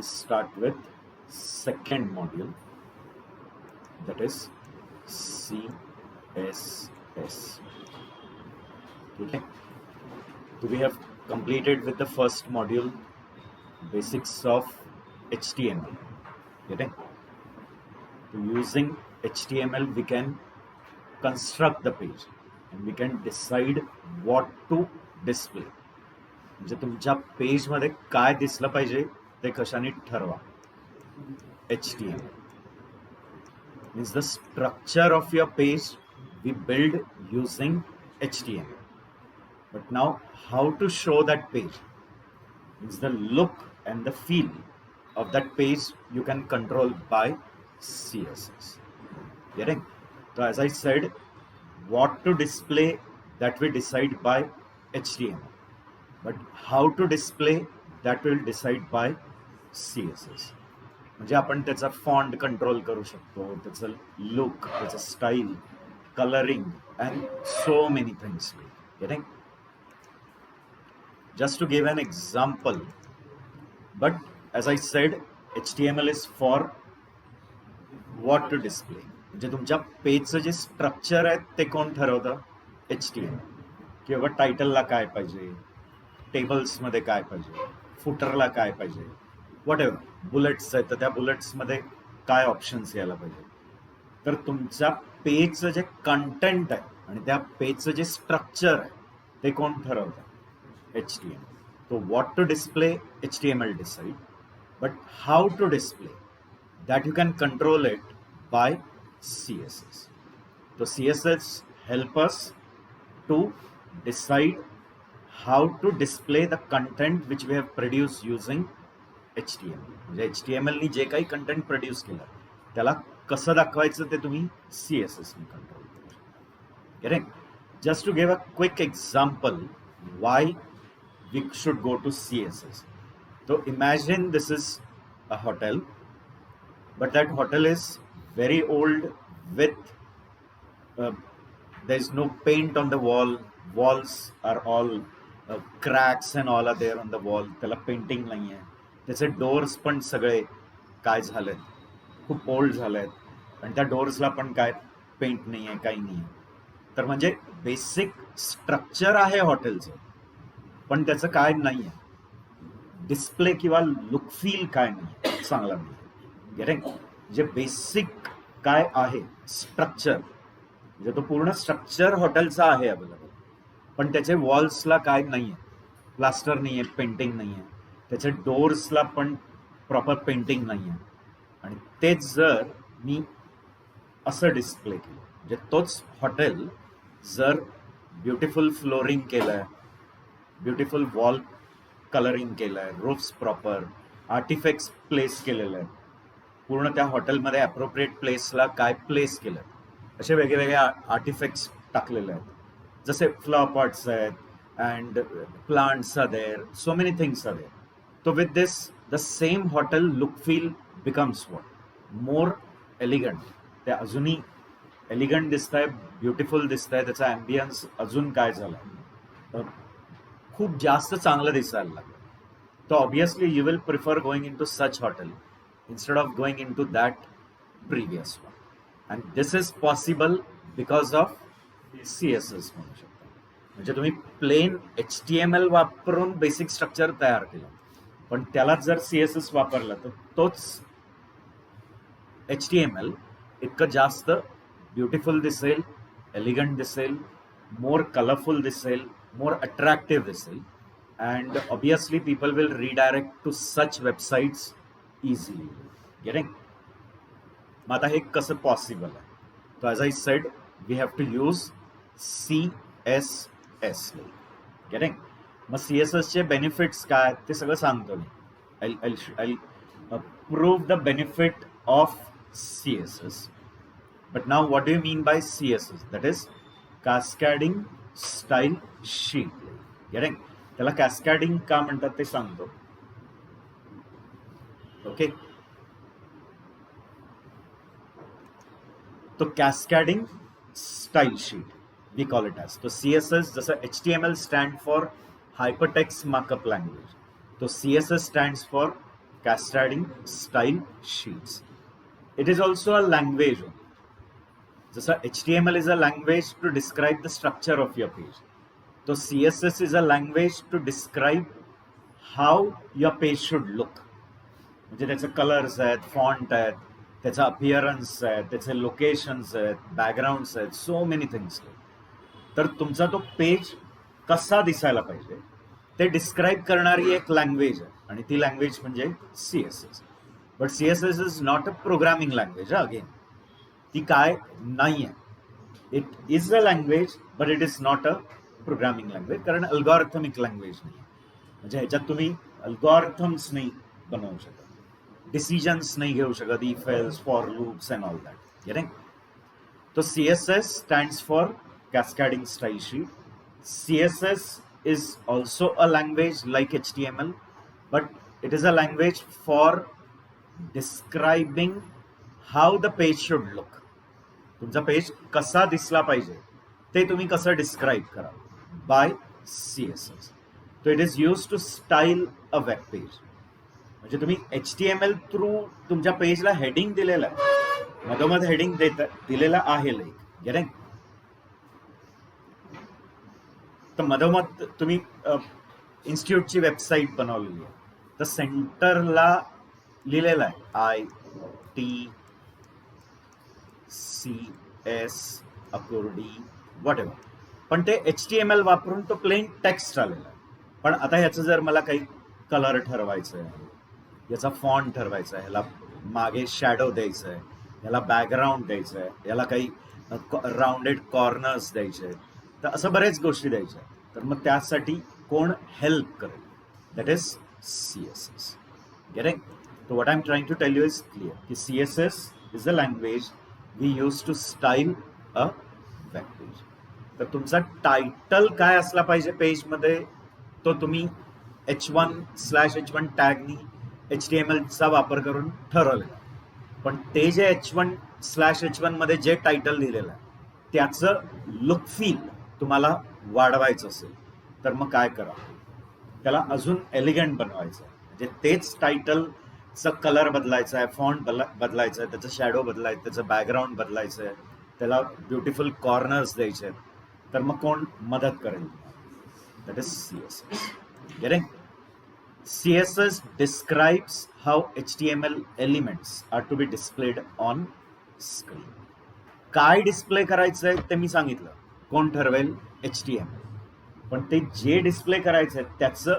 start with second module, that is CSS. Okay, so we have completed with the first module basics of HTML. Okay, so using HTML we can construct the page and we can decide what to display. म्हणजे तुमच्या page मध्ये काय दिसलं पाहिजे ते कशाने ठरवा. HTML means the structure of your page we build using HTML. But now how to show that page means the look and the feel of that page you can control by CSS. Getting? So as I said, what to display that we decide by HTML. But how to display that will decide by CSS. म्हणजे आपण त्याचा font control करू शकतो, त्याचं look, त्याचं style, colouring and so many things. Getting? Just to give an example, but as I said HTML is for what to display. म्हणजे तुमच्या पेजचं जे स्ट्रक्चर आहे ते कोण ठरवतं? HTML. किंवा टायटलला काय पाहिजे, टेबल्समध्ये काय पाहिजे, फुटरला काय पाहिजे, वॉट एव्हर. बुलेट्स आहेत तर त्या बुलेट्समध्ये काय ऑप्शन्स यायला पाहिजे. तर तुमच्या पेजचं जे कंटेंट आहे आणि त्या पेजचं जे स्ट्रक्चर आहे ते कोण ठरवतं? HTML. तो what to display HTML decide, but how to display that you can control it by CSS. तो CSS help us to decide how to display the content which we have produced using HTML. म्हणजे HTML नी जे काही content produce केलं त्याला कसं दाखवायचं ते तुम्ही CSS ने कंट्रोल करू शकता. Correct? Just to give a quick example why we should go to CSS. तो imagine this is a hotel, but that hotel is very old with there is no paint on the wall. Walls are all cracks and all are there on the wall. त्याला painting नाही आहे. त्याचे doors पण सगळे काय झालेत, खूप old झालेत आणि त्या डोर्सला पण काय पेंट नाही आहे, काही नाही आहे. तर म्हणजे बेसिक स्ट्रक्चर आहे हॉटेलचं, पण त्याचं काय नाही आहे, डिस्प्ले किंवा लुक फील काय नाही, चांगला नाही. गेटिंग? म्हणजे बेसिक काय आहे स्ट्रक्चर, म्हणजे तो पूर्ण स्ट्रक्चर हॉटेलचा आहे अवेलेबल, पण त्याचे वॉल्सला काय नाही आहे, प्लास्टर नाही आहे, पेंटिंग नाही आहे, त्याच्या डोर्सला पण प्रॉपर पेंटिंग नाही आहे. आणि तेच जर मी असं डिस्प्ले केलं, म्हणजे तोच हॉटेल जर ब्युटिफुल फ्लोरिंग केलं आहे, ब्युटिफुल वॉल कलरिंग केलं आहे, रूफ्स प्रॉपर, आर्टिफॅक्ट्स प्लेस केलेलं आहे, पूर्ण त्या हॉटेलमध्ये ॲप्रोप्रिएट प्लेसला काय प्लेस केलं, असे वेगवेगळे आर्टिफॅक्ट्स टाकलेले आहेत, जसे फ्लॉवर पॉट्स आहेत and plants are there, so many things are there. तो with this the same hotel look feel becomes what more elegant. ते अजूनही एलिगंट दिसत आहे, ब्युटिफुल दिसत आहे, त्याचा ॲम्बियन्स अजून काय झाला, खूप जास्त चांगलं दिसायला लागलं. तो obviously you will prefer going into such hotel instead of going into that previous one. And this is possible because of CSS म्हणू शकता. म्हणजे तुम्ही प्लेन HTML वापरून बेसिक स्ट्रक्चर तयार केलं, पण त्याला जर CSS वापरलं तर तोच HTML इतकं जास्त ब्युटिफुल दिसेल, एलिगंट दिसेल, मोर कलरफुल दिसेल, मोर अट्रॅक्टिव्ह दिसेल, and obviously people will redirect to such websites easily. Getting? मग आता हे कसं पॉसिबल आहे? तो as I said we have to use CSS. Getting? मग CSSचे बेनिफिट्स काय ते सगळं सांगतो मी. I'll prove the benefit of CSS. But now what do you mean by CSS? That is Cascading Style Sheet. Getting? त्याला कॅस्कॅडिंग का म्हणतात ते सांगतो. ओके, तो cascading style sheet we call it as. तो CSS जसं HTML stand for hypertext markup language, तो CSS stands for cascading style sheets. It is also a language. जसं HTML is a language to describe the structure of your page. So CSS is a language to describe how your page should look. म्हणजे त्याचे colours आहेत, font आहेत, त्याचा appearance आहे, त्याचे locations आहेत, बॅकग्राऊंड्स आहेत, सो मेनी थिंग्स. तर तुमचा तो पेज कसा दिसायला पाहिजे ते डिस्क्राईब करणारी एक लँग्वेज आहे आणि ती लँग्वेज म्हणजे CSS. But CSS is not a programming language. Again ती काय नाही आहे. It is a language but it is not a programming language, कारण अल्गॉरिथमिक लँग्वेज नाही. म्हणजे ह्याच्यात तुम्ही अल्गॉरिथम्स नाही बनवू शकत, डिसिजन्स नाही घेऊ शकत, if else, for loops and all that. Getting? तो CSS stands for cascading style sheet. CSS is also a language like HTML, but it is a language for describing how the page should look. तुमचा page कसा दिसला पाहिजे ते तुम्ही कसं describe करा bye CSS. So it is used to style a web page. म्हणजे तुम्ही HTML थ्रू तुमच्या पेजला हेडिंग दिलेलं आहे, मधोमध हेडिंग दिलेला आहे लाईक. गेटिंग? तर मधोमध तुम्ही इन्स्टिट्यूटची वेबसाईट बनवलेली आहे, तर सेंटरला लिहिलेलं आहे ITCS अकोर्डी वॉट एव्हर, पण ते HTML वापरून तो प्लेन टेक्स्ट आलेला आहे. पण आता ह्याचं जर मला काही कलर ठरवायचं आहे, याचा फॉन्ट ठरवायचा आहे, ह्याला मागे शॅडो द्यायचं आहे, ह्याला बॅकग्राऊंड द्यायचं आहे, याला काही राऊंडेड कॉर्नर्स द्यायचे आहेत, तर असं बरेच गोष्टी द्यायच्या आहेत. तर मग त्यासाठी कोण हेल्प करेल? That is CSS. Getting? So what I'm trying to tell you is clear कि CSS is a language we use to style a web page. तर तुमचा टायटल काय असला पाहिजे पेजमध्ये तो तुम्ही H1/H1 टॅगनी HTMLचा वापर करून ठरवलेला. पण ते जे H1/H1 मध्ये जे टायटल लिहिलेलं आहे त्याचं लुक फील तुम्हाला वाढवायचं असेल तर मग काय करा? त्याला अजून एलिगंट बनवायचं. म्हणजे तेच टायटलचा कलर बदलायचा आहे, फॉन्ट बदलायचं आहे, त्याचं शॅडो बदलायचं, त्याचं बॅकग्राऊंड बदलायचं आहे, त्याला ब्युटिफुल कॉर्नर्स द्यायचे आहेत, तर मग कोण मदत करेल? That is CSS. Getting? CSS describes how HTML elements are to be displayed on screen. काय डिस्प्ले करायचं आहे ते मी सांगितलं, कोण ठरवेल? HTML. पण ते जे डिस्प्ले करायचं आहे त्याचं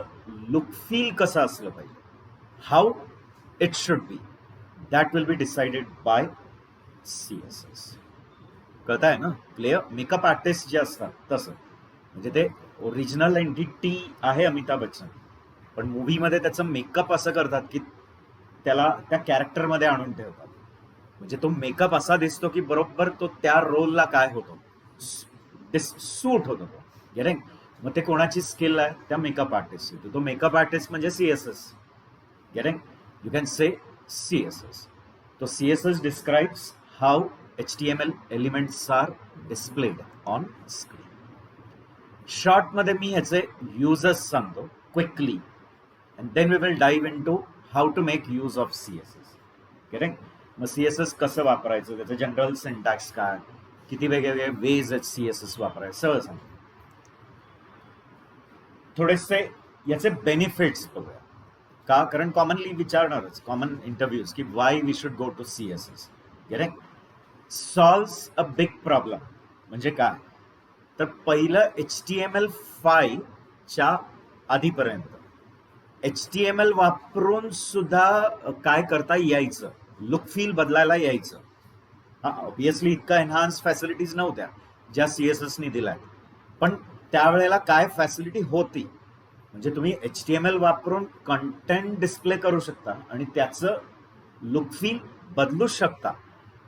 लुक फील कसं असलं पाहिजे, how it should be, that will be decided by CSS. कळताय ना? मेकअप आर्टिस्ट जे असतात तसं, म्हणजे ते ओरिजिनल एंटिटी आहे अमिताभ बच्चन, पण मूवीमध्ये त्याचं मेकअप असं करतात की त्याला त्या कॅरेक्टरमध्ये आणून ठेवतात. म्हणजे तो मेकअप असा दिसतो की बरोबर तो त्या रोलला काय होतो, सूट होतो तो. गेटिंग? मग ते कोणाची स्किल आहे? त्या मेकअप आर्टिस्टची. तो मेकअप आर्टिस्ट म्हणजे CSS. Getting? You can say CSS. तो CSS describes how HTML elements are displayed on screen. शॉर्टमध्ये मी ह्याचे युजेस सांगतो quickly, and then we will dive into how to make use of CSS. Correct? मग CSS कसं वापरायचं, त्याचं general syntax काय, किती वेगवेगळे वेज आहेत CSS वापरायचं, सगळं सांगतो. थोडेसे याचे बेनिफिट्स बघूया. का? कारण कॉमनली विचारणारच कॉमन इंटरव्ह्यूज की why we should go to CSS. Correct? Solves a big problem. म्हणजे काय? तर पहिलं HTML5 च्या आधीपर्यंत HTML वापरून सुद्धा काय करता यायचं, लुक फील बदलायला यायचं. हा, ऑब्विसली इतका एन्हान्स फॅसिलिटीज नव्हत्या ज्या CSSनी दिल्या, पण त्यावेळेला काय फॅसिलिटी होती, म्हणजे तुम्ही HTML वापरून कंटेंट डिस्प्ले करू शकता आणि त्याचं लुक फील बदलू शकता.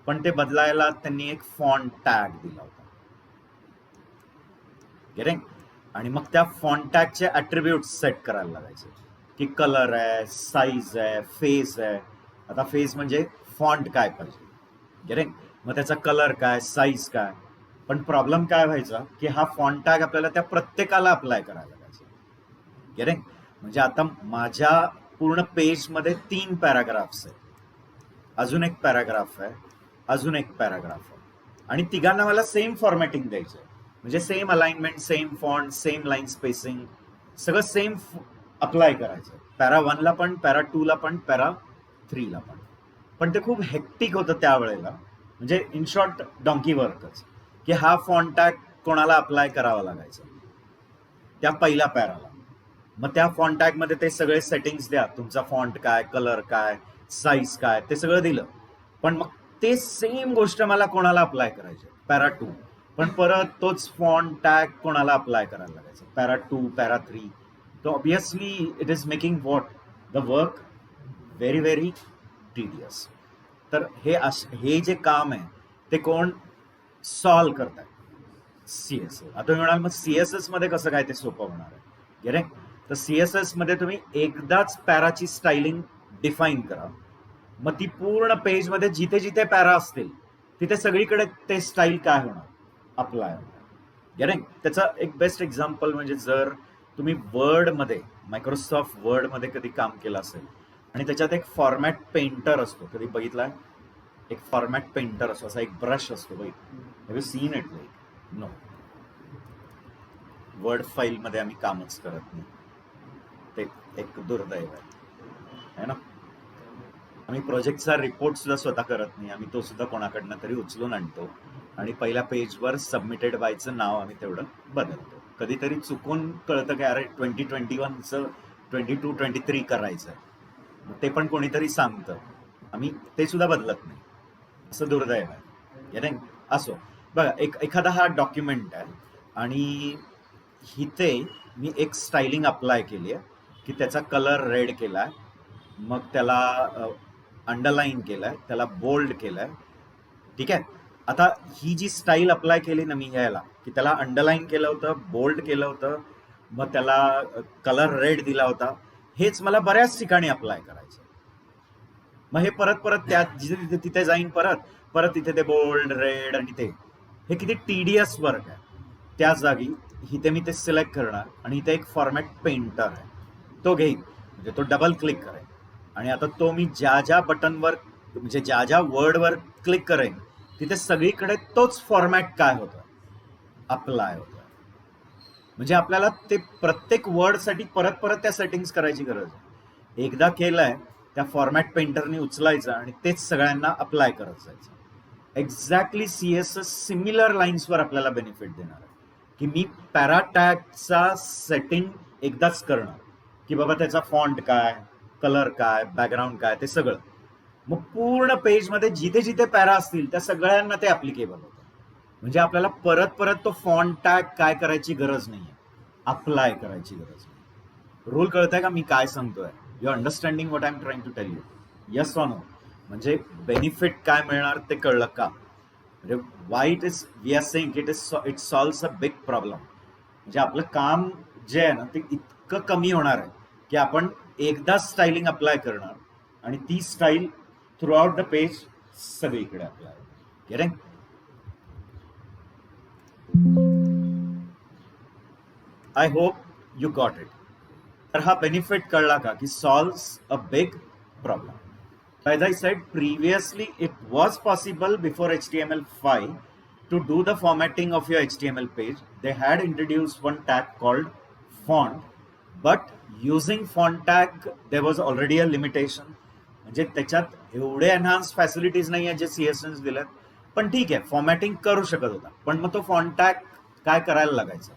पण ते बदलायला त्यांनी एक फॉन्ट टॅग दिला होता. गेटिंग? आणि मग त्या फॉन्ट टॅगचे ॲट्रिब्यूट्स सेट करायला लागायचे की कलर आहे, साईज आहे, फेस आहे. आता फेस म्हणजे फॉन्ट काय पाहिजे. गेटिंग? मग त्याचा कलर काय, साईज काय. पण प्रॉब्लेम काय व्हायचा की हा फॉन्ट टॅग आपल्याला त्या प्रत्येकाला अप्लाय करायला लागायचा. गेटिंग? म्हणजे आता माझ्या पूर्ण पेजमध्ये 3 पॅराग्राफ्स आहेत, अजून एक पॅराग्राफ आहे, अजून एक पॅराग्राफ आहे, आणि तिघांना मला सेम फॉर्मॅटिंग द्यायचं आहे. म्हणजे same alignment, same font, same line spacing, सगळं सेम अप्लाय करायचं. पॅरा 1 ला पण, पॅरा 2 ला पण, पॅरा 3 ला पण. पण ते खूप हेक्टिक होतं त्यावेळेला. म्हणजे इन शॉर्ट डॉंकी वर्कच, की हा फॉन्ट टॅग कोणाला अप्लाय करावा लागायचा त्या पहिल्या पॅराला. मग त्या फॉन्ट टॅग मध्ये ते सगळे सेटिंग्स द्या, तुमचा फॉन्ट काय, कलर काय, साईज काय, ते सगळं दिलं. पण मग ते सेम गोष्ट मला कोणाला अप्लाय करायचे पॅरा 2, पण परत तोच फॉन्ट टॅग कोणाला अप्लाय करायला लागायचं पॅरा 2, पॅरा 3. तो obviously it is making what the work very very tedious. तर हे जे काम आहे ते कोण सॉल्व करताय? सीएसएस. आता तुम्ही म्हणाल मग सीएसएस मध्ये कसं काय ते सोपं होणार आहे? गेले तर सीएसएस मध्ये तुम्ही एकदाच पॅराची स्टाईलिंग डिफाईन करा, मग ती पूर्ण पेज मध्ये जिथे जिथे पॅरा असतील तिथे सगळीकडे ते स्टाईल काय होणार, अप्लाय होणार. गेले त्याचा एक बेस्ट एक्झाम्पल म्हणजे जर तुम्ही वर्डमध्ये, मायक्रोसॉफ्ट वर्डमध्ये कधी काम केलं असेल आणि त्याच्यात एक फॉर्मॅट पेंटर असतो, कधी बघितलाय? एक फॉर्मॅट पेंटर असतो, असा एक ब्रश असतो, have you seen it? Like no, word file मध्ये आम्ही कामच करत नाही, ते एक दुर्दैव आहे ना. आम्ही प्रोजेक्टचा रिपोर्ट सुद्धा स्वतः करत नाही, आम्ही तो सुद्धा कोणाकडनं तरी उचलून आणतो आणि पहिल्या पेजवर सबमिटेड बायचं नाव आम्ही तेवढं बदलतो. कधीतरी चुकून कळतं की अरे 2021चं 22-23 करायचं आहे, ते पण कोणीतरी सांगतं, आम्ही ते सुद्धा बदलत नाही, असं दुर्दैव आहे. असो बघा, एखादा हा डॉक्युमेंट आहे आणि इथे मी एक स्टाईलिंग अप्लाय केली आहे की त्याचा कलर रेड केलाय, मग त्याला अंडरलाईन केलाय, त्याला बोल्ड केलाय, ठीक आहे. आता ही जी स्टाईल अप्लाय केली ना मी यायला, की त्याला अंडरलाईन केलं होतं, बोल्ड केलं होतं, मग त्याला कलर रेड दिला होता, हेच मला बऱ्याच ठिकाणी अप्लाय करायचं. मग हे परत परत त्या जिथे तिथे जाईन, परत परत तिथे ते बोल्ड, रेड आणि ते, हे किती टीडीएस वर्क आहे. त्या जागी इथे मी ते सिलेक्ट करणार आणि इथे एक फॉर्मॅट पेंटर आहे, तो घेईन, म्हणजे तो डबल क्लिक करेन आणि आता तो मी ज्या ज्या बटनवर, म्हणजे ज्या ज्या वर्डवर क्लिक करेन तिथे सगळीकडे तोच फॉर्मॅट काय होतो, अप्लाय होतो. म्हणजे आपल्याला ते प्रत्येक वर्डसाठी परत परत त्या सेटिंग्स करायची गरज आहे. एकदा केलंय त्या फॉर्मॅट पेंटरने उचलायचं आणि तेच सगळ्यांना अप्लाय करत जायचं. एक्झॅक्टली सीएसएस सिमिलर लाईन्सवर आपल्याला बेनिफिट देणार आहे, की मी पॅरा टॅगचा सेटिंग एकदाच करणं, की बाबा त्याचा फॉन्ट काय, कलर काय, बॅकग्राऊंड काय, ते सगळं. मग पूर्ण पेजमध्ये जिथे जिथे पॅरा असतील त्या सगळ्यांना ते ऍप्लिकेबल होतं. म्हणजे आपल्याला परत परत तो फॉन्ट टॅग काय करायची गरज नाहीये, अप्लाय करायची गरज नाही. रूल कळतंय का मी काय सांगतोय? You understanding what I am trying to tell you? Yes or no? म्हणजे बेनिफिट काय मिळणार ते कळलं का? म्हणजे why it is we are saying it solves a big problem. म्हणजे आपलं काम जे आहे ना ते इतकं कमी होणार आहे की आपण एकदा स्टाईलिंग अप्लाय करणार आणि ती style through out the page सगळीकडे अप्लाय होणार. I hope you got it. तर हा बेनिफिट कळला का की solves a big problem. As I said previously, it was possible before HTML5 to do the formatting of your HTML page. They had introduced one tag called font, but using font tag there was already a limitation. म्हणजे त्याच्यात एवढे enhance facilities नाही आहे जे CSS दिल्यात, पण ठीक आहे फॉर्मॅटिंग करू शकत होता. पण मग तो फॉन्ट टॅग काय करायला लागायचा?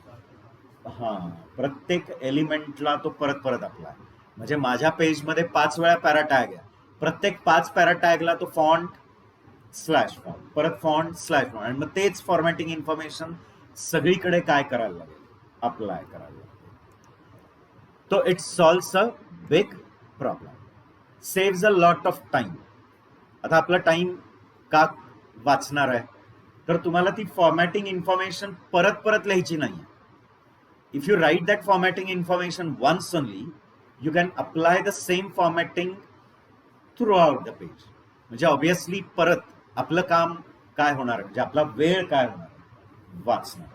हा, प्रत्येक एलिमेंटला तो परत परत अप्लाय. म्हणजे माझ्या पेजमध्ये 5 वेळा पॅरा टॅग आहे, प्रत्येक 5 पॅरा टॅगला तो फॉन्ट स्लॅश फॉन्ट, परत फॉन्ट स्लॅश फॉन्ट, आणि मग तेच फॉर्मॅटिंग इन्फॉर्मेशन सगळीकडे काय करायला लागेल, अप्लाय करायला लागेल. तो it solves a big problem, saves a lot of time. आता आपला टाइम का वाचणार आहे? तर तुम्हाला ती फॉर्मॅटिंग इन्फॉर्मेशन परत परत लिहायची नाही. If you write that formatting information once only, you can apply the same formatting throughout the page. म्हणजे ऑब्विसली परत आपलं काम काय होणार, म्हणजे आपला वेळ काय होणार, वाचणार.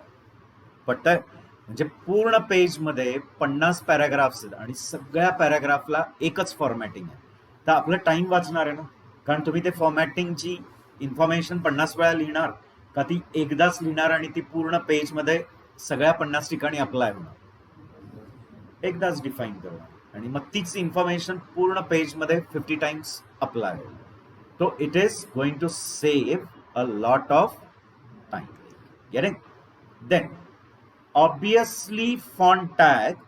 पटतंय? म्हणजे पूर्ण पेजमध्ये 50 पॅराग्राफ्स आहेत आणि सगळ्या पॅराग्राफला एकच फॉर्मॅटिंग आहे. तर आपलं टाइम वाचणार आहे ना, कारण तुम्ही ते फॉर्मॅटिंगची इन्फॉर्मेशन 50 वेळा लिहिणार का ती एकदाच लिहिणार आणि ती पूर्ण पेजमध्ये सगळ्या 50 ठिकाणी अप्लाय होणार. एकदाच डिफाईन करणार आणि मग तीच इन्फॉर्मेशन पूर्ण पेजमध्ये 50 टाइम्स अप्लाय होईल. तो it is going to save a lot of time. Getting? Then obviously font tag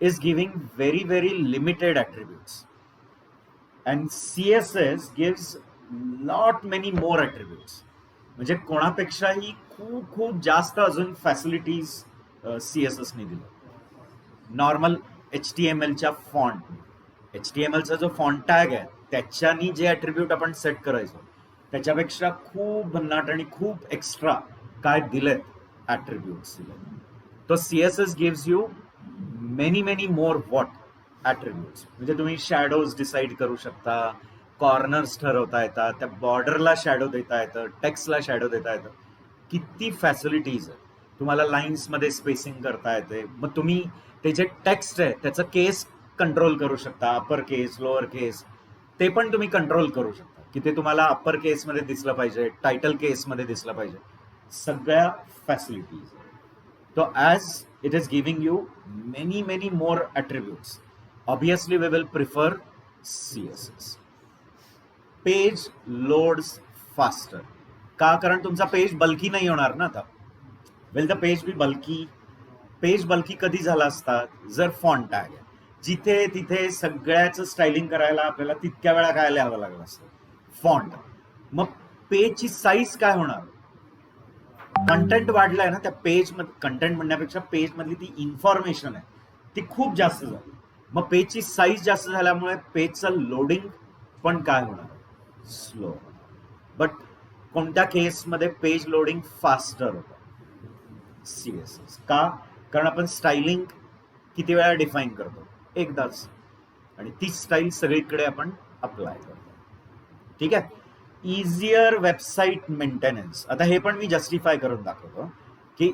is giving very limited attributes and css gives not many more attributes. म्हणजे कोणापेक्षाही खूप खूप जास्त अजून फॅसिलिटीज सीएसएस ने दिल्या नॉर्मल HTML च्या फॉन्ट. HTML चा जो फॉन्ट टॅग आहे त्याच्यानी जे ऍट्रिब्यूट आपण सेट करायचो त्याच्यापेक्षा खूप भन्नाट आणि खूप एक्स्ट्रा काय दिलेत ऍट्रिब्यूट्स दिलेत. तो सीएसएस gives you many more what attributes. म्हणजे तुम्ही शॅडोज डिसाईड करू शकता, कॉर्नर्स ठरवता येतात, त्या बॉर्डरला शॅडो देता येतं, टेक्स्टला शॅडो देता येतं. किती फॅसिलिटीज आहे. तुम्हाला लाईन्समध्ये स्पेसिंग करता येते. मग तुम्ही ते जे टेक्स्ट आहे त्याचं केस कंट्रोल करू शकता, अप्पर केस, लोअर केस, ते पण तुम्ही कंट्रोल करू शकता की ते तुम्हाला अप्पर केसमध्ये दिसलं पाहिजे, टायटल केसमध्ये दिसलं पाहिजे. सगळ्या facilities. So as it is giving you many more attributes, obviously we will prefer CSS. Page loads faster. का? कारण तुमचा पेज बल्की नाही होणार ना आता. Will the page be bulky? Page bulky कधी झाला असता जर फॉन्ट टॅग आहे. जिथे तिथे सगळ्याचं स्टायलिंग करायला आपल्याला तितक्या वेळा काय लिहावं लागलं असतं, फॉन्ट. मग पेजची साईज काय होणार? कंटेंट वाढलाय ना त्या पेज मध्ये. कंटेंट म्हणण्यापेक्षा पेज मधली ती इन्फॉर्मेशन आहे ती खूप जास्त झाली. मग पेजची साईज जास्त झाल्यामुळे पेजचं लोडिंग पण काय होणार? स्लो. बट कोणत्या केसमध्ये पेज लोडिंग फास्टर होतं? सीएसएस. का? कारण आपण स्टायलिंग किती वेळा डिफाईन करतो? एकदाच. आणि तीच स्टाईल सगळीकडे आपण अप्लाय करतो. ठीक आहे. Easier website maintenance. आता हे पण मी जस्टिफाय करून दाखवतो की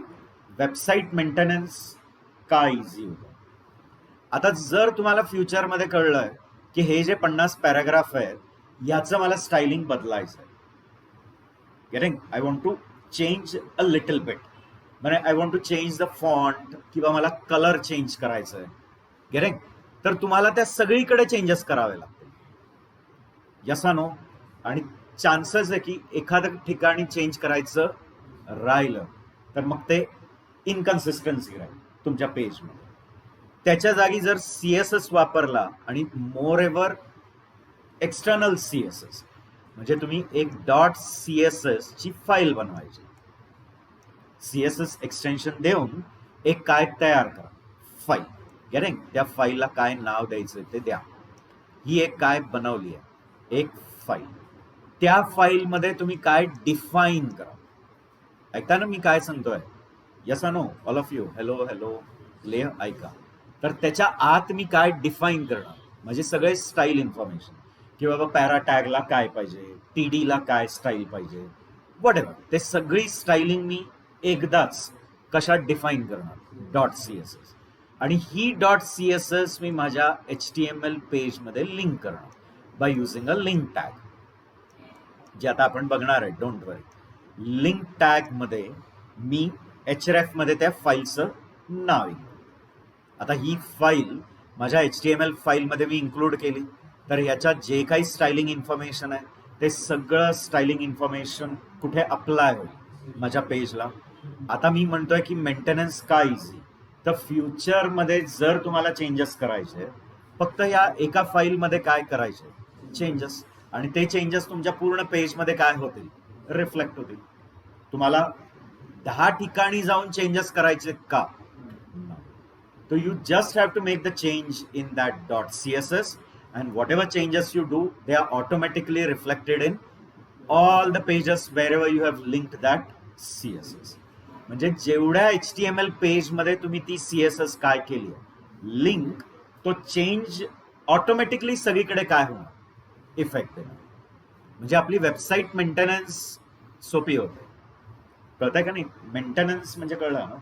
वेबसाईट मेंटेनन्स का इझी होतं. आता जर तुम्हाला फ्युचरमध्ये कळलंय की हे जे 50 पॅराग्राफ आहेत याचं मला स्टायलिंग बदलायचं आहे, getting? I want to change a little bit, म्हणजे I want to change the font किंवा मला कलर चेंज करायचं आहे, गेटिंग? तर तुम्हाला त्या सगळीकडे चेंजेस करावे लागतील. यसा नो? आणि चान्सेस आहे की एखाद्या ठिकाणी चेंज करायचं राहिलं तर मग ते इनकन्सिस्टन्सी राहील तुमच्या पेजमध्ये. त्याच्या जागी जर सीएसएस वापरला आणि मोर एव्हर एक्सटर्नल सीएसएस, म्हणजे तुम्ही एक .css ची फाईल बनवायची. सीएसएस एक्सटेन्शन देऊन एक काय तयार करा, फाईल. गेटिंग? त्या फाईलला काय नाव द्यायचं ते द्या. ही एक काय बनवली आहे, एक फाईल. त्या फाईलमध्ये तुम्ही काय डिफाईन करा. ऐकता ना मी काय सांगतोय? Yes know all of you? Hello ले ऐका. तर त्याच्या आत मी काय डिफाईन करणार, म्हणजे सगळे स्टाईल इन्फॉर्मेशन की बाबा पॅरा टॅगला काय पाहिजे, TD ला काय स्टाईल पाहिजे, वॉट एव्हर, ते सगळी स्टाईलिंग मी एकदाच कशात डिफाईन करणार? .css. आणि ही .css मी माझ्या HTML पेजमध्ये लिंक करणार by using a link tag, जे आता आपण बघणार आहे. Don't worry. लिंक टॅग मध्ये मी href मध्ये त्या फाईलचं नाव येईल. आता ही फाईल माझ्या HTML फाईलमध्ये मी इन्क्लूड केली तर ह्याच्यात जे काही स्टायलिंग इन्फॉर्मेशन आहे ते सगळं स्टायलिंग इन्फॉर्मेशन कुठे अप्लाय होईल? माझ्या पेजला. आता मी म्हणतोय की मेंटेनन्स का इझी? तर फ्युचरमध्ये जर तुम्हाला चेंजेस करायचे, फक्त या एका फाईलमध्ये काय करायचे चेंजेस, आणि ते चेंजेस तुमच्या पूर्ण पेजमध्ये काय होतील? रिफ्लेक्ट होतील. तुम्हाला 10 ठिकाणी जाऊन चेंजेस करायचे का? So you just have to make the change in that .css, and whatever changes you do, they are automatically reflected in all the pages wherever you have linked that CSS. म्हणजे जेवढ्या HTML page मध्ये तुम्ही ती CSS काय केली आहे link, तो change automatically सगळीकडे काय होणार? इफेक्ट देणार. म्हणजे आपली वेबसाईट मेंटेनन्स सोपी होते. कळतंय का नाही? मेंटेनन्स म्हणजे कळलं ना?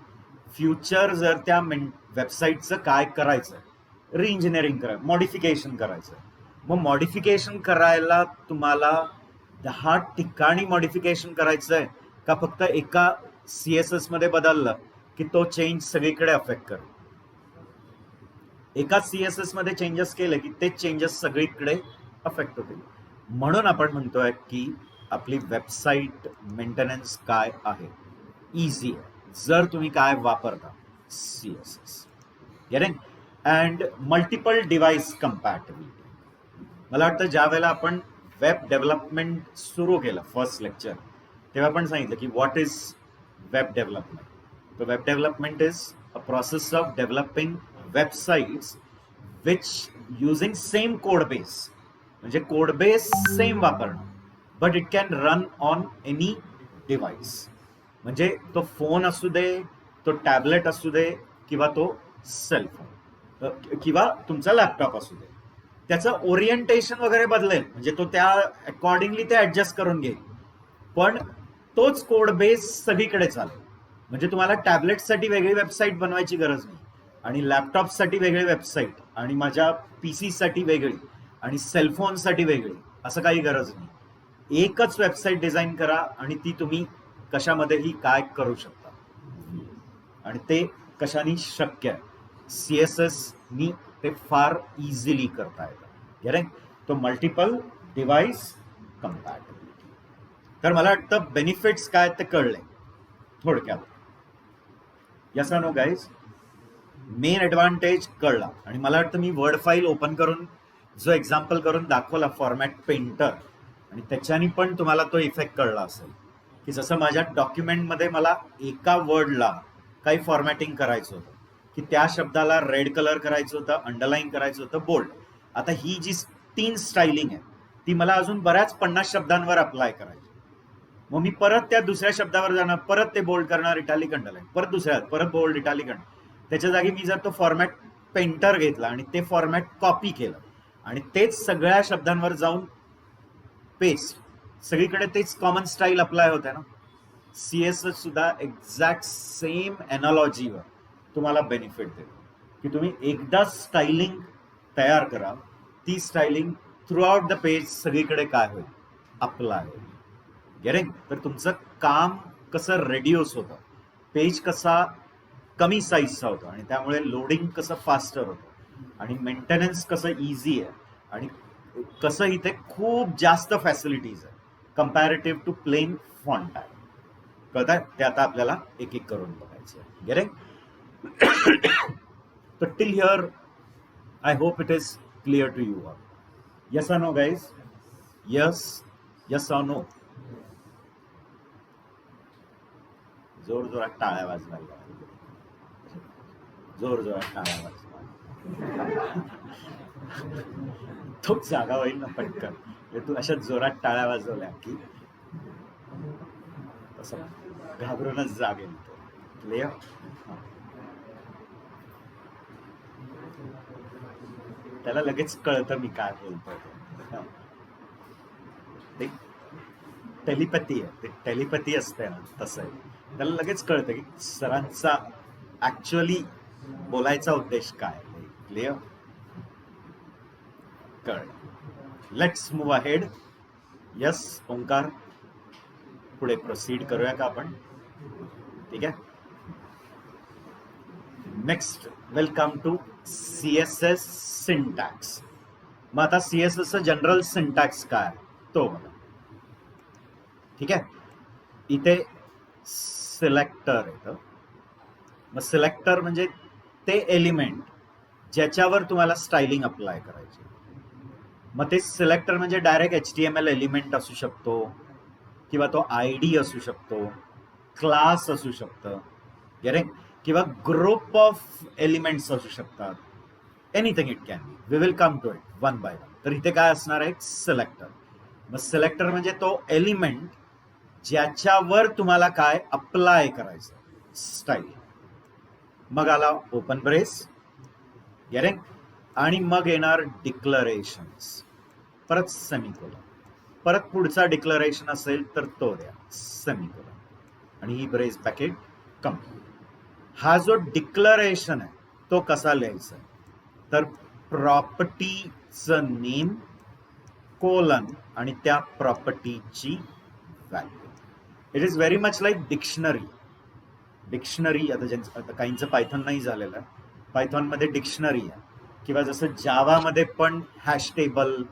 फ्युचर जर त्या वेबसाईटचं काय करायचं, रिइंजिनिअरिंग करायचं, मॉडिफिकेशन करायचं, मग मॉडिफिकेशन करायला तुम्हाला 10 ठिकाणी मॉडिफिकेशन करायचंय का फक्त एका CSS मध्ये बदललं की तो चेंज सगळीकडे अफेक्ट करेल? एका CSS मध्ये चेंजेस केले की ते चेंजेस सगळीकडे अफेक्ट होतील. म्हणून आपण म्हणतोय की आपली वेबसाईट मेंटेनन्स काय आहे, इझी आहे जर तुम्ही काय वापरता, CSS. Getting? And multiple device compatibility. मला वाटतं ज्या वेळेला आपण वेब डेव्हलपमेंट सुरू केलं फर्स्ट लेक्चर, तेव्हा आपण सांगितलं की व्हॉट इज वेब डेव्हलपमेंट. तर web development is a process of developing websites which using same code base, म्हणजे कोड बेस सेम वापरणं, but it can run on any device. म्हणजे तो फोन असू दे, तो टॅबलेट असू दे, किंवा तो सेलफोन किंवा तुमचा लॅपटॉप असू दे, त्याचं ओरिएंटेशन वगैरे बदलेल, म्हणजे तो त्या अकॉर्डिंगली ते ऍडजस्ट करून घेईल, पण तोच कोड बेस सगळीकडे चालेल. म्हणजे तुम्हाला टॅबलेटसाठी वेगळी वेबसाईट बनवायची गरज नाही, आणि लॅपटॉपसाठी वेगळी वेबसाईट, आणि माझ्या PC साठी वेगळी, आणि सेलफोनसाठी वेगळी, असं काही गरज नाही. एकच वेबसाईट डिझाईन करा आणि ती तुम्ही कशामध्येही काय करू शकता, आणि ते कशाने शक्य आहे, CSS नी ते फार इझिली करता येतं. गेटिंग? तो मल्टिपल डिव्हाइस कम्पॅटिबिलिटी. तर मला वाटतं बेनिफिट्स काय ते कळले थोडक्यात. Yes no guys? Main advantage कळला, आणि मला वाटतं मी वर्ड फाईल ओपन करून जो एक्झाम्पल करून दाखवला फॉर्मॅट पेंटर, आणि त्याच्यानी पण तुम्हाला तो इफेक्ट कळला असेल की जसं माझ्या डॉक्युमेंटमध्ये मला एका वर्डला काही फॉर्मॅटिंग करायचं होतं, की त्या शब्दाला रेड कलर करायचं होतं, अंडरलाईन करायचं होतं, बोल्ड. आता ही जी 3 स्टायलिंग आहे ती मला अजून बऱ्याच 50 शब्दांवर अप्लाय करायची. मग मी परत त्या दुसऱ्या शब्दावर जाणार, परत ते बोल्ड करणार, इटालिक अंडरलाईन, परत दुसऱ्यात परत बोल्ड इटालिक अंडरलाईन. त्याच्या जागी मी जर तो फॉर्मॅट पेंटर घेतला आणि ते फॉर्मॅट कॉपी केलं आणि तेच सगळ्या शब्दांवर जाऊन पेस्ट, सगळीकडे तेच कॉमन स्टाईल अप्लाय होते ना. CSS सुद्धा एक्झॅक्ट सेम एनॉलॉजीवर तुम्हाला बेनिफिट देतो, की तुम्ही एकदा स्टायलिंग तयार करा, ती styling through out the page सगळीकडे काय होईल, अप्लाय होईल. गेटिंग? तर तुमचं काम कसं रेड्यूस होतं, पेज कसा कमी साईजचा होतो, आणि त्यामुळे लोडिंग कसं फास्टर होतं, आणि मेंटेनन्स कसं इझी आहे, आणि कसं इथे खूप जास्त फॅसिलिटीज आहे कम्पॅरेटिव्ह टू प्लेन फॉन्ट आहे. कळत आहे? ते आता आपल्याला एक एक करून बघायचं आहे. गेटिंग? तर till here I hope it is clear to you all. Yes or no guys? Yes, yes or no? जोर जोरात टाळ्या वाजवायला, जोर जोरात टाळ्या वाजवा. तो जागा होईल ना पटकन. तू अशा जोरात टाळ्या वाजवल्या की तसं घाबरूनच जागेल तो. क्लिअर? त्याला लगेच कळतं मी काय बोलतोय. ते टेलिपॅथी आहे, ते टेलिपॅथी असते ना, तसं आहे. त्याला लगेच कळतं की सरांचा ऍक्च्युअली बोलायचा उद्देश काय. क्लिअर? कळ. Let's move ahead. Yes Omkar, पुढे प्रोसीड करूया का आपण? ठीक आहे. Next welcome to CSS syntax. मग आता CSS जनरल सिंटॅक्स काय तो बघा. ठीक आहे. इथे सिलेक्टर येतं. मग सिलेक्टर म्हणजे ते एलिमेंट ज्याच्यावर तुम्हाला स्टायलिंग अप्लाय करायची. मग ते सिलेक्टर म्हणजे डायरेक्ट HTML एलिमेंट असू शकतो, किंवा तो ID असू शकतो, क्लास असू शकतं, किंवा ग्रुप ऑफ एलिमेंट्स असू शकतात. Anything it can be. We will come to it one by one. तर इथे काय असणार आहे? सिलेक्टर. मग सिलेक्टर म्हणजे तो एलिमेंट ज्याच्यावर तुम्हाला काय अप्लाय करायचं, स्टाईल. मग आला ओपन ब्रेस, गेटिंग? आणि मग येणार डिक्लरेशन्स, परत सेमिकोलन, परत पुढचा डिक्लरेशन असेल तर तो द्या, सेमिकोलन, आणि ही ब्रेस ब्रॅकेट कम्प्लीट. हा जो डिक्लरेशन आहे तो कसा लिहायचा आहे, तर प्रॉपर्टीचं नेम कोलन आणि त्या प्रॉपर्टीची value. It is very much like dictionary. आता काहींचं पायथॉन नाही झालेलं आहे, पायथॉनमध्ये डिक्शनरी आहे, किंवा जसं जावामध्ये पण हॅश टेबल,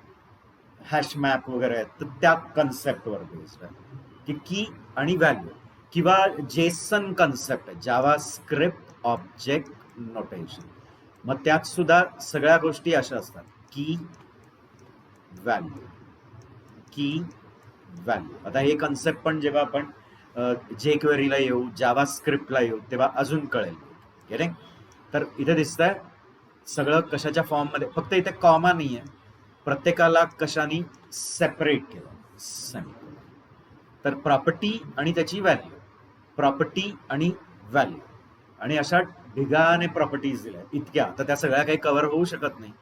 हॅश मॅप वगैरे आहेत, तर त्या कन्सेप्टवर बेस्ड आहे की आणि व्हॅल्यू, किंवा जेसन कन्सेप्ट आहे, जावा स्क्रिप्ट ऑब्जेक्ट नोटेशन. मग त्यात सुद्धा सगळ्या गोष्टी अशा असतात की व्हॅल्यू, की व्हॅल्यू. आता हे कन्सेप्ट पण जेव्हा आपण जे क्वेरीला येऊ, जावा स्क्रिप्टला येऊ, तेव्हा अजून कळेल. तर इथे दिसतंय सगळं कशाच्या फॉर्ममध्ये, फक्त इथे कॉमा नाही आहे, प्रत्येकाला कशाने सेपरेट केलं. तर प्रॉपर्टी आणि त्याची व्हॅल्यू, प्रॉपर्टी आणि व्हॅल्यू, आणि अशा ढिगाने प्रॉपर्टीज दिल्या इतक्या. तर त्या सगळ्या काही कव्हर होऊ शकत नाही,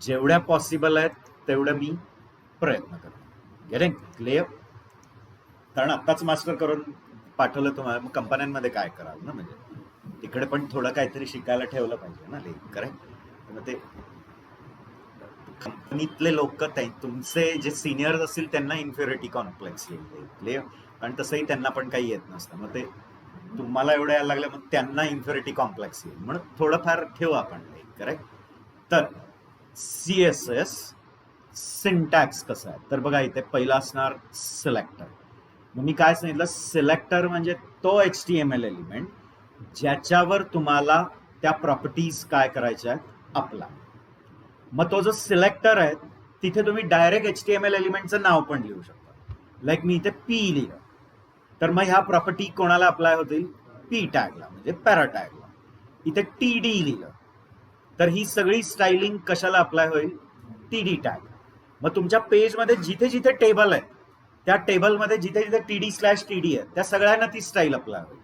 जेवढ्या पॉसिबल आहेत तेवढं मी प्रयत्न करतो. Getting clear? कारण आत्ताच मास्टर करून पाठवलं तुम्हाला, मग कंपन्यांमध्ये काय कराल ना, म्हणजे तिकडे पण थोडं काहीतरी शिकायला ठेवलं पाहिजे ना. करेक्ट? मग ते कंपनीतले लोक, तुमचे जे सिनियर्स असतील त्यांना इन्फिरिटी कॉम्प्लेक्स येईल, कारण तसंही त्यांना पण काही येत नसतं. मग ते तुम्हाला एवढं यायला लागलं, मग त्यांना इन्फिरिटी कॉम्प्लेक्स येईल. म्हणून थोडंफार ठेवू आपण. करेक्ट? तर CSS सिंटॅक्स कसं आहे, तर बघा इथे पहिला असणार सिलेक्टर. मग मी काय सांगितलं, सिलेक्टर म्हणजे तो HTML एलिमेंट ज्याच्यावर तुम्हाला त्या प्रॉपर्टीज काय करायच्या आहेत, अप्लाय. मग तो जो सिलेक्टर आहे तिथे तुम्ही डायरेक्ट HTML एलिमेंटचं नाव पण लिहू शकता. लाईक मी इथे P लिहिलं, तर मग ह्या प्रॉपर्टी कोणाला अप्लाय होतील, P टॅगला, म्हणजे पॅरा टॅगला. इथे TD लिहिलं, तर ही सगळी स्टायलिंग कशाला अप्लाय होईल, TD टॅग. मग तुमच्या पेजमध्ये जिथे जिथे टेबल आहे, त्या टेबलमध्ये जिथे जिथे TD/TD आहे, त्या सगळ्यांना ती स्टाईल अप्लाय होईल.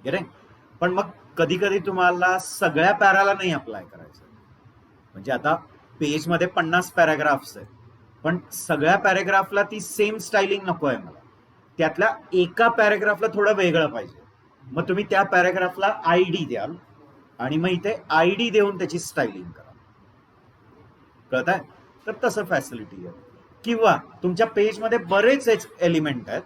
गेले? पण मग कधी कधी तुम्हाला सगळ्या पॅराला नाही अप्लाय करायचं. म्हणजे आता पेजमध्ये 50 पॅराग्राफ्स आहेत, पण सगळ्या पॅराग्राफला ती सेम स्टायलिंग नको आहे मला. त्यातल्या एका पॅराग्राफला थोडं वेगळं पाहिजे. मग तुम्ही त्या पॅराग्राफला ID द्याल आणि मग इथे ID देऊन त्याची स्टायलिंग करा. कळत आहे? तर तसं फॅसिलिटी आहे. किंवा तुमच्या पेजमध्ये बरेच एलिमेंट आहेत,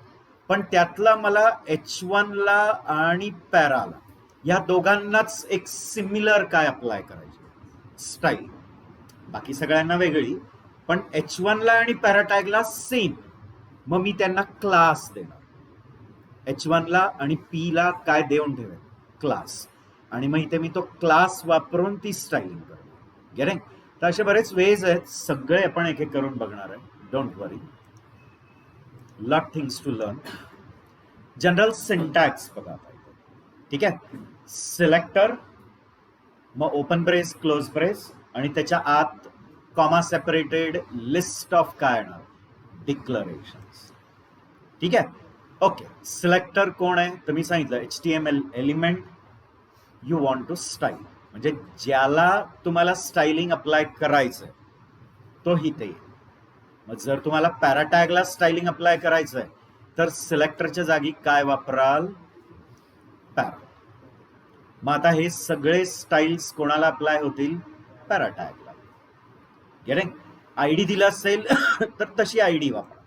पण त्यातला मला H1 ला आणि पॅराला, या दोघांनाच एक सिमिलर काय अप्लाय करायची स्टाईल, बाकी सगळ्यांना वेगळी, पण H1 ला आणि पॅरा टॅगला सेम. मग मी त्यांना क्लास देणार. H1 ला आणि P ला काय देऊन ठेवेल, क्लास, आणि मग इथे मी तो क्लास वापरून ती स्टाईलिंग करेन. गेले? तर असे बरेच वेज आहेत, सगळे आपण एक एक करून बघणार आहे. Don't worry, lot things to learn. General syntax बघा पाहिजे. ठीक आहे? सिलेक्टर, मग ओपन ब्रेस, क्लोज ब्रेस, आणि त्याच्या आत कॉमा सेपरेटेड लिस्ट ऑफ काय येणार, डिक्लरेशन्स. ठीक आहे? ओके. सिलेक्टर कोण आहे, तर मी सांगितलं HTML element you want to style, म्हणजे ज्याला तुम्हाला स्टायलिंग अप्लाय करायचंय तो इथे. मग जर तुम्हाला पॅराटॅगला स्टायलिंग अप्लाय करायचंय, तर सिलेक्टरच्या जागी काय वापराल, पॅरा. मग आता हे सगळे स्टाईल्स कोणाला अप्लाय होतील, पॅराटॅगला. गेटिंग? ID दिला असेल तर तशी ID वापरा.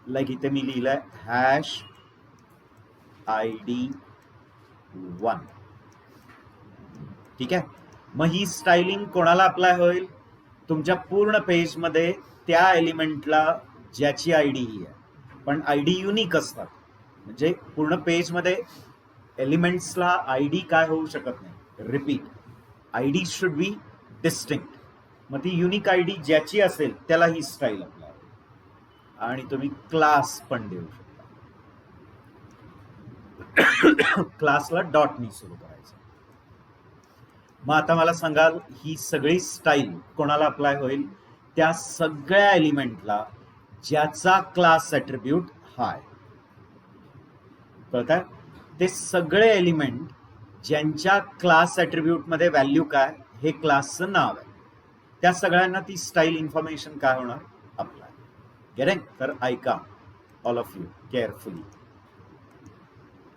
लाईक इथे मी लिहिलंय #ID1. ठीक आहे? मग ही स्टायलिंग कोणाला अप्लाय होईल, तुमच्या पूर्ण पेजमध्ये त्या एलिमेंटला ज्याची ID ही आहे. पण ID युनिक असतात, म्हणजे पूर्ण पेजमध्ये एलिमेंट्सला ID काय होऊ शकत नाही, repeat. ID should be distinct. मग ती युनिक ID ज्याची असेल त्याला ही स्टाईल अप्लाय होईल. आणि तुम्ही क्लास पण देऊ शकता. क्लासला डॉटनी सुरू करायचं. मग आता मला सांगाल, ही सगळी स्टाईल कोणाला अप्लाय होईल, त्या सगळ्या एलिमेंटला ज्याचा क्लास ॲट्रिब्यूट हाय. कळत आहे? ते सगळे एलिमेंट ज्यांच्या क्लास ॲट्रिब्यूटमध्ये व्हॅल्यू काय, हे क्लासचं नाव आहे, त्या सगळ्यांना ती स्टाईल इन्फॉर्मेशन काय होणार, अप्लाय. गेटिंग? तर ऐका ऑल ऑफ यू केअरफुली.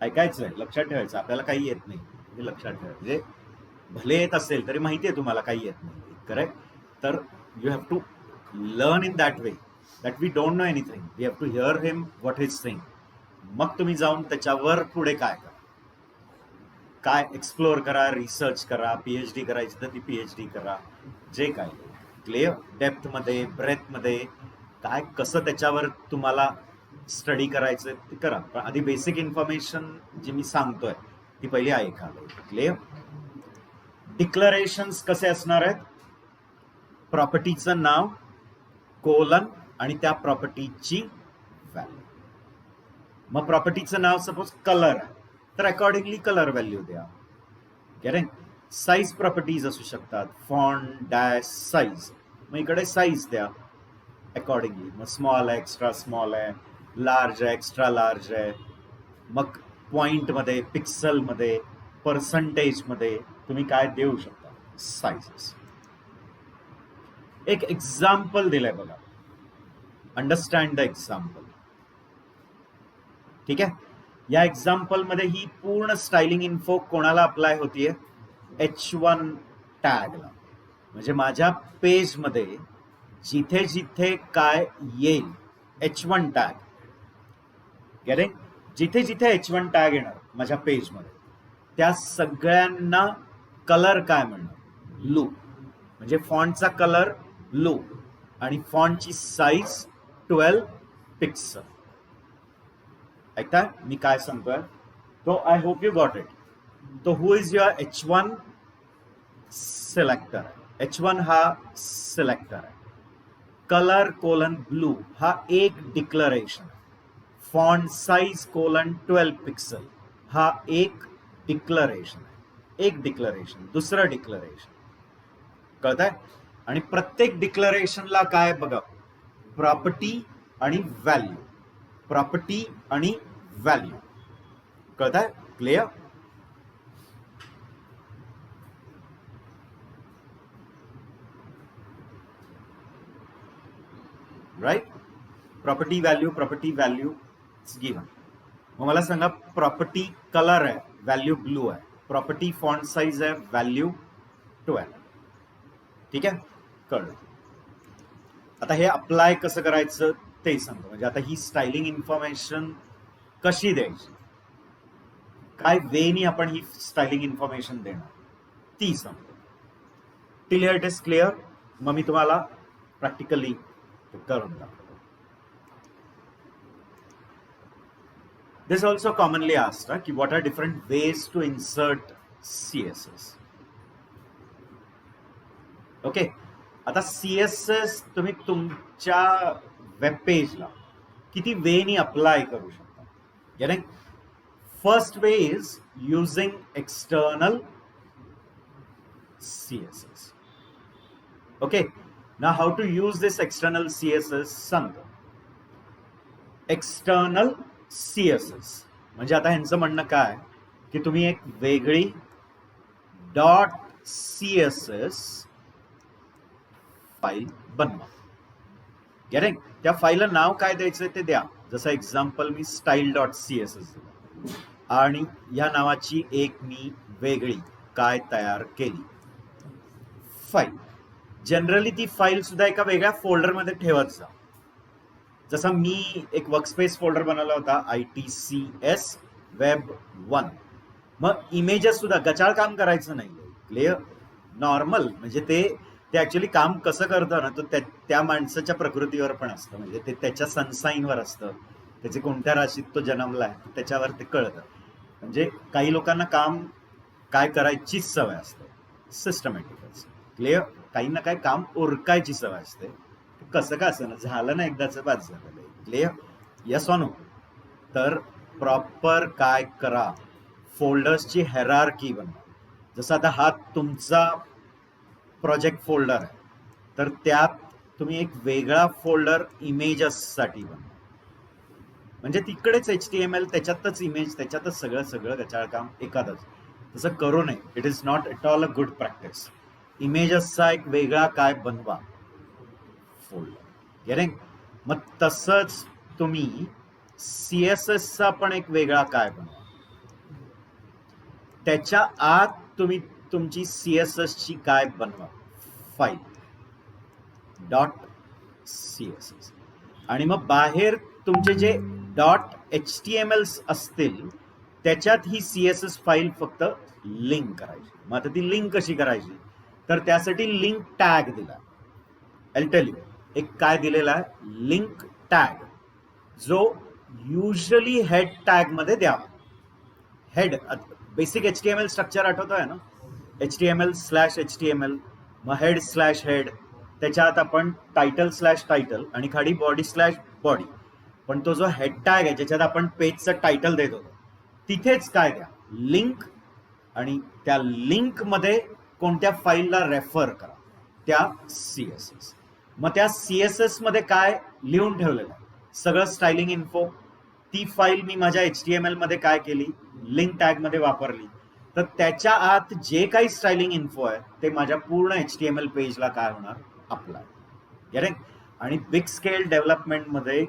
ऐकायचं आहे, लक्षात ठेवायचं, आपल्याला काही येत नाही. हे लक्षात ठेवा. म्हणजे भले येत असेल तरी माहिती आहे तुम्हाला काही येत नाही, करेक्ट. तर you have to learn in that way that we don't know anything, we have to hear him what is saying. मग तुम्ही जाऊन त्याच्यावर पुढे काय करा, काय एक्सप्लोअर करा, रिसर्च करा, पीएचडी करायची तर ती पीएचडी करा, जे काय क्लिअर डेप्थमध्ये ब्रेथमध्ये काय कसं त्याच्यावर तुम्हाला स्टडी करायचं ते करा. पण आधी बेसिक इन्फॉर्मेशन जी मी सांगतोय ती पहिली ऐका. क्लिअर. डिक्लरेशन्स कसे असणार आहेत? प्रॉपर्टीचं नाव कोलन आणि त्या प्रॉपर्टीची व्हॅल्यू. मग प्रॉपर्टीचं नाव सपोज कलर आहे तर अकॉर्डिंगली कलर व्हॅल्यू द्या. करेक्ट. साईज प्रॉपर्टीज असू शकतात, फॉन्ट डॅश साईज, मग इकडे साईज द्या अकॉर्डिंगली. मग स्मॉल आहे, एक्स्ट्रा स्मॉल आहे, लार्ज आहे, एक्स्ट्रा लार्ज आहे. मग पॉइंटमध्ये, पिक्सलमध्ये, पर्सेंटेजमध्ये तुम्ही काय देऊ शकता साईजेस. एक एक्झाम्पल दिलंय बघा, अंडरस्टँड द एक्झाम्पल. ठीक आहे. या एक्झाम्पल मध्ये ही पूर्ण स्टायलिंग इन्फो कोणाला अप्लाय होतीये? H1 टॅगला. म्हणजे माझ्या पेजमध्ये जिथे जिथे काय येईल H1 टॅग, गेटिंग, जिथे जिथे H1 टॅग येणार माझ्या पेजमध्ये त्या सगळ्यांना कलर काय म्हणणार? ब्लू. म्हणजे फॉन्टचा कलर ब्लू आणि फॉन्टची साईज 12 पिक्सल. ऐकताय मी काय सांगतोय? तो I hope you got it. तो हु is your H1 selector. H1 हा सिलेक्टर आहे. कलर कोलन ब्लू हा एक declaration. Font size colon 12 pixel हा एक डिक्लरेशन आहे. एक डिक्लरेशन, दुसरं डिक्लरेशन. कळतंय? आणि प्रत्येक डिक्लरेशनला काय बघा, प्रॉपर्टी आणि व्हॅल्यू, प्रॉपर्टी आणि व्हॅल्यू. कळतंय? Clear? Right. Property value, property value given. मग मला सांगा, प्रॉपर्टी कलर आहे, व्हॅल्यू ब्लू आहे. प्रॉपर्टी फॉन्ट साइज आहे, व्हॅल्यू 12. ठीक आहे, कळलं. आता हे अप्लाय कसं करायचं ते सांगतो. म्हणजे आता ही स्टायलिंग इन्फॉर्मेशन कशी द्यायची, काय वेनी आपण ही स्टायलिंग इन्फॉर्मेशन देणार ती सांगतो. Till it is clear. मग मी तुम्हाला प्रॅक्टिकली करून दाखवतो. This also commonly asked कि what are different ways to insert CSS. Okay. आता CSS तुम्ही तुमच्या वेब पेजला किती वेनी अप्लाय करू शकता. Getting. First way is using external CSS. Okay. Now how to use this external CSS सांगतो. एक्सटर्नल CSS म्हणजे आता ह्यांचं म्हणणं काय की तुम्ही एक वेगळी .css फाईल बनवा. गेटिंग. त्या फाईलला नाव काय द्यायचं ते द्या. जसं एक्झाम्पल मी style.css दिलं आणि या नावाची एक मी वेगळी काय तयार केली फाईल. जनरली ती फाईल सुद्धा एका वेगळ्या फोल्डरमध्ये ठेवत जा. जसा मी एक वर्कस्पेस फोल्डर बनवला होता ITCS वेब 1. मग इमेजेस सुद्धा गचाळ काम करायचं नाही. क्लिअर. नॉर्मल म्हणजे ते ऍक्च्युली काम कसं करतं ना, तो त्या माणसाच्या प्रकृतीवर पण असतं. म्हणजे ते त्याच्या सनसाईनवर असतं, त्याचे कोणत्या राशीत तो जन्मलाय त्याच्यावर ते कळतं. म्हणजे काही लोकांना काम काय करायची सवय असते, सिस्टमॅटिक असते. क्लिअर. काही ना काही काम उरकायची सवय असते. कसं का असं ना, झालं ना एकदाचं बाद झालं. क्लिअर. Yes or no? तर प्रॉपर काय करा, फोल्डर्सची हेरार्की बनवा. जसं आता हा तुमचा प्रोजेक्ट फोल्डर आहे तर त्यात तुम्ही एक वेगळा फोल्डर इमेजेससाठी बनवा. म्हणजे तिकडेच HTML, त्याच्यातच इमेज, त्याच्यातच सगळं सगळं गचाळ काम एखादच. तसं करू नये. It is not at all a good practice. इमेजेसचा एक वेगळा काय बनवा फोल्डर. गेटिंग. मग तसंच तुम्ही CSSचा पण एक वेगळा काय बनवा. त्याच्या आत तुम्ही तुमची CSS ची काय बनवा फाईल .css आणि मग बाहेर तुमचे जे .html असतील त्याच्यात ही CSS फाईल फक्त लिंक करायची. मग आता ती लिंक कशी करायची, तर त्यासाठी लिंक टॅग दिला. आय टेल यू एक काय दिलेला आहे, लिंक टॅग, जो युजली हेड टॅग मध्ये द्यावा. हेड बेसिक HTML स्ट्रक्चर आठवतोय ना, HTML/HTML, मग हेड/हेड, त्याच्यात आपण टायटल/टायटल आणि खाली बॉडी/बॉडी. पण तो जो हेड टॅग आहे ज्याच्यात आपण पेजचं टायटल देत होतो, तिथेच काय द्या, लिंक, आणि त्या लिंक मध्ये कोणत्या फाईलला रेफर करा, त्या CSS. मग त्या CSS मध्ये काय लिहून ठेवलेलं आहे, सगळं स्टायलिंग इन्फो. ती फाईल मी माझ्या HTML मध्ये काय केली, लिंक टॅग मध्ये वापरली, तर त्याच्या आत जे काही स्टायलिंग इन्फो आहे ते माझ्या पूर्ण HTML पेजला काय होणार, अप्लाय. आणि बिग स्केल डेव्हलपमेंट मध्ये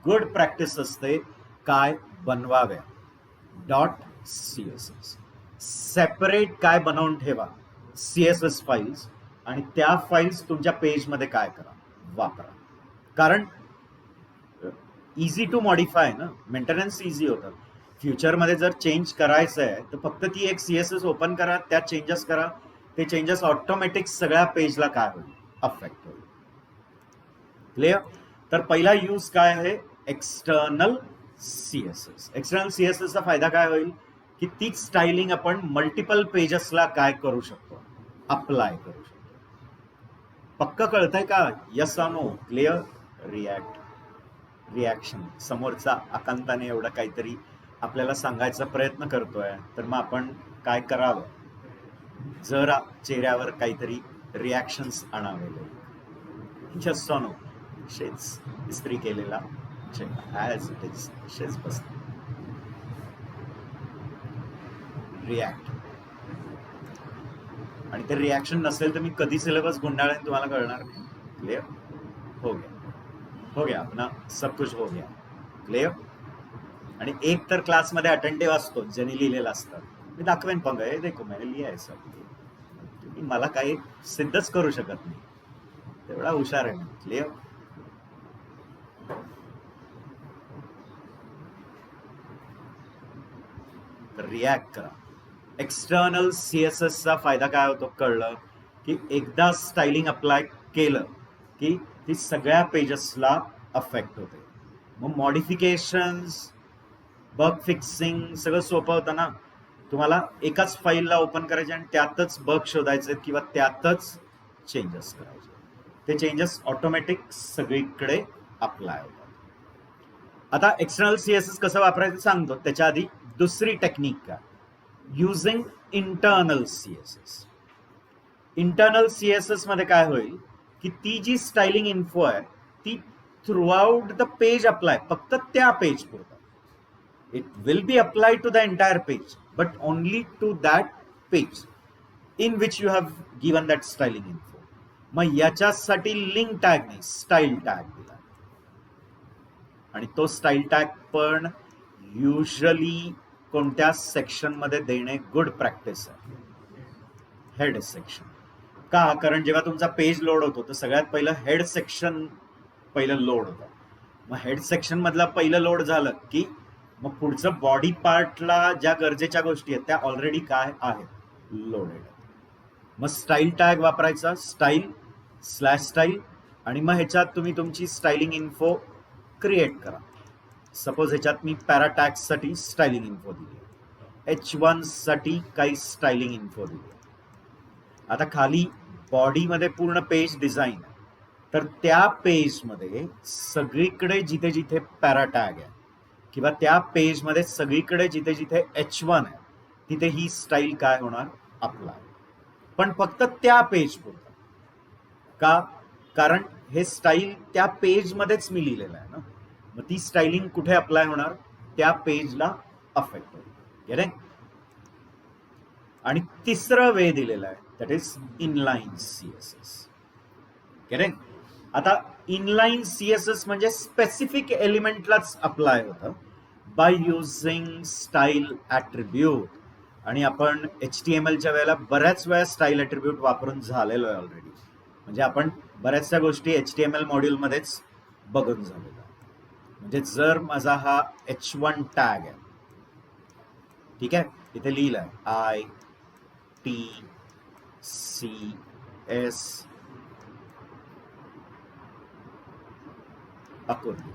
गुड प्रॅक्टिस असते काय बनवाव्या, .css सेपरेट काय बनवून ठेवा CSS फाईल्स, आणि त्या फाईल्स तुमच्या पेजमध्ये काय करा, वापरा. कारण इझी टू मॉडिफाय ना, मेंटेनन्स इझी होतं. फ्युचरमध्ये जर चेंज करायचं आहे तर फक्त ती एक CSS ओपन करा, त्यात चेंजेस करा, ते चेंजेस ऑटोमॅटिक सगळ्या पेजला काय होईल, अफेक्ट होईल. क्लिअर. तर पहिला यूज काय आहे, एक्सटर्नल CSS. एक्सटर्नल CSS चा फायदा काय होईल की तीच स्टायलिंग आपण मल्टिपल पेजेसला काय करू शकतो, अप्लाय करू शकतो. पक्क कळतंय का, yes or no? Clear. Reaction, समोरचा आकांताने एवढं काहीतरी आपल्याला सांगायचा प्रयत्न करतोय, तर मग आपण काय करावं, जरा चेहऱ्यावर काहीतरी रिॲक्शन्स आणावे. Yes or no? शेच इस्त्री केलेला ॲज इट इज, शेच बसतो. रिॲक्ट. आणि ते रिॲक्शन नसेल तर मी कधी सिलेबस गुंडाळेन तुम्हाला कळणार नाही. क्लिअर. हो गया अपना सब कुछ हो गया. क्लिअर. आणि एक तर क्लासमध्ये अटेंटिव्ह असतो, ज्यांनी लिहिलेलं असतं. मी दाखवेन पंग, हे देखो मैंने लिहा आहे सब. तुम्ही मला काही सिद्धच करू शकत नाही, तेवढा हुशार आहे. क्लिअर. रिॲक्ट करा. एक्सटर्नल CSS चा फायदा काय होतो कळलं की एकदा स्टायलिंग अप्लाय केलं की ती सगळ्या पेजेसला अफेक्ट होते. मग मॉडिफिकेशन्स, बग फिक्सिंग सगळं सोपं होतं ना. तुम्हाला एकाच फाईलला ओपन करायचे आणि त्यातच बग शोधायचे किंवा त्यातच चेंजेस करायचे. ते चेंजेस ऑटोमॅटिक सगळीकडे अप्लाय होतात. आता एक्सटर्नल CSS कसं वापरायचं सांगतो, त्याच्या आधी दुसरी टेक्निक काय, using internal CSS. Internal CSS मध्ये काय होईल की ती जी स्टायलिंग इन्फो आहे ती throughout the page apply, फक्त त्या पेज पुरतं. It will be apply to the entire page, but only to that page in which you have given that styling info. मग याच्यासाठी लिंक टॅग नाही, style tag दिला. आणि तो style tag पण युजली कोणत्या सेक्शन मध्ये देणे गुड प्रॅक्टिस आहे, हेड सेक्शन. का, कारण जेव्हा तुमचा पेज लोड होतो तर सगळ्यात पहिलं हेड सेक्शन पहिलं लोड होतं. मग हेड सेक्शन मधला पहिलं लोड झालं की मग पुढचं बॉडी पार्टला ज्या गरजेच्या गोष्टी आहेत त्या ऑलरेडी काय आहेत, लोडेड. मग स्टाईल टॅग वापरायचा, स्टाईल/स्टाईल, आणि मग ह्याच्यात तुम्ही तुमची स्टायलिंग इन्फो क्रिएट करा. सपोज ह्याच्यात मी पॅरा टॅग्ससाठी स्टायलिंग इन्फो दिली, H1 साठी काही स्टायलिंग इन्फो दिली. आता खाली बॉडीमध्ये पूर्ण पेज डिझाईन, तर त्या पेजमध्ये सगळीकडे जिथे जिथे पॅरा टॅग आहे किंवा त्या पेजमध्ये सगळीकडे जिथे जिथे H1 आहे तिथे ही स्टाईल काय होणार, अप्लाय. पण फक्त त्या पेज पुरतं. का, कारण हे स्टाईल त्या पेजमध्येच मी लिहिलेलं आहे ना. मग ती स्टायलिंग कुठे अप्लाय होणार, त्या पेजला अफेक्ट होईल. आणि तिसरं वे दिलेलं आहे, that is inline CSS. Correct. आता इनलाईन CSS म्हणजे स्पेसिफिक एलिमेंटलाच अप्लाय होतं बाय युझिंग स्टाईल ॲट्रिब्यूट. आणि आपण HTMLच्या वेळेला बऱ्याच वेळा स्टाईल ॲट्रिब्यूट वापरून झालेलो आहे ऑलरेडी. म्हणजे आपण बऱ्याचशा गोष्टी HTML मॉड्यूलमध्येच बघून झालेलो आहे. म्हणजे जर माझा हा H1 टॅग आहे, ठीक आहे, इथे लिहिलं आहे ITCS अकोली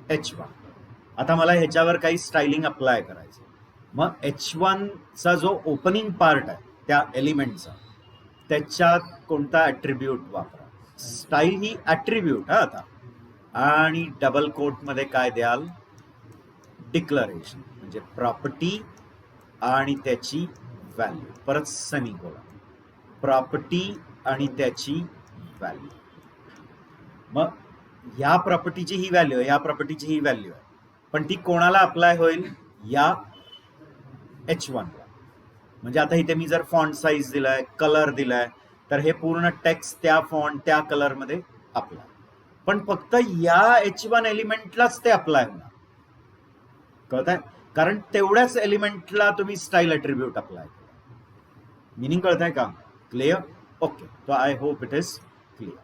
/H1. आता मला ह्याच्यावर काही स्टायलिंग अप्लाय करायचं. मग H1 चा जो ओपनिंग पार्ट आहे त्या एलिमेंटचा, त्याच्यात कोणता ॲट्रिब्यूट वापरा. स्टाईल ही ॲट्रिब्यूट हा आता, आणि डबल कोटमध्ये काय द्याल, डिक्लरेशन, म्हणजे प्रॉपर्टी आणि त्याची व्हॅल्यू, परत सेमिकोलन, प्रॉपर्टी आणि त्याची व्हॅल्यू. मग ह्या प्रॉपर्टीची ही व्हॅल्यू आहे, ह्या प्रॉपर्टीची ही व्हॅल्यू आहे, पण ती कोणाला अप्लाय होईल, या H1 ला. म्हणजे आता इथे मी जर फॉन्ट साईज दिलाय, कलर दिलाय, तर हे पूर्ण टेक्स्ट त्या फॉन्ट त्या कलर मध्ये अप्लाय, पण फक्त या H1 एलिमेंटलाच ते अप्लाय होणार. कळत आहे? कारण तेवढ्याच एलिमेंटला तुम्ही स्टाईल ॲट्रिब्यूट अप्लाय करा. मिनिंग कळत आहे का? क्लिअर? ओके, तो I hope it is clear.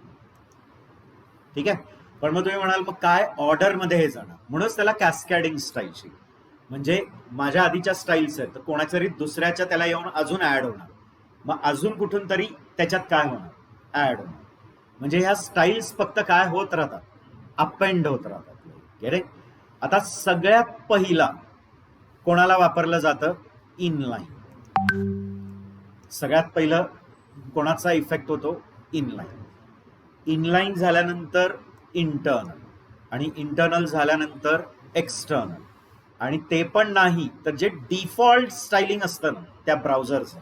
ठीक आहे. पण मग तुम्ही म्हणाल, मग काय ऑर्डर मध्ये हे जाणार, म्हणूनच त्याला कॅस्कॅडिंग स्टाईल शीट. म्हणजे माझ्या आधीच्या स्टाईल्स आहेत, तर कोणाच्या तरी दुसऱ्याच्या त्याला येऊन अजून ऍड होणार, मग अजून कुठून तरी त्याच्यात काय होणार, ऍड होणार. म्हणजे ह्या स्टाईल्स फक्त काय होत राहतात, अपेंड होत राहतात. गेले? आता सगळ्यात पहिला कोणाला वापरलं जातं, इनलाईन. सगळ्यात पहिलं कोणाचा इफेक्ट होतो, इनलाईन. इनलाईन झाल्यानंतर इंटरनल, आणि इंटरनल झाल्यानंतर एक्सटर्नल. आणि ते पण नाही तर जे डिफॉल्ट स्टायलिंग असतं ना त्या ब्राउझरचं,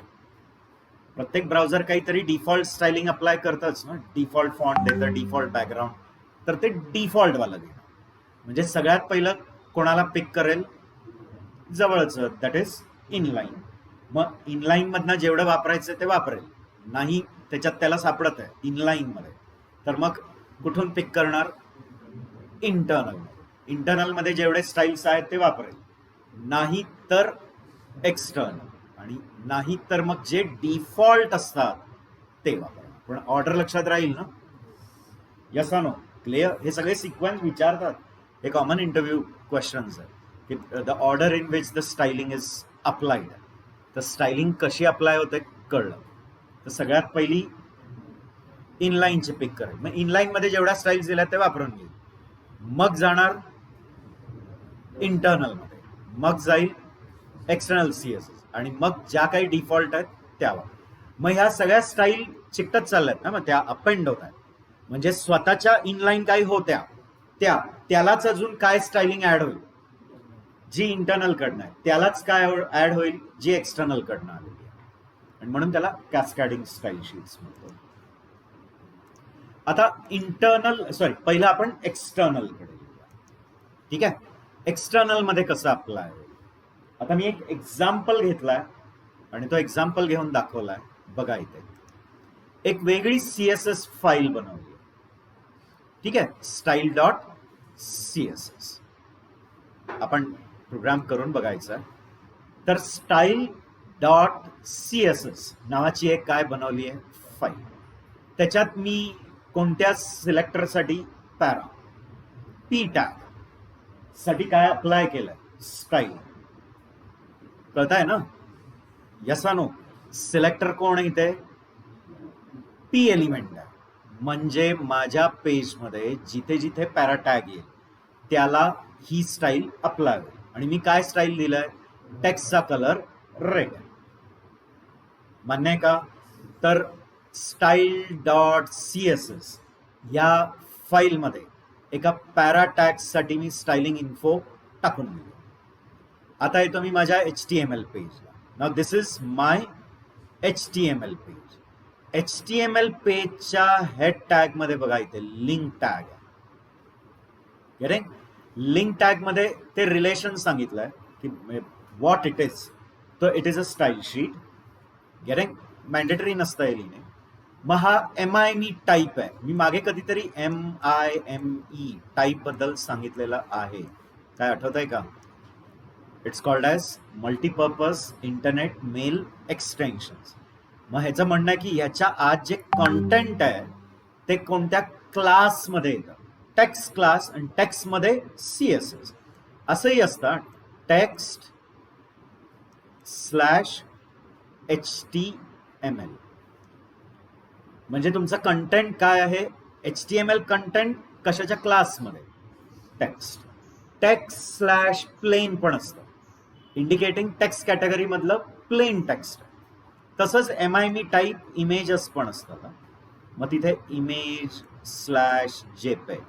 प्रत्येक ब्राउझर काहीतरी डिफॉल्ट स्टायलिंग अप्लाय करतच ना, डिफॉल्ट फॉन्ट देतं, डिफॉल्ट बॅकग्राऊंड, तर ते डिफॉल्ट वाला घेणं. म्हणजे सगळ्यात पहिलं कोणाला पिक करेल, जवळचं, दॅट इज इनलाईन. मग इनलाईन मधनं जेवढं वापरायचं ते वापरेल, नाही त्याच्यात त्याला सापडत आहे इनलाईन मध्ये, तर मग कुठून पिक करणार, इंटरनल. इंटरनल मध्ये जेवढे स्टाईल्स आहेत ते वापरेल, नाही तर एक्सटर्नल, आणि नाही तर मग जे डिफॉल्ट असतात ते वापरा. पण ऑर्डर लक्षात राहील ना? Yes no? क्लिअर? हे सगळे सिक्वेन्स विचारतात, हे कॉमन इंटरव्ह्यू क्वेश्चन्स आहे की the order in which the styling is applied. तर स्टायलिंग कशी अप्लाय होते कळलं तर सगळ्यात पहिली इनलाईनची पिक करेल. मग इनलाईन मध्ये जेवढ्या स्टाईल्स दिल्या ते वापरून घेईल, मग जाणार इंटरनल मध्ये, मग जाईल एक्सटर्नल CSS, आणि मग ज्या काही डिफॉल्ट आहेत त्यावर. मग ह्या सगळ्या स्टाईल चिकटत चालल्यात ना, मग त्या अपेंड होत आहेत. म्हणजे स्वतःच्या इनलाईन काही होत्या त्यालाच अजून काय स्टायलिंग ऍड होईल, जी इंटरनल कडनं आहे, त्यालाच काय ऍड होईल, जी एक्सटर्नल कडनं आलेली आहे. आणि म्हणून त्याला कॅस्कॅडिंग स्टाईल शीट्स म्हणतो. आता इंटरनल, सॉरी, पहिलं आपण एक्सटर्नल कडे. ठीक आहे. एक्सटर्नल मध्ये कसं अप्लाय होईल, आता मी एक एक्झाम्पल घेतलाय आणि तो एक्झाम्पल घेऊन दाखवलाय. बघा, इथे एक वेगळी CSS फाईल बनवली. ठीक आहे, style.css. आपण प्रोग्राम करून बघायचा. तर style.css नावाची एक काय बनवली आहे फाईल. त्याच्यात मी कोणत्या सिलेक्टरसाठी, पॅरा P टॅग साठी काय अप्लाय केलंय, स्टाईल. कळताय ना? Yes no? सिलेक्टर कोण आहे इथे, P एलिमेंट आहे. म्हणजे माझ्या पेजमध्ये जिथे जिथे पॅरा टॅग येईल त्याला ही स्टाईल अप्लाय होईल. आणि मी काय स्टाईल दिलाय, टेक्स्टचा कलर रेड. मान्य आहे का? तर style.css या फाईलमध्ये एका पॅरा टॅग साठी मी स्टायलिंग इन्फो टाकून दिली. आता येतो मी माझ्या HTML पेजला. Now this is my HTML page. HTML पेजच्या हेड टॅग मध्ये बघा, इथे लिंक टॅग आहे. लिंक टॅग मध्ये ते रिलेशन सांगितलंय की व्हॉट इट इज. तो it is a style sheet. Getting? Mandatory नसतं हे लिहिणे. मग हा MIME टाईप आहे. मी मागे कधीतरी MIME टाईप बद्दल सांगितलेलं आहे, काय आठवत आहे का? It's called as multipurpose internet mail extensions. मग ह्याचं म्हणणं आहे की ह्याच्या आत जे कंटेंट आहे ते कोणत्या क्लासमध्ये येतं. टेक्स्ट क्लास आणि टेक्स्टमध्ये CSS असंही असतं. टेक्स्ट स्लॅश HTML म्हणजे तुमचं कंटेंट काय आहे. HTML कंटेंट कशाच्या क्लासमध्ये टेक्स्ट. टेक्स्ट स्लॅश प्लेन पण असतं, इंडिकेटिंग टेक्स्ट कॅटेगरी मधलं प्लेन टेक्स्ट. तसंच MIME टाईप इमेजेस पण असतात. मग तिथे इमेज स्लॅश JPEG.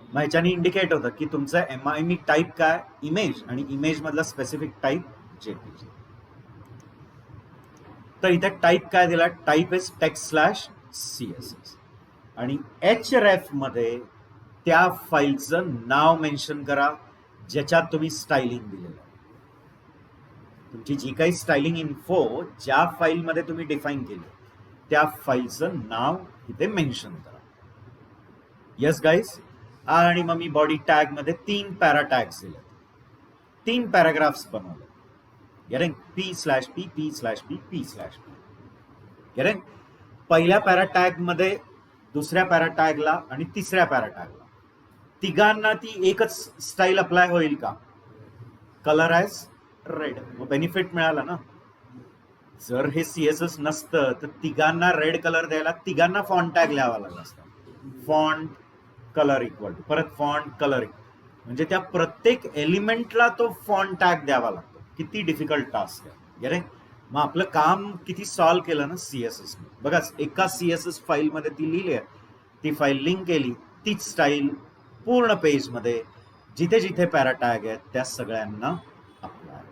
मग ह्याच्याने इंडिकेट होतं की तुमचं MIME टाईप काय इमेज आणि इमेज मधला स्पेसिफिक टाईप JPG. तर इथे टाईप काय दिला. Type is text slash CSS आणि href मध्ये त्या फाईलचं नाव मेन्शन करा ज्याच्यात तुम्ही स्टायलिंग दिलेलं आहे. तुमची जी काही स्टायलिंग इन्फो ज्या फाईलमध्ये तुम्ही डिफाईन केली त्या फाईलचं नाव इथे मेन्शन करा. Yes guys. आणि मग मी बॉडी टॅग मध्ये 3 पॅरा टॅग्स दिले, 3 पॅराग्राफ्स बनवले. Getting P/P P/P P/P. Getting. पहिल्या पॅरा टॅग मध्ये, दुसऱ्या पॅरा टॅगला आणि तिसऱ्या पॅरा टॅगला तिघांना ती एकच स्टाईल अप्लाय होईल का. Colour as red. मग बेनिफिट मिळाला ना. जर हे CSS नसतं तर तिघांना रेड कलर द्यायला तिघांना फॉन्ट टॅग लिहावा लागला असता. फॉन्ट कलर इक्वल टू परत फॉन्ट कलर म्हणजे त्या प्रत्येक एलिमेंटला तो फॉन्ट टॅग द्यावा लागतो. किती डिफिकल्ट टास्क आहे. गेले. मग आपलं काम किती सॉल्व केलं ना CSS. बघा एका CSS फाईलमध्ये ती लिहिली आहे, ती फाईल लिंक केली, तीच स्टाईल पूर्ण पेजमध्ये जिथे जिथे पॅरा टॅग आहेत त्या सगळ्यांना अप्लाय.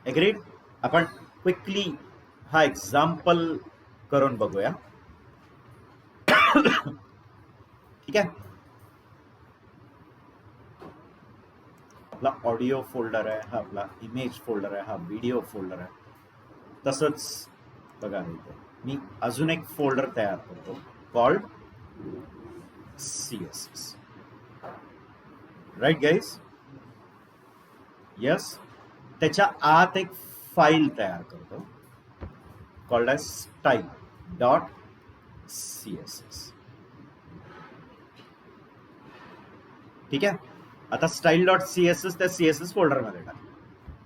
एग्रीड. आपण क्विकली हा एक्झाम्पल करून बघूया. ठीक आहे. आपला ऑडिओ फोल्डर आहे, हा आपला इमेज फोल्डर आहे, हा व्हिडिओ फोल्डर आहे. तसंच बघा इथे मी अजून एक फोल्डर तयार करतो called CSS. Right guys. Yes. त्याच्या आत एक फाईल तयार करतो कॉल्ड ॲज style.css. ठीक आहे. आता style.css त्या CSS फोल्डरमध्ये टाक.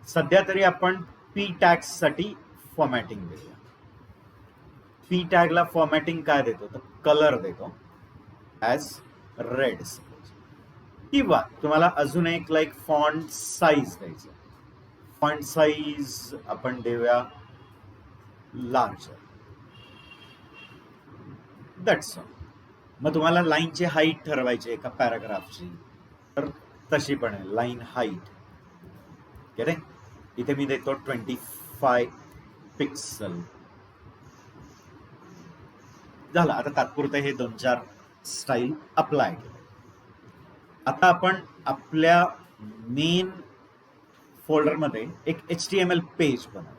सध्या तरी आपण P टॅग्स साठी फॉर्मॅटिंग देऊया. P टॅगला फॉर्मॅटिंग काय देतो तर कलर देतो ॲज रेड. किंवा तुम्हाला अजून एक लाईक फॉन्ट साईज द्यायचं. फॉन्ट साईज आपण देऊया लार्जर. That's all. मग तुम्हाला लाईनची हाईट ठरवायची एका पॅराग्राफची तर तशी पण आहे लाईन हाईट. रे इथे मी देतो 25 पिक्सल. झालं. आता तात्पुरतं हे 2-4 स्टाईल अप्लाय केले. आता आपण आपल्या मेन फोल्डरमध्ये एक HTML पेज बनवू.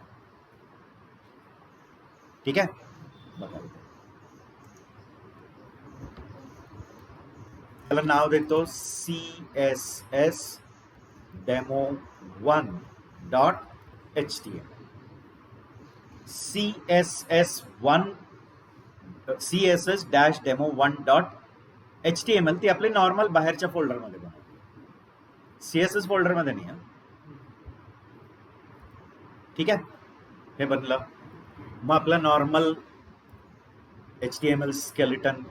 ठीक आहे. बघा त्याला नाव देतो CSS demo1.html. CSS-demo1.html ती आपली नॉर्मल बाहेरच्या फोल्डरमध्ये बनवली, CSS फोल्डरमध्ये नाही. ठीक आहे. हे बनलं. मग आपला नॉर्मल HTML स्केलेटन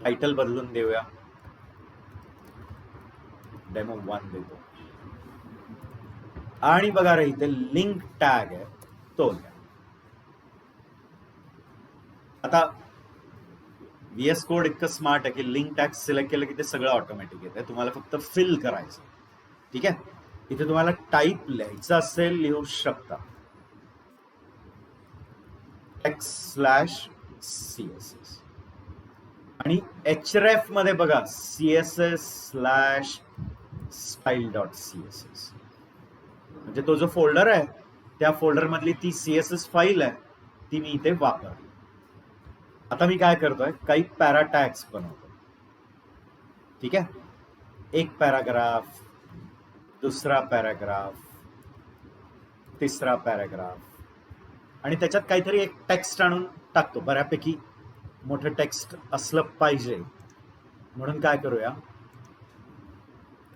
टायटल बदलून देऊया, demo1 देतो. आणि बघा रे इथे लिंक टॅग आहे तो द्या. आता VS कोड इतकं स्मार्ट आहे की लिंक टॅग सिलेक्ट केलं की ते सगळं ऑटोमॅटिक येतं. तुम्हाला फक्त फिल करायचं. ठीक आहे. इथे तुम्हाला टाईप लिहायचं असेल लिहू शकता टेक्स्ट/CSS आणि href मध्ये बघा CSS/style.css म्हणजे तो जो फोल्डर आहे त्या फोल्डर मधली ती CSS फाईल आहे ती मी इथे वापरली. आता मी काय करतोय काही पॅरा टॅग्स बनवतो. ठीक आहे. एक पॅराग्राफ, दुसरा पॅराग्राफ, तिसरा पॅराग्राफ आणि त्याच्यात काहीतरी एक टेक्स्ट आणून टाकतो. बऱ्यापैकी मोठं टेक्स्ट असलं पाहिजे म्हणून काय करूया,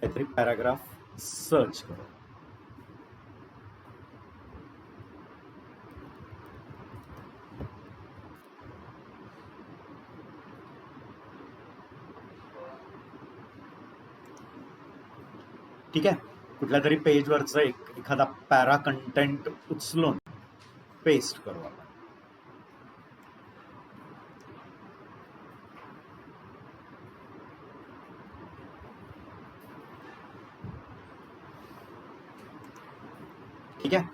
काहीतरी पॅराग्राफ सर्च करू. ठीक आहे, कुठल्या तरी पेजवरचं एखादा पॅरा कंटेंट उचलून पेस्ट करू आपण. ठीक आहे,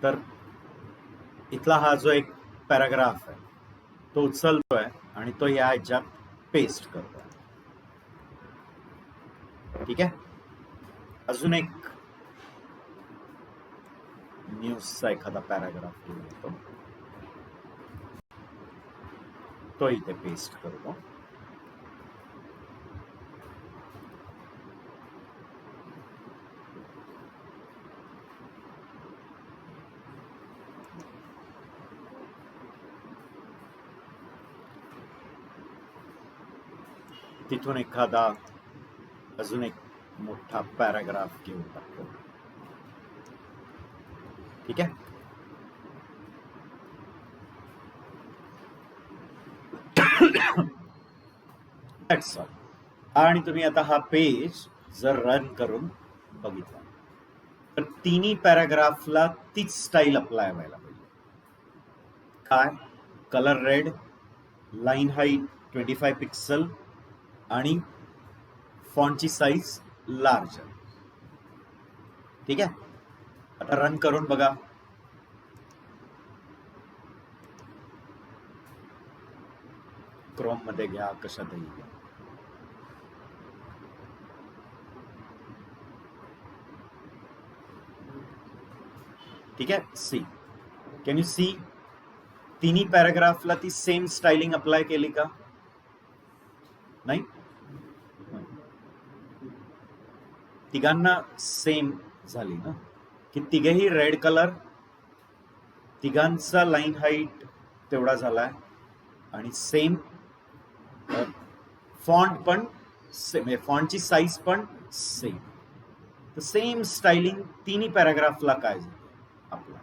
तर इथला हा जो एक पॅराग्राफ आहे तो उचलतोय आणि तो या ह्याच्यात पेस्ट करतोय. ठीक आहे, अजून एक न्यूजचा एखादा पॅराग्राफ घेतो, तो इथे पेस्ट करतो. तिथून एखादा अजून एक मोठा पॅराग्राफ घेऊन टाकतो. ठीक आहे, दॅट्स ऑल. आणि तुम्ही आता हा पेज जर रन करून बघितला तर तिन्ही पॅराग्राफला तीच स्टाईल अप्लाय व्हायला पाहिजे. काय, colour red, line height 25 pixel आणि फॉन्टची साईज लार्ज. ठीक आहे, आता रन करून बघा. क्रोम मध्ये घ्या, कशातही घ्या. ठीक आहे, सी, कॅन यू सी तिन्ही पॅराग्राफला ती सेम स्टाइलिंग अप्लाय केली का? नाही, तिघांना सेम झाली ना, की तिघेही रेड कलर, तिघांचा लाईन हाईट तेवढा झालाय आणि सेम फॉन्ट पण सेम, फॉन्टची साईज पण सेम. तर सेम स्टाइलिंग तिन्ही पॅराग्राफला काय झाली आपला.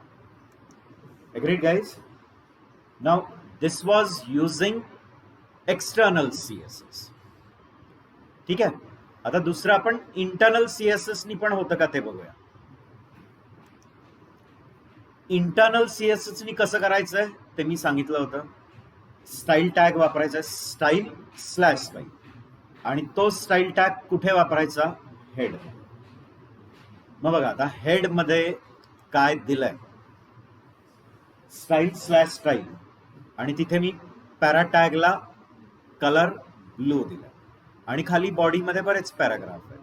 Agreed guys? Now this was using external CSS. ठीक आहे, आता दुसरं आपण इंटरनल CSS नी पण होतं का ते बघूया. इंटरनल CSS नी कसं करायचंय ते मी सांगितलं होतं. स्टाईल टॅग वापरायचा, स्टाईल स्लॅश स्टाईल, आणि तो स्टाईल टॅग कुठे वापरायचा, हेड. मग बघा आता हेड मध्ये काय दिलंय, स्टाईल स्लॅश स्टाईल, आणि तिथे मी पॅरा टॅगला कलर ब्लू दिला आणि खाली बॉडीमध्ये बरेच पॅराग्राफ आहेत.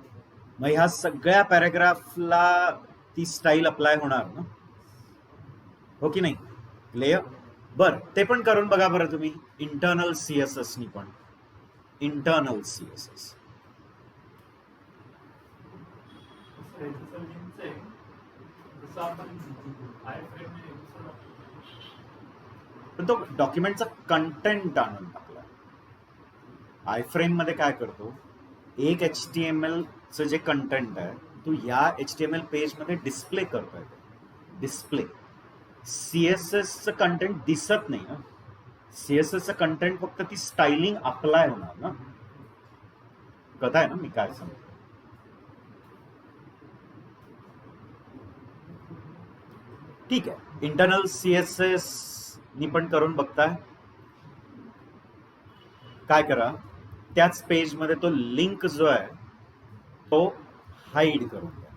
मग ह्या सगळ्या पॅराग्राफला ती स्टाईल अप्लाय होणार ना, हो की नाही? क्लिअर? बर, ते पण करून बघा बरं तुम्ही इंटरनल CSS नी पण. इंटरनल CSS पण तो डॉक्युमेंटचा कंटेंट आणून टाकला. आय फ्रेम मध्ये काय करतो, एक HTML चं जे कंटेंट आहे तो या HTML पेज मध्ये डिस्प्ले करतोय. डिस्प्ले CSS चं कंटेंट दिसत नाही ना, CSS चं कंटेंट फक्त ती स्टाइलिंग अप्लाय होणार ना. कळत आहे ना मी काय सांगतो? ठीक आहे, इंटरनल CSS नी पण करून बघताय. काय करा, त्याच पेज मध्ये तो लिंक जो आहे तो हाईड करून द्या.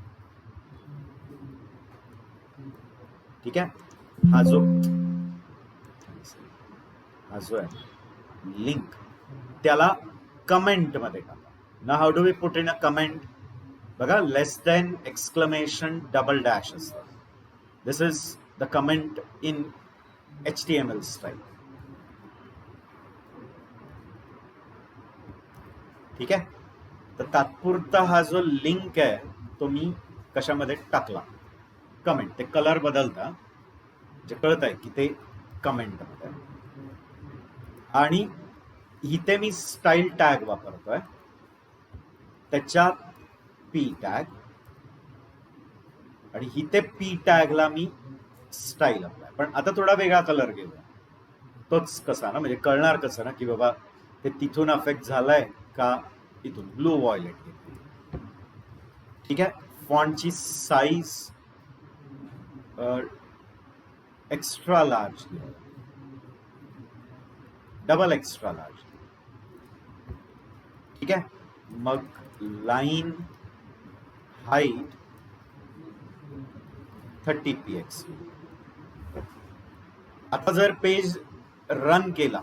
ठीक आहे, हा जो आहे लिंक त्याला कमेंट मध्ये टाका ना. How do we put in a comment? बघा, less than exclamation double dash असतं. This is the comment in HTML style. ठीक आहे, तर तात्पुरता हा जो लिंक आहे तो मी कशामध्ये टाकला, कमेंट. ते कलर बदलता जे कळत आहे की ते कमेंट मध्ये. आणि इथे मी स्टाईल टॅग वापरतोय, त्याच्यात पी टॅग, आणि इथे पी टॅगला मी स्टाईल अप्लाय. पण आता थोडा वेगळा कलर घेऊया. तोच कसा ना, म्हणजे कळणार कसं ना की बाबा ते तिथून अफेक्ट झालाय का इथून. ब्लू व्हायलेट घेतली. ठीक आहे. फॉन्टची size extra large, double extra large. ठीक आहे. मग लाईन हाईट 30 px. आता जर पेज रन केला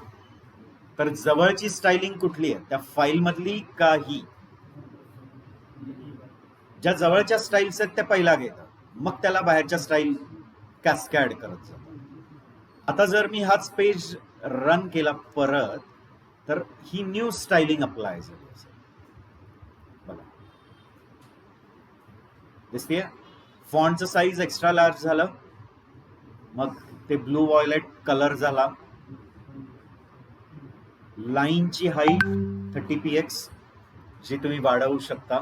तर जवळची स्टाइलिंग कुठली आहे, त्या फाईल मधली का ही? ज्या जवळच्या स्टाईल्स आहेत त्या पहिला घेतात, मग त्याला बाहेरच्या स्टाईल कॅस्कॅड करत जातात. आता जर मी हाच पेज रन केला परत तर ही न्यू स्टाइलिंग अप्लाय झाली असेल. बघा दिसतीये. फॉन्टचं साईज एक्स्ट्रा लार्ज झालं, मग ते ब्लू व्हायलेट कलर झाला. लाईनची हाईट 30 px जी तुम्ही वाढवू शकता.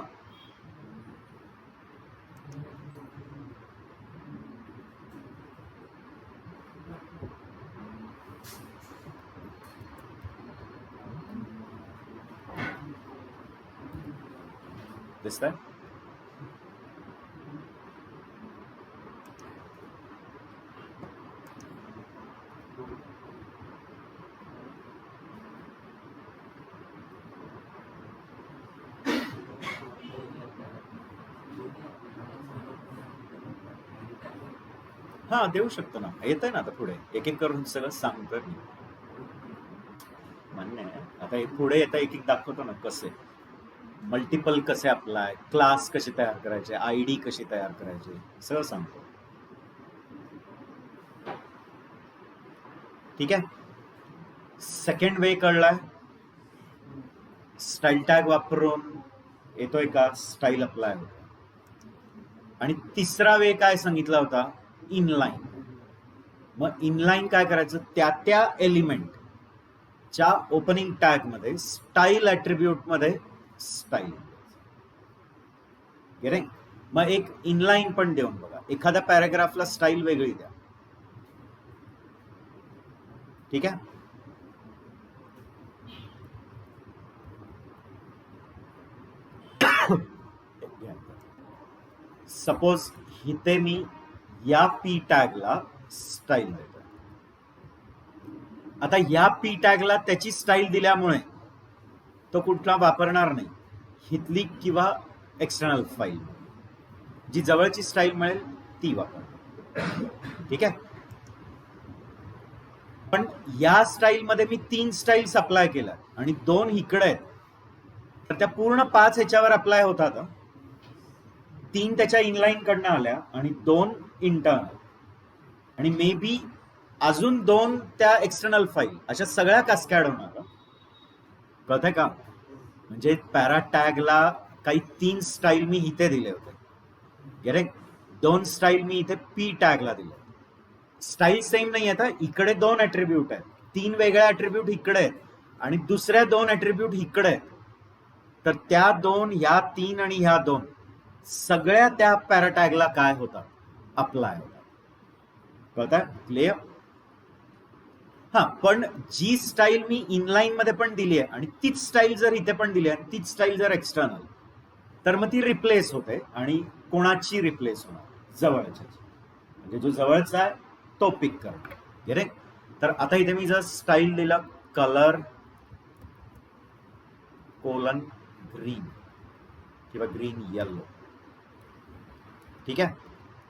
दिसतंय. हा देऊ शकतो ना, येतंय ना. आता पुढे एक एक करून सगळं सांगतोय मी. मान्य आहे. आता हे पुढे येतं, एक एक दाखवतो ना कसे मल्टिपल कसे अप्लाय, क्लास कसे तयार करायचे, आयडी कशी तयार करायचे, सगळं सांगतो. ठीक आहे. सेकंड वे कळलाय. स्टाईल टॅग वापरून येतोय का स्टाईल अप्लाय होतो. आणि तिसरा वे काय सांगितला होता, इनलाईन. मग इनलाईन काय करायचं, त्या त्या एलिमेंटच्या ओपनिंग टॅग मध्ये स्टाईल ऍट्रिब्यूट मध्ये स्टाईल. मग एक इनलाईन पण देऊन बघा. एखाद्या पॅराग्राफला स्टाईल वेगळी द्या. ठीक आहे. सपोज इथे मी या पी टॅगला स्टाईल देतो. आता या पी टॅगला त्याची स्टाईल दिल्यामुळे तो कुठला वापरणार नाही, हितली किंवा एक्सटर्नल फाईल. जी जवळची स्टाईल मिळेल ती वापर. ठीक आहे. पण या स्टाईल मध्ये मी 3 स्टाईल्स अप्लाय केल्या आणि 2 इकडे आहेत, तर त्या पूर्ण 5 ह्याच्यावर अप्लाय होतात. 3 त्याच्या इनलाईन कडनं आल्या आणि 2 इंटरनल, आणि मे बी अजून 2 त्या एक्सटर्नल फाईल. अशा सगळ्या कॅस्कॅड होणार. कळतंय का? म्हणजे पॅरा टॅगला काही 3 स्टाईल मी इथे दिले होते. 2 स्टाईल मी इथे पी टॅगला दिले. स्टाईल सेम नाही आहे. इकडे 2 ऍट्रिब्यूट आहेत, 3 वेगळ्या ऍट्रिब्यूट इकडे आहेत आणि दुसऱ्या 2 ऍट्रिब्यूट इकडे आहेत. तर त्या 2, ह्या 3 आणि ह्या 2 सगळ्या त्या पॅरा टॅगला काय होतात, अप्लाय होतात. कळतंय? क्लिअर? हा. पण जी स्टाईल मी इनलाईन मध्ये पण दिली आहे आणि तीच स्टाईल जर इथे पण दिली आहे, तीच स्टाईल जर एक्सटर्नल, तर मग ती रिप्लेस होते. आणि कोणाची रिप्लेस होणार, जवळच्या. म्हणजे जो जवळचा आहे तो पिक करतो. तर आता इथे मी जर स्टाईल दिला कलर कोलन ग्रीन किंवा ग्रीन येलो. ठीक आहे.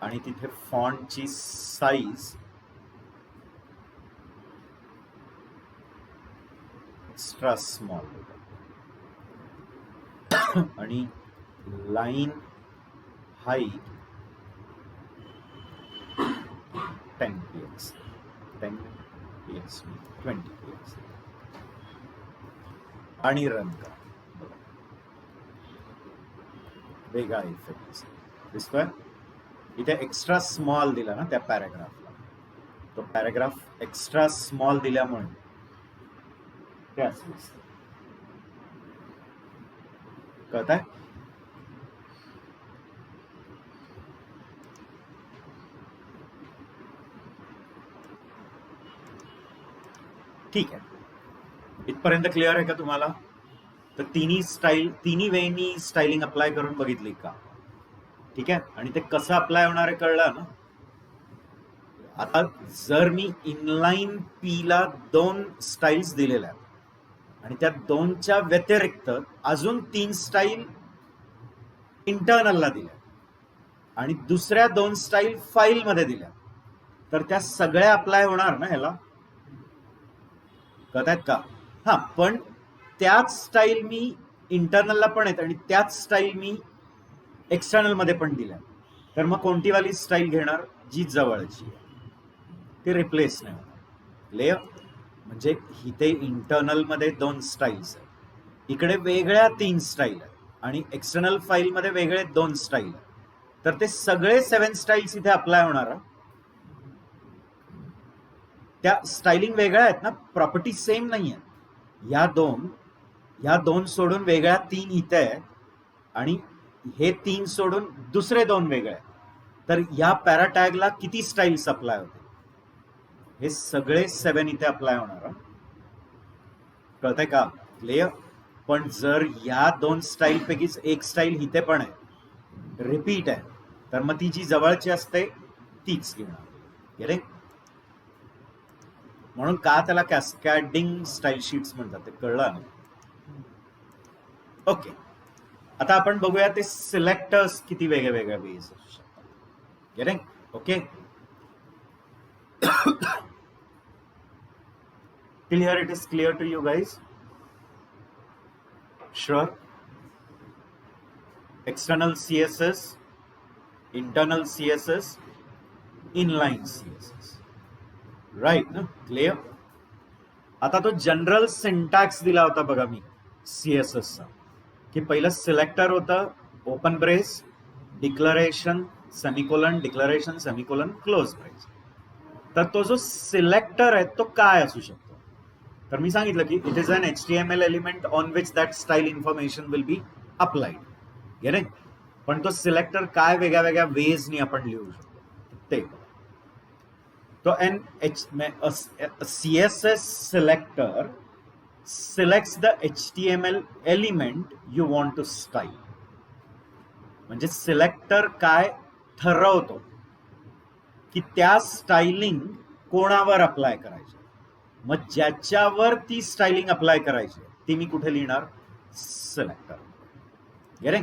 आणि तिथे फॉन्टची साईज एक्स्ट्रा स्मॉल आणि line height 10 px, 10 px, 20 px. आणि रन करा. वेगळा इफेक्ट दिसतोय. इथे एक्स्ट्रा स्मॉल दिला ना त्या पॅराग्राफला, तो पॅराग्राफ एक्स्ट्रा स्मॉल दिल्यामुळे ते असं दिसतं. कळत आहे? ठीक आहे, इथपर्यंत क्लिअर आहे का तुम्हाला? तर तिन्ही वेनी स्टाइलिंग अप्लाय करून बघितली का? ठीक आहे, आणि ते कसं अप्लाय होणार आहे कळलं ना? आता जर मी इनलाईन पी ला 2 स्टाईल्स दिलेल्या आहेत आणि त्या 2च्या व्यतिरिक्त अजून 3 स्टाईल इंटरनलला दिल्या आणि दुसऱ्या 2 स्टाईल फाईल मध्ये दिल्या, तर त्या सगळ्या अप्लाय होणार ना ह्याला? कळतायत का? हा, पण त्याच स्टाईल मी इंटरनलला पण आहेत आणि त्याच स्टाईल मी एक्सटर्नल मध्ये पण दिल्या, तर मग कोणती वाली स्टाईल घेणार? जी जवळची आहे, ती रिप्लेस नाही होणार. क्लिअर? म्हणजे इथे इंटरनल मध्ये 2 स्टाईल्स आहेत, इकडे वेगळ्या 3 स्टाईल आहेत आणि एक्सटर्नल फाईल मध्ये वेगळे 2 स्टाईल आहेत, तर ते सगळे 7 स्टाईल्स इथे अप्लाय होणार. त्या स्टाइलिंग वेगळ्या आहेत ना, प्रॉपर्टी सेम नाही आहे. ह्या दोन सोडून वेगळ्या 3 इथे आहेत आणि हे 3 सोडून दुसरे 2 वेगळे आहेत, तर ह्या पॅराटॅगला किती स्टाईल्स अप्लाय होते? हे सगळे 7 इथे अप्लाय होणार. कळतंय का? क्लिअर? पण जर या 2 स्टाईल पैकीच एक स्टाईल इथे पण आहे, रिपीट आहे, तर मग ती जी जवळची असते तीच घेणार. गेले? म्हणून का त्याला कॅस्कॅडिंग स्टाईल शीट्स म्हणतात, ते कळलं ना? ओके, आता आपण बघूया ते सिलेक्टर्स किती वेगळ्या वेज असू शकतात. Getting? Okay, till here it is clear to you guys? Sure? External CSS, internal CSS, inline CSS, right ना? क्लिअर? आता तो जनरल सिंटॅक्स दिला होता बघा मी सीएसएसचा, की पहिलं सिलेक्टर होतं, open brace, declaration semicolon, declaration semicolon, close brace. तर तो जो सिलेक्टर आहे तो काय असू शकतो? तर मी सांगितलं की it is an HTML element on which that style information will be applied. गेले? पण तो सिलेक्टर काय वेगळ्या वेगळ्या वेजनी आपण लिहू शकतो ते. तो CSS selector selects the HTML element you want to style. म्हणजे सिलेक्टर काय ठरवतो की त्या स्टाइलिंग कोणावर अप्लाय करायची. मग ज्याच्यावर ती स्टाइलिंग अप्लाय करायची ती मी कुठे लिहिणार? सिलेक्टर. गेले?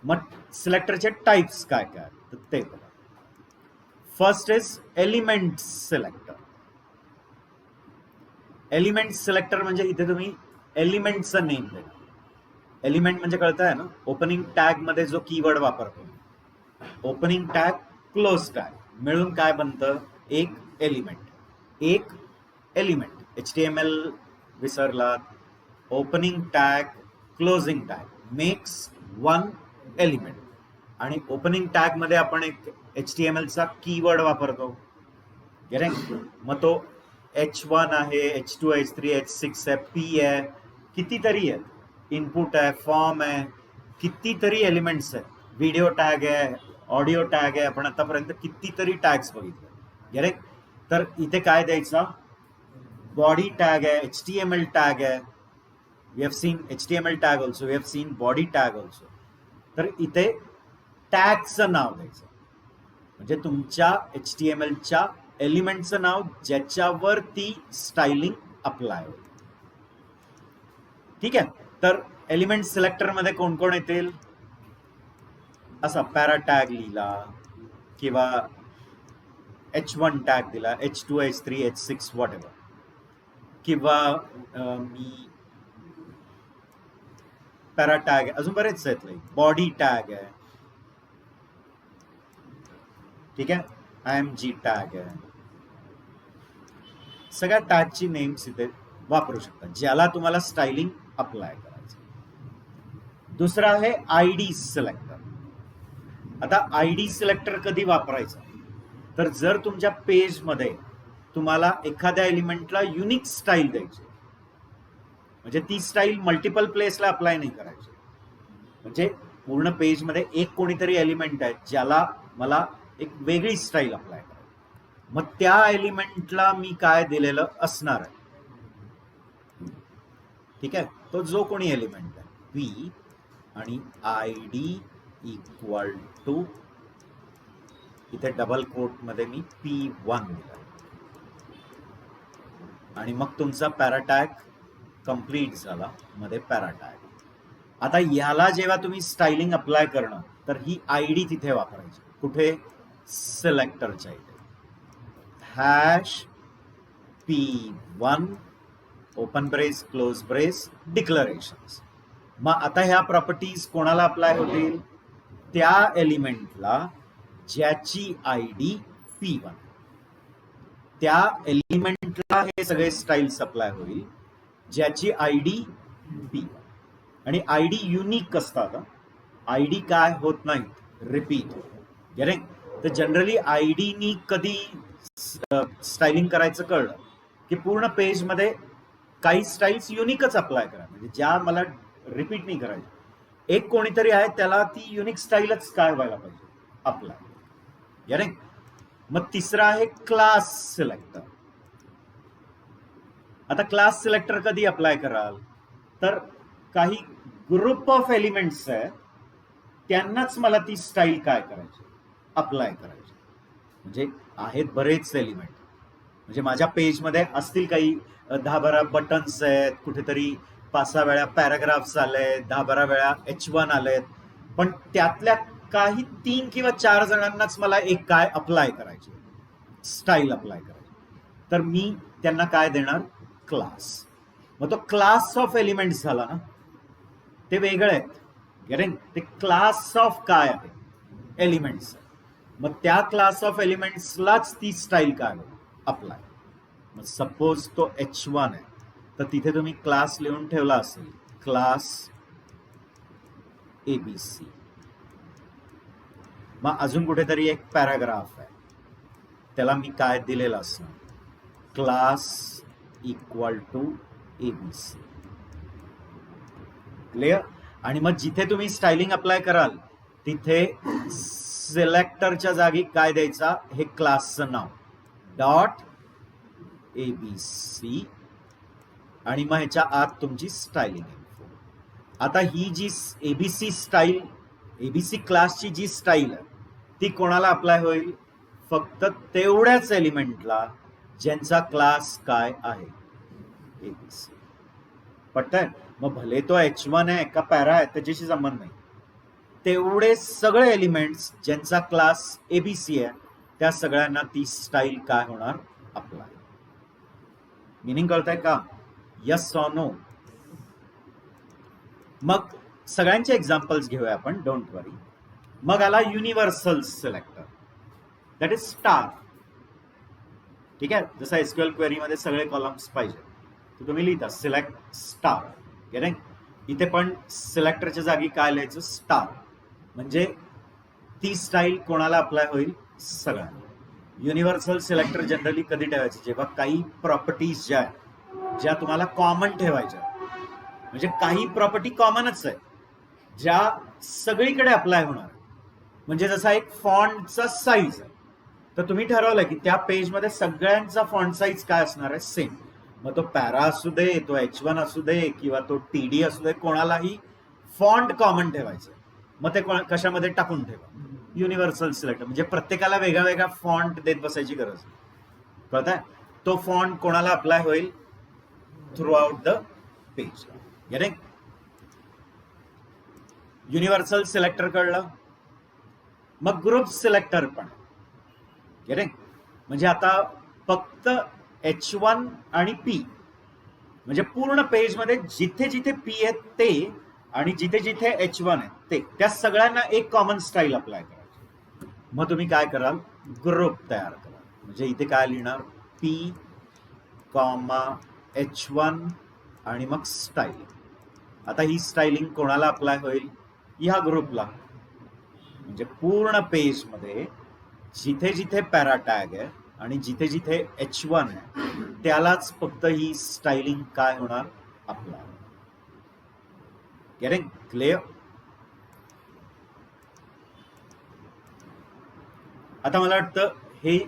मग सिलेक्टरचे टाइप्स काय काय तर ते बघा. First is element selector. Element selector म्हणजे इथे तुम्ही एलिमेंटचं नेम देणार. एलिमेंट म्हणजे कळत आहे ना, ओपनिंग टॅग मध्ये जो कीवर्ड वापरतो, ओपनिंग टॅग, क्लोज टॅग मिळून काय बनतं? एक एलिमेंट. एक एलिमेंट. HTML विसरलात, opening tag, closing tag makes one element. आणि ओपनिंग टॅग मध्ये आपण एक HTML चा कीवर्ड वापरतो. मग तो H1 आहे, H2, H3, H6 आहे, P आहे, कितीतरी आहे, इनपुट आहे, फॉर्म आहे, कितीतरी एलिमेंट्स आहेत, व्हिडिओ टॅग आहे, ऑडिओ टॅग आहे, आपण आतापर्यंत कितीतरी टॅग्स बघितले. तर इथे काय द्यायचा? बॉडी टॅग आहे, HTML टॅग आहे, we have seen HTML tag also, we have seen body tag also. तर इथे टॅगचं नाव द्यायचं, म्हणजे तुमच्या HTMLच्या एलिमेंटचं नाव ज्याच्यावर ती स्टाइलिंग अप्लाय होईल. ठीक आहे? तर एलिमेंट सिलेक्टर मध्ये कोण कोण येतील? असा पॅरा टॅग लिहिला किंवा H1 टॅग दिला, H2, H3, H6 what ever, किंवा मी पॅरा टॅग, अजून बरेच आहेत, बॉडी टॅग आहे, ठीक आहे, IMG टॅग आहे. सगळ्या टॅगची नेम्स इथे वापरू शकता ज्याला तुम्हाला स्टाइलिंग अप्लाय करायचं. दुसरा आहे ID सिलेक्टर. आता आय डी सिलेक्टर कधी वापरायचा, तर जर तुमच्या पेजमध्ये तुम्हाला एखाद्या एलिमेंटला युनिक स्टाईल द्यायची, म्हणजे ती स्टाईल मल्टिपल प्लेसला अप्लाय नाही करायची. म्हणजे पूर्ण पेजमध्ये एक कोणीतरी एलिमेंट आहे ज्याला मला एक वेगळी स्टाईल अप्लाय करायची, मग त्या एलिमेंटला मी काय दिलेलं असणार आहे. ठीक आहे, तो जो कोणी एलिमेंट आहे पी आणि आय डी इक्वल टू, इथे डबल कोट मध्ये मी P1 दिला आणि मग तुमचा पॅराटॅग कंप्लीट झाला मध्ये पॅराटॅग. आता याला जेव्हा तुम्ही स्टायलिंग अप्लाय करणं, तर ही आयडी तिथे वापरायची. कुठे? सिलेक्टरच्या इथे hash P1 open brace close brace declarations. मग आता ह्या प्रॉपर्टीज कोणाला अप्लाय होतील? त्या एलिमेंटला ज्याची आयडी P1, त्या एलिमेंटला हे सगळे स्टाईल्स अप्लाय होईल ज्याची आयडी P1. आणि आयडी युनिक असतात. आयडी काय होत नाही, रिपीट. गेटिंग? तर जनरली आयडीनी कधी स्टायलिंग करायचं कळलं की पूर्ण पेजमध्ये काही स्टाईल्स युनिकच अप्लाय करा, म्हणजे ज्या मला रिपीट नाही करायच्या. एक कोणीतरी आहे त्याला ती युनिक स्टाईलच काय व्हायला पाहिजे अप्लाय. गेटिंग? मग तिसरा आहे क्लास सिलेक्टर. आता क्लास सिलेक्टर कधी अप्लाय कराल, तर काही ग्रुप ऑफ एलिमेंट्स आहेत त्यांनाच मला ती स्टाईल काय करायची, अप्लाय करायची. म्हणजे आहेत बरेच एलिमेंट, म्हणजे माझ्या पेजमध्ये असतील काही 10-12 बटन्स आहेत, कुठेतरी 5-6 वेळा पॅराग्राफ्स आले, 10-12 वेळा H1 आलेत, पण त्यातल्या काही 3 किंवा 4 जणांनाच मला एक काय अप्लाय करायची, स्टाईल अप्लाय करायची. तर मी त्यांना काय देणार? क्लास. मग तो क्लास ऑफ एलिमेंट्स झाला ना, ते वेगळे आहेत. गेटिंग? ते क्लास ऑफ काय आहे? एलिमेंट्स. मग त्या क्लास ऑफ एलिमेंट्सलाच ती स्टाईल काय अप्लाय. मग सपोज तो H1 आहे, तर तिथे तुम्ही क्लास लिहून ठेवला असेल, क्लास ABC. मग अजून कुठेतरी एक पॅराग्राफ आहे, त्याला मी काय दिलेलं असणार? Class equal to ABC. Clear? आणि मग जिथे तुम्ही स्टायलिंग अप्लाय कराल तिथे सिलेक्टरच्या जागी काय द्यायचा? हे क्लासचं नाव डॉट ABC, आणि मग ह्याच्या आत तुमची स्टायलिंग. आता ही जी ABC स्टाईल, ABC क्लासची जी स्टाईल आहे ती कोणाला अप्लाय होईल? फक्त तेवढ्याच एलिमेंटला ज्यांचा क्लास काय आहे, ABC. पटतंय? मग भले तो H1 आहे का पॅरा आहे त्याच्याशी संबंध नाही, तेवढे सगळे एलिमेंट्स ज्यांचा क्लास ABC आहे त्या सगळ्यांना ती स्टाईल काय होणार? अप्लाय. मिनिंग कळतंय का? Yes or no? मग सगळ्यांचे एक्झाम्पल्स घेऊया आपण, डोंट वरी. मग आला universal selector, that is star. ठीक आहे, जसं SQL क्वेरी मध्ये सगळे कॉलम्स पाहिजे, तर तुम्ही लिहिता सिलेक्ट स्टार. गेटिंग? इथे पण सिलेक्टरच्या जागी काय लिहायचं? स्टार. म्हणजे ती स्टाईल कोणाला अप्लाय होईल? सगळ्यांना. युनिव्हर्सल सिलेक्टर जनरली कधी ठेवायचे? जेव्हा काही प्रॉपर्टीज ज्या तुम्हाला कॉमन ठेवायच्या, म्हणजे काही प्रॉपर्टी कॉमनच आहे ज्या सगळीकडे अप्लाय होणार. म्हणजे जसा एक फॉन्टचा साईज आहे, तर तुम्ही ठरवलं की त्या पेजमध्ये सगळ्यांचा फॉन्ट साईज काय असणार आहे? सेम. मग तो पॅरा असू दे, तो H1 असू दे, किंवा तो TD असू दे, कोणालाही फॉन्ट कॉमन ठेवायचं. मग ते कशामध्ये टाकून ठेवा? Universal selector. म्हणजे प्रत्येकाला वेगळा वेगळा फॉन्ट देत बसायची गरज नाही. कळतंय? तो फॉन्ट कोणाला अप्लाय होईल? Through out the page. Getting? Universal selector कळलं. मग ग्रुप सिलेक्टर पण. गेटिंग? म्हणजे आता फक्त H1 आणि P, म्हणजे पूर्ण पेजमध्ये जिथे जिथे P आहेत ते आणि जिथे जिथे H1 आहे ते, त्या सगळ्यांना एक कॉमन स्टाईल अप्लाय करायची. मग तुम्ही काय कराल? ग्रुप तयार कराल. म्हणजे इथे काय लिहिणार? P, H1 आणि मग स्टाईल. आता ही स्टाईलिंग कोणाला अप्लाय होईल? ह्या ग्रुपला. म्हणजे पूर्ण पेज मध्ये जिथे जिथे पॅरा टॅग आहे आणि जिथे जिथे H1 आहे त्यालाच फक्त ही स्टायलिंग काय होणार अप्लाय. Getting clear? आता मला वाटतं हे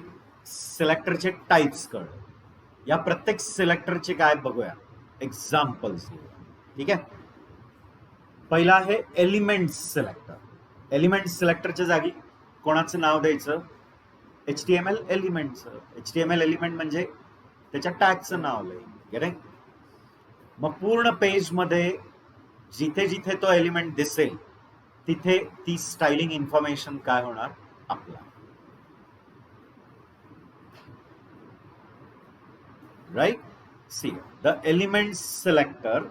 सिलेक्टरचे टाइप्स कळलं. या प्रत्येक सिलेक्टरचे काय बघूया एक्झाम्पल्स. ठीक आहे. पहिला आहे एलिमेंट सिलेक्टर. एलिमेंट सिलेक्टरच्या जागी कोणाचं नाव द्यायचं? HTML एलिमेंटचं. HTML एलिमेंट म्हणजे त्याच्या टॅगचं नाव लिहिलं. मग पूर्ण पेज मध्ये जिथे जिथे तो एलिमेंट दिसेल तिथे ती स्टायलिंग इन्फॉर्मेशन काय होणार आपला. Right. See the element selector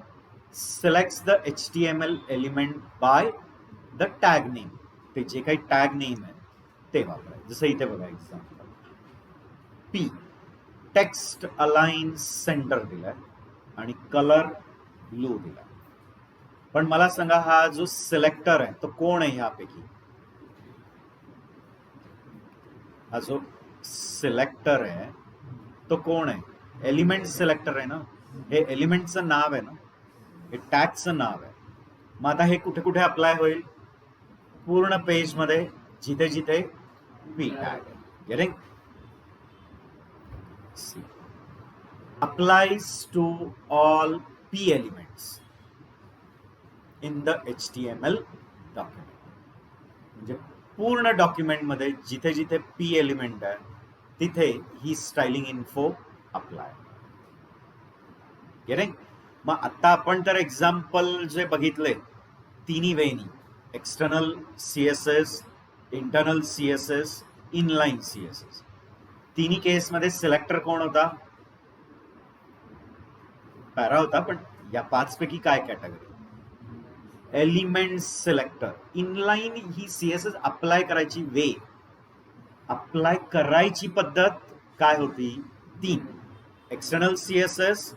selects the HTML element by the tag name. ते जे काही टॅग नेम आहे ते वापरायचं. जसं इथे बघा example P text align centre दिलाय आणि कलर ब्लू दिला. पण मला सांगा हा जो सिलेक्टर आहे तो कोण आहे ह्यापैकी? हा जो सिलेक्टर आहे तो कोण आहे? एलिमेंट सिलेक्टर आहे ना. हे एलिमेंटचं नाव आहे ना, हे टॅगचं नाव आहे. मग आता हे कुठे कुठे अप्लाय होईल? पूर्ण पेज मध्ये जिथे जिथे पी टॅग आहे. Getting? applies to all P elements in the HTML document. म्हणजे पूर्ण डॉक्युमेंट मध्ये जिथे जिथे P एलिमेंट आहे तिथे ही स्टायलिंग इन्फो अप्लाय. गेटिंग? मग आता आपण तर एक्झाम्पल जे बघितले तिन्ही वेनी, external CSS, internal CSS, inline CSS, तिन्ही केस मध्ये सिलेक्टर कोण होता? पॅरा होता. पण या पाच पैकी काय कॅटेगरी? Element selector. इनलाइन ही CSS अप्लाय करायची वे, अप्लाय करायची पद्धत काय होती? तीन: external CSS,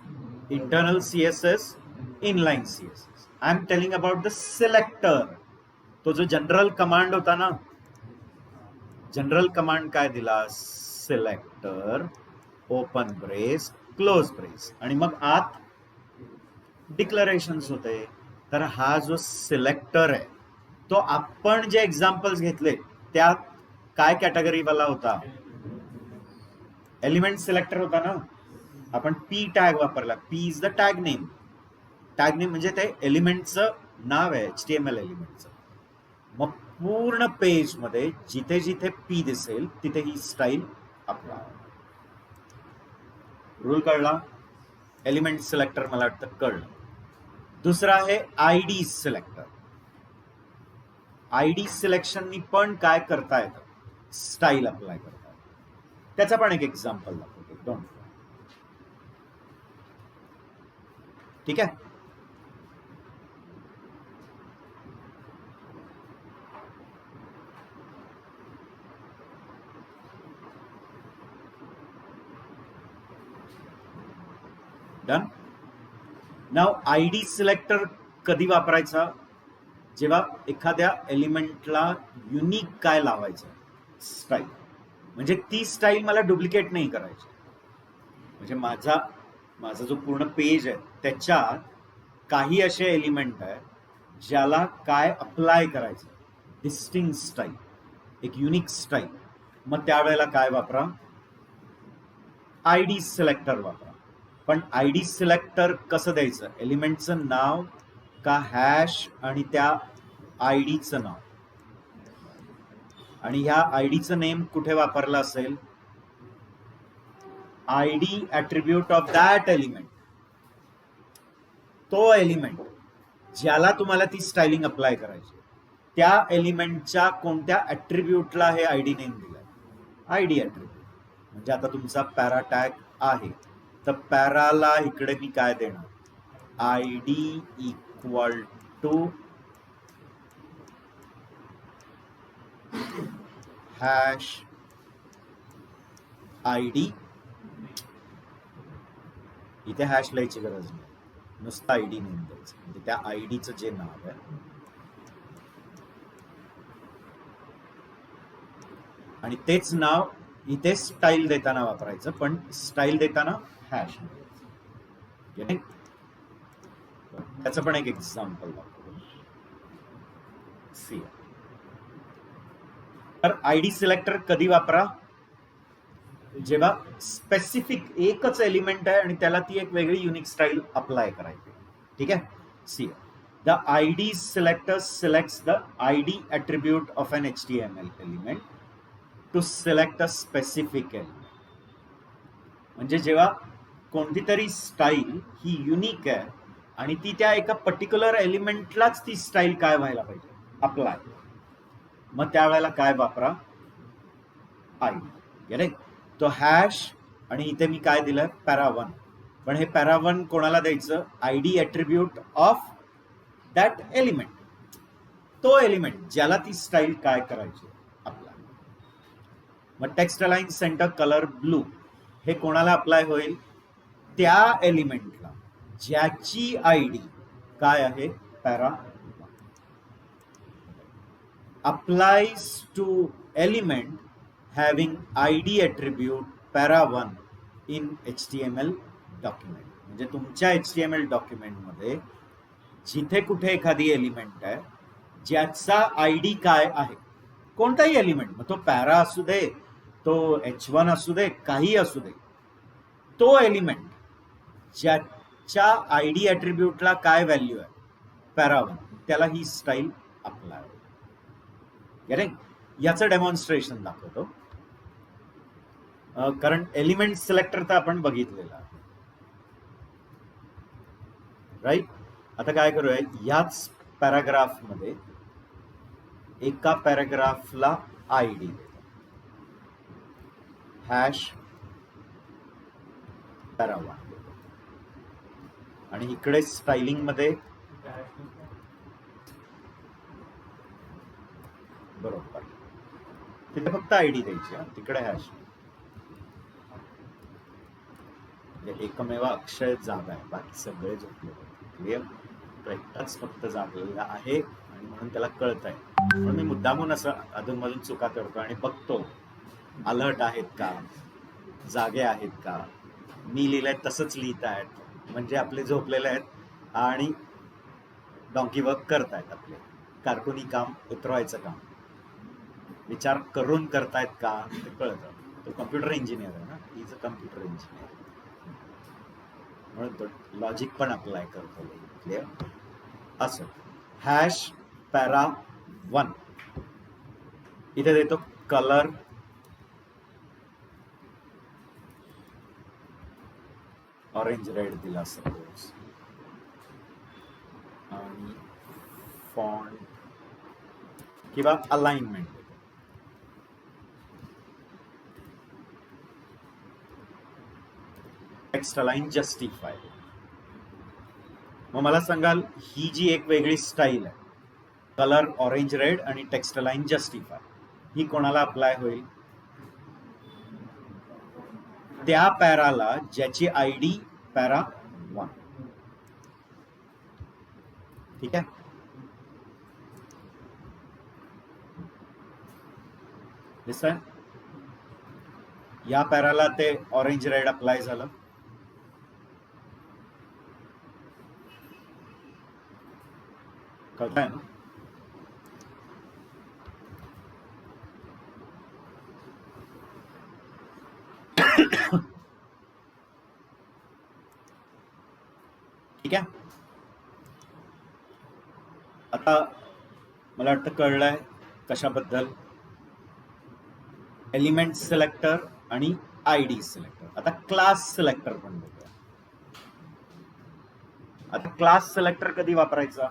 internal CSS, inline CSS. I am telling about the selector. तो जो जनरल कमांड होता ना, जनरल कमांड काय दिला? Selector open brace close brace आणि मग आत डिक्लरेशन्स होते. तर हा जो सिलेक्टर आहे तो आपण जे एक्झाम्पल्स घेतले त्यात काय कॅटेगरीवाला होता? एलिमेंट सिलेक्टर होता ना. आपण P टॅग वापरला. P is the tag name. Tag name म्हणजे ते एलिमेंटचं नाव आहे, HTML एलिमेंटचं. मग पूर्ण पेज मध्ये जिथे जिथे P दिसेल तिथे ही स्टाईल अप्लाय. रूल कळला? एलिमेंट सिलेक्टर मला वाटतं कळलं. दुसरा आहे ID सिलेक्टर. ID सिलेक्शननी पण काय करता येतं? स्टाईल अप्लाय करता येतं. त्याचा पण एक एक्झाम्पल दाखवतो. डोंट. ठीक आहे. डन. नाव ID सिलेक्टर कधी वापरायचा? जेव्हा एखाद्या एलिमेंटला युनिक काय लावायचं? स्टाईल. म्हणजे ती स्टाईल मला डुप्लिकेट नाही करायची. म्हणजे माझा जो पूर्ण पेज आहे त्याच्यात काही असे एलिमेंट आहे ज्याला काय अप्लाय करायचं? डिस्टिंक्ट स्टाईल, एक युनिक स्टाईल. मग त्यावेळेला काय वापरा? ID सिलेक्टर वापरा. पण ID सिलेक्टर कसं द्यायचं? एलिमेंटचं नाव का हॅश आणि त्या आयडीचं नाव? आणि ह्या आयडीचं नेम कुठे वापरलं असेल? ID attribute of that element. तो एलिमेंट ज्याला तुम्हाला ती स्टायलिंग अप्लाय करायची त्या एलिमेंटच्या कोणत्या ऍट्रिब्यूटला हे ID नेम दिलाय? ID attribute. म्हणजे आता तुमचा पॅरा टॅग आहे तर पॅराला इकडे मी काय देणार? ID equal to hash ID. इथे हॅश लिहायची गरज नाही, नुसतं ID नेम द्यायचं. म्हणजे त्या आयडीचं जे नाव आहे आणि तेच नाव इथे स्टाईल देताना वापरायचं, पण स्टाईल देताना हॅश. त्याचं पण एक एक्झाम्पल दाखवतो. सी, तर आयडी सिलेक्टर कधी वापरा, जेव्हा स्पेसिफिक एकच एलिमेंट आहे आणि त्याला ती एक वेगळी युनिक स्टाईल अप्लाय करायची. ठीक आहे. See, the ID selector selects the ID attribute of an HTML element to select a specific element. म्हणजे जेव्हा कोणती तरी स्टाईल ही युनिक आहे आणि ती त्या एका पर्टिक्युलर एलिमेंटलाच ती स्टाईल काय व्हायला पाहिजे, अप्लाय, मग त्यावेळेला काय वापरा, आयडी. तो हॅश, आणि इथे मी काय दिलंय, पॅरा1. पण हे पॅरा1 कोणाला द्यायचं, ID attribute of that element, तो एलिमेंट ज्याला ती स्टाईल काय करायची अप्लाय. मग text align centre colour blue हे कोणाला अप्लाय होईल, त्या एलिमेंटला ज्याची आयडी काय आहे, पॅरा1. Applies to element having ID attribute para1 in HTML document. म्हणजे तुमच्या HTML डॉक्युमेंटमध्ये जिथे कुठे एखादी एलिमेंट आहे ज्याचा आयडी काय आहे, कोणताही एलिमेंट, मग तो पॅरा असू दे, तो H1 असू दे, काही असू दे, तो एलिमेंट ज्याच्या आयडी ॲट्रिब्यूटला काय व्हॅल्यू आहे, पॅरा1, त्याला ही स्टाईल अप्लाय. याचं डेमॉन्स्ट्रेशन दाखवतो. कारण एलिमेंट सिलेक्टर तर आपण बघितलेला आहे, राईट. आता काय करूया, याच पॅराग्राफ मध्ये एका पॅराग्राफला आयडी हॅश पॅरा1, आणि इकडे स्टाइलिंग मध्ये बरोबर तिथे फक्त आयडी द्यायची, तिकडे हॅश. एकमेव अक्षय जागा आहे, बाकी सगळे झोपले. क्लिअर, एकटाच फक्त जागलेला आहे आणि म्हणून त्याला कळत आहे. म्हणून मी मुद्दामून असं अधूनमधून चुका करतो आणि बघतो अलर्ट आहेत का, जागे आहेत का, मी लिहिलंय तसंच लिहित आहेत, म्हणजे आपले झोपलेले आहेत आणि डॉंकी वर्क करतायत, आपले कारकुनी काम, उतरवायचं काम विचार करून करतायत का ते कळतं. तो कम्प्युटर इंजिनियर आहे ना, इज अ कम्प्युटर इंजिनियर, म्हणून तो लॉजिक पण अप्लाय करतो. क्लिअर. असं हॅश पॅरा1 इथे देतो कलर ऑरेंज रेड दिला सपोज, आणि फॉन्ट किंवा अलाइनमेंट टेक्स्ट अलाइन जस्टिफाय. मग मला सांगाल, ही जी एक वेगळी स्टाईल आहे, कलर ऑरेंज रेड आणि टेक्स्ट अलाइन जस्टिफाय, ही कोणाला अप्लाय होईल, त्या पॅराला ज्याची आयडी पॅरा1. ठीक आहे. दिसतंय, या पॅराला ते ऑरेंज रेड अप्लाय झालं. कळतंय ना. ठीक आहे. आता मला वाटतं कळलंय कशाबद्दल, एलिमेंट सिलेक्टर आणि आयडी सिलेक्टर. आता क्लास सिलेक्टर पण बघूया. आता क्लास सिलेक्टर कधी वापरायचा,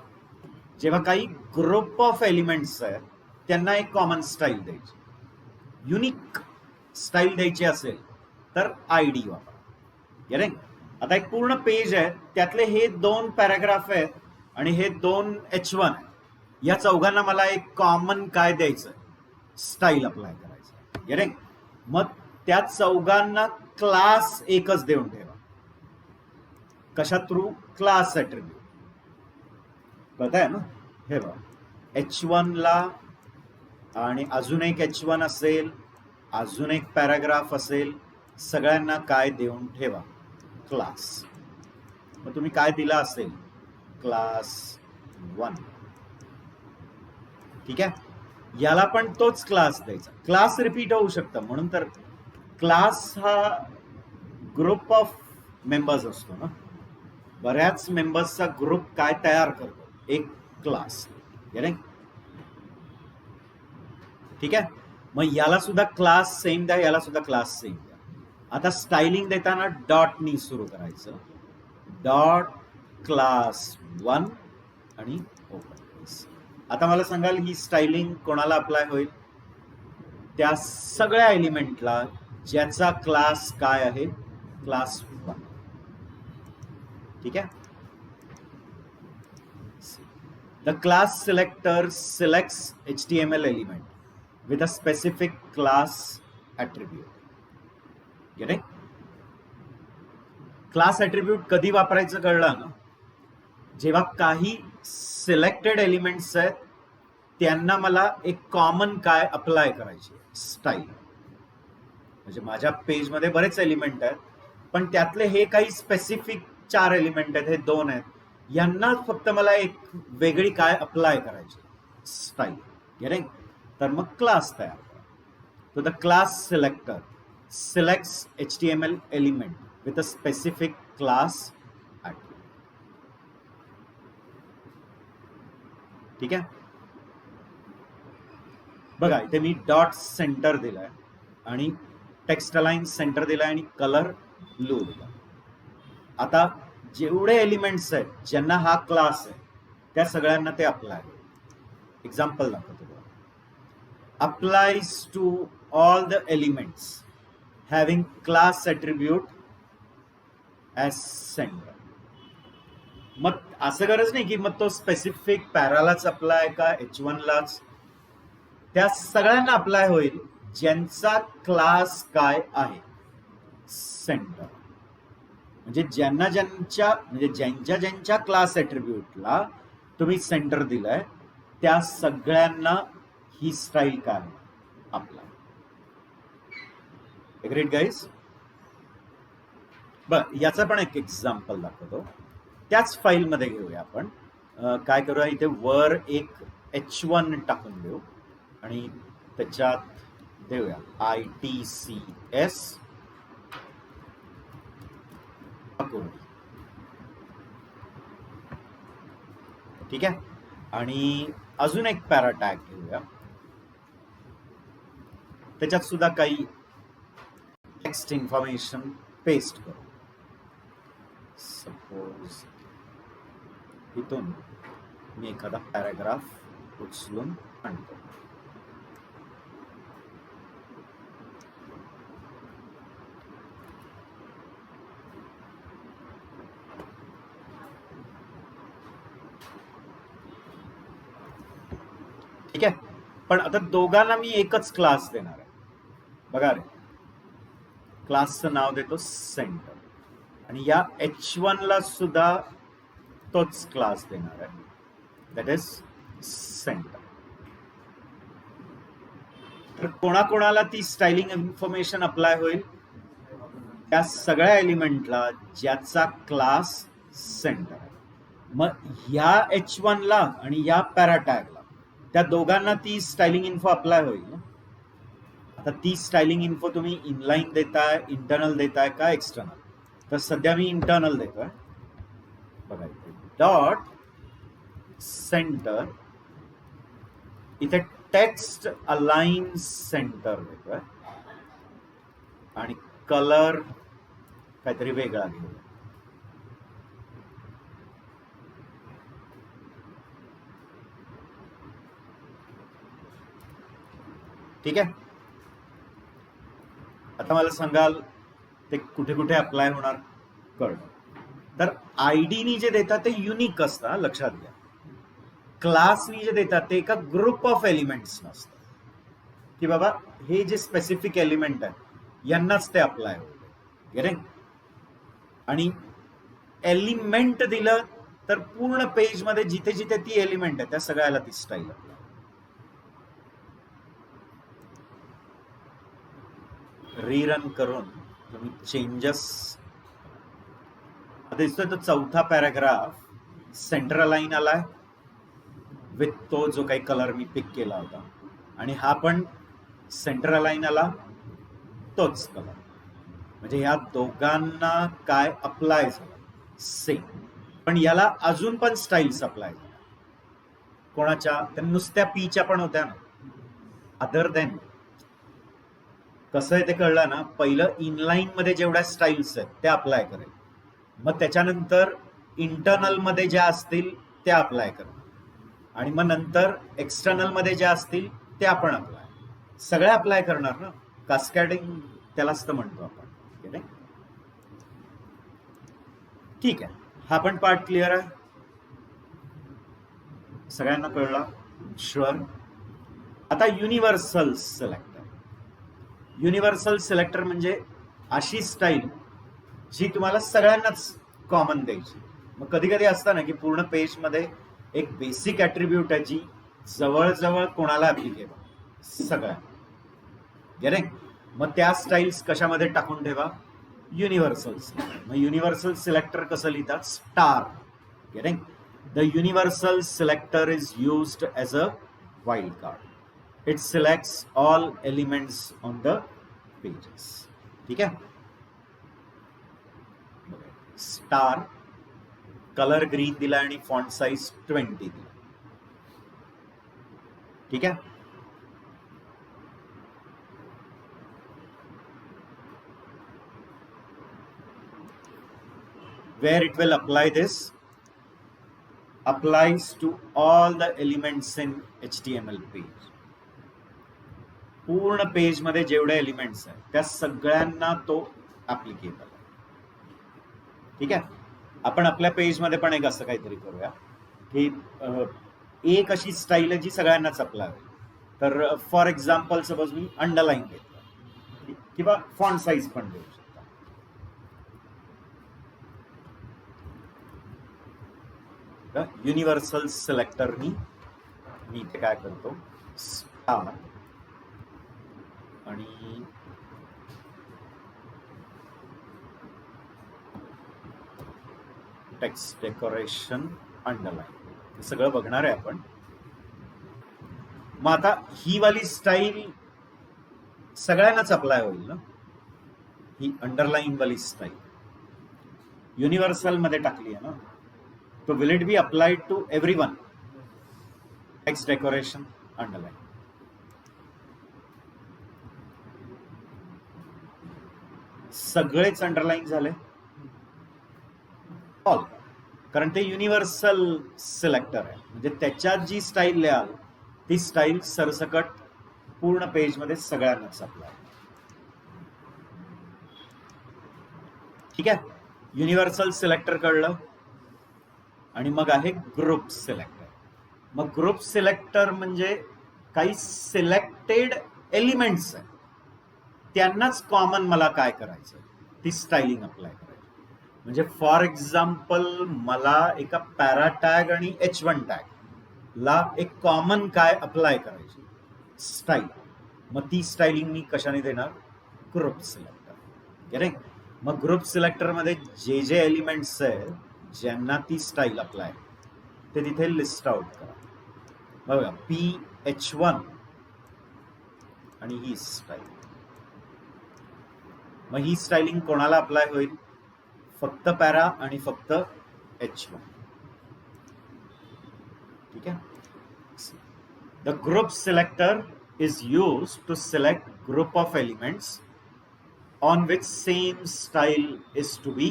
जेव्हा काही ग्रुप ऑफ एलिमेंट्स आहेत त्यांना एक कॉमन स्टाईल द्यायची, युनिक स्टाईल द्यायची असेल तर आयडी वापरा. आता एक पूर्ण पेज आहे, त्यातले हे 2 पॅराग्राफ आहेत आणि हे 2 H1 आहे, या चौघांना मला एक कॉमन काय द्यायचं, स्टाईल अप्लाय करायचं. मग त्या चौघांना क्लास एकच देऊन ठेवा. कशा थ्रू, क्लास ॲट्रिब्यूट. कळतंय ना. हे बघा, H1 ला आणि अजून एक H1 असेल अजून एक पॅराग्राफ असेल, सगळ्यांना काय देऊन ठेवा, क्लास. मग तुम्ही काय दिला असेल, क्लास 1. ठीक आहे, याला पण तोच क्लास द्यायचा. क्लास रिपीट होऊ शकतं, म्हणून तर क्लास हा ग्रुप ऑफ मेंबर्स असतो ना, बऱ्याच मेंबर्सचा ग्रुप काय तयार करतो, एक क्लास. ठीक आहे, मग याला सुद्धा क्लास सेम द्या, याला सुद्धा क्लास सेम द्या. आता स्टायलिंग देताना डॉटनी सुरू करायचं, डॉट क्लास 1 आणि ओपन. आता मला सांगाल ही स्टायलिंग कोणाला अप्लाय होईल, त्या सगळ्या एलिमेंटला ज्याचा क्लास काय आहे, क्लास 1. ठीक आहे, the class selector selects HTML element with a specific class attribute. Get it? Class attribute कधी वापरायचं कळलं ना, जेव्हा काही सिलेक्टेड एलिमेंट्स आहेत त्यांना मला एक कॉमन काय अप्लाय करायची, स्टाईल. म्हणजे माझ्या पेजमध्ये बरेच एलिमेंट आहेत, पण त्यातले हे काही स्पेसिफिक 4 एलिमेंट आहेत, हे 2 आहेत, यांना फक्त मला एक वेगळी काय अप्लाय करायची, स्टाईल. गेटिंग? तर मग क्लास तयार करा. तो the class selector selects HTML element with a specific class attribute. ठीक आहे, बघा इथे मी डॉट सेंटर दिलाय आणि टेक्स्ट अलाइन सेंटर दिलाय आणि कलर ब्लू दिला. आता जेवढे एलिमेंट्स आहेत ज्यांना हा क्लास आहे त्या सगळ्यांना ते अप्लाय. एक्झाम्पल दाखवतो, applies to all the elements having class attribute as centre. मग असं गरज नाही की मग तो स्पेसिफिक पॅरालाच अप्लाय का H1 लाच, त्या सगळ्यांना अप्लाय होईल ज्यांचा क्लास काय आहे, सेंटर. म्हणजे ज्यांच्या ज्यांच्या क्लास ॲट्रिब्यूटला तुम्ही सेंटर दिलाय त्या सगळ्यांना ही स्टाईल काय अप्लाय. Agreed guys? बर, याचा पण एक एक्झाम्पल दाखवतो, त्याच फाईलमध्ये घेऊया आपण. काय करूया, इथे वर एक H1 टाकून देऊ आणि त्याच्यात देऊया ITCS. ठीक आहे, आणि अजून एक पॅरा टॅग घेऊया, त्याच्यात सुद्धा काही टेक्स्ट इन्फॉर्मेशन पेस्ट करू. सपोज इथून मी एखादा पॅराग्राफ उचलून आणतो. ठीक आहे, पण आता दोघांना मी एकच क्लास देणार आहे. बघा रे, क्लासचं नाव देतो सेंटर आणि या H1 ला सुद्धा तोच क्लास देणार आहे, दॅट इज सेंटर. तर कोणाकोणाला ती स्टायलिंग इन्फॉर्मेशन अप्लाय होईल, त्या सगळ्या एलिमेंटला ज्याचा क्लास सेंटर आहे. मग ह्या H1 ला आणि या पॅरा टॅगला, त्या दोघांना ती स्टायलिंग इन्फो अप्लाय होईल. आता ती स्टायलिंग इन्फो तुम्ही इनलाईन देताय, इंटरनल देताय का एक्सटर्नल? तर सध्या मी इंटरनल देतोय. बघा इथे डॉट सेंटर, इथे टेक्स्ट अलाइन सेंटर देतोय आणि कलर काहीतरी वेगळा घेऊया. ठीक आहे, आता मला सांगाल ते कुठे कुठे अप्लाय होणार कळलं. तर आयडीनी जे देतात ते युनिक असतं, लक्षात घ्या. क्लासनी जे देतात ते एका ग्रुप ऑफ एलिमेंट्स नसतं, की बाबा हे जे स्पेसिफिक एलिमेंट आहे यांनाच ते अप्लाय होते. गेटिंग? आणि एलिमेंट दिलं तर पूर्ण पेज मध्ये जिथे जिथे ती एलिमेंट आहे त्या सगळ्याला ती स्टाईल अप्लाय. रीरन करून तुम्ही चेंजेस दिसतोय तो चौथा पॅराग्राफ सेंटर अलाइन आलाय विथ तो जो काही कलर मी पिक केला होता आणि हा पण सेंटर अलाइन आला तोच कलर म्हणजे ह्या दोघांना काय अप्लाय झालं सेम पण याला अजून पण स्टाईल्स अप्लाय झाल्या कोणाच्या त्या नुसत्या पीच्या पण होत्या ना अदर देन कसं आहे ते कळलं ना पहिलं इनलाईन मध्ये जेवढ्या स्टाईल्स आहेत त्या अप्लाय करेल मग त्याच्यानंतर इंटरनल मध्ये ज्या असतील त्या अप्लाय करेल आणि मग नंतर एक्सटर्नल मध्ये ज्या असतील त्या पण अप्लाय सगळ्या अप्लाय करणार ना कास्कॅडिंग त्यालाच तर म्हणतो आपण ठीक आहे हा पण पार्ट क्लिअर आहे सगळ्यांना कळला शुअर आता युनिव्हर्सल सिलेक्टर युनिव्हर्सल सिलेक्टर म्हणजे अशी स्टाईल जी तुम्हाला सगळ्यांनाच कॉमन द्यायची मग कधी कधी असतं ना की पूर्ण पेज मध्ये एक बेसिक ऍट्रिब्यूट आहे जी जवळजवळ कोणाला ऍप्लिकेबल सगळ्या गेले मग त्या स्टाईल्स कशामध्ये टाकून ठेवा युनिव्हर्सल मग युनिव्हर्सल सिलेक्टर कसं लिहितात स्टार गेले the universal selector is used as a wild card it selects all elements on the pages ठीक आहे स्टार कलर ग्रीन दिला आणि फॉन्ट साइज 20 दिला ठीक आहे where it will apply this applies to all the elements in HTML page पूर्ण page मध्ये जेवढे एलिमेंट्स आहेत त्या सगळ्यांना तो ऍप्लिकेबल आहे ठीक आहे आपण आपल्या पेज मध्ये पण एक असं काहीतरी करूया की एक अशी स्टाईल आहे जी सगळ्यांनाच अप्लाय होईल तर for example suppose me underline घेतलं किंवा फॉन्ट साईज पण देऊ शकता युनिव्हर्सल सिलेक्टरनी मी इथे काय करतो स्टार आणि टेक्स्ट डेकोरेशन अंडरलाईन हे सगळं बघणार आहे आपण मग आता ही वाली स्टाईल सगळ्यांनाच अप्लाय होईल ना ही अंडरलाईन वाली स्टाईल युनिव्हर्सल मध्ये टाकली आहे ना तो will it be applied to everyone text decoration underline सगळेच अंडरलाईन झाले ऑल कारण ते युनिव्हर्सल सिलेक्टर आहे म्हणजे त्याच्यात जी स्टाईल लिहाल ती स्टाईल सरसकट पूर्ण पेज मध्ये सगळ्यांनाच अप्लाय ठीक आहे युनिव्हर्सल सिलेक्टर कळलं आणि मग आहे ग्रुप सिलेक्टर मग ग्रुप सिलेक्टर म्हणजे काही सिलेक्टेड एलिमेंट्स आहेत त्यांनाच कॉमन मला काय करायचं ती स्टाईलिंग अप्लाय करायची म्हणजे फॉर एक्झाम्पल मला एका पॅरा टॅग आणि H1 टॅग ला एक कॉमन काय अप्लाय करायची स्टाईल मग ती स्टाईलिंग मी कशाने देणार ग्रुप सिलेक्टर अरे मग ग्रुप सिलेक्टर मध्ये जे जे एलिमेंट्स आहेत ज्यांना ती स्टाईल अप्लाय ते तिथे लिस्ट आउट करा बघा PH1 आणि ही स्टाईल मग ही स्टाईलिंग कोणाला अप्लाय होईल फक्त पॅरा आणि फक्त H1 ठीक आहे the group selector is used to select group of elements on which same style is to be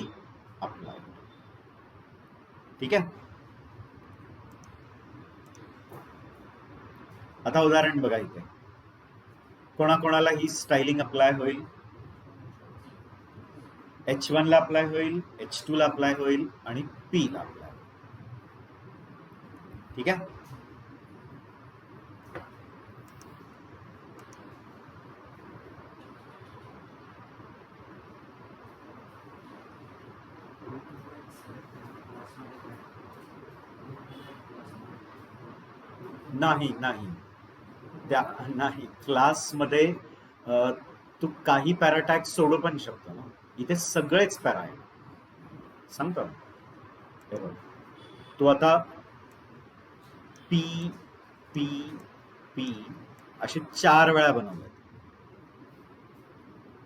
applied ठीक आहे आता उदाहरण बघा इथे कोणाकोणाला ही स्टाइलिंग अप्लाय होईल H1 ला अप्लाय होईल H2 ला अप्लाय होईल आणि P ला अप्लाय ठीक आहे नाही नाही त्या नाही क्लासमध्ये तू काही पॅराटॅग सोडू पण शकतो ना, इथे सगळेच पॅरा आहे सांगतो ना. हे बघ, तू आता पी पी पी असे 4 वेळा बनवले,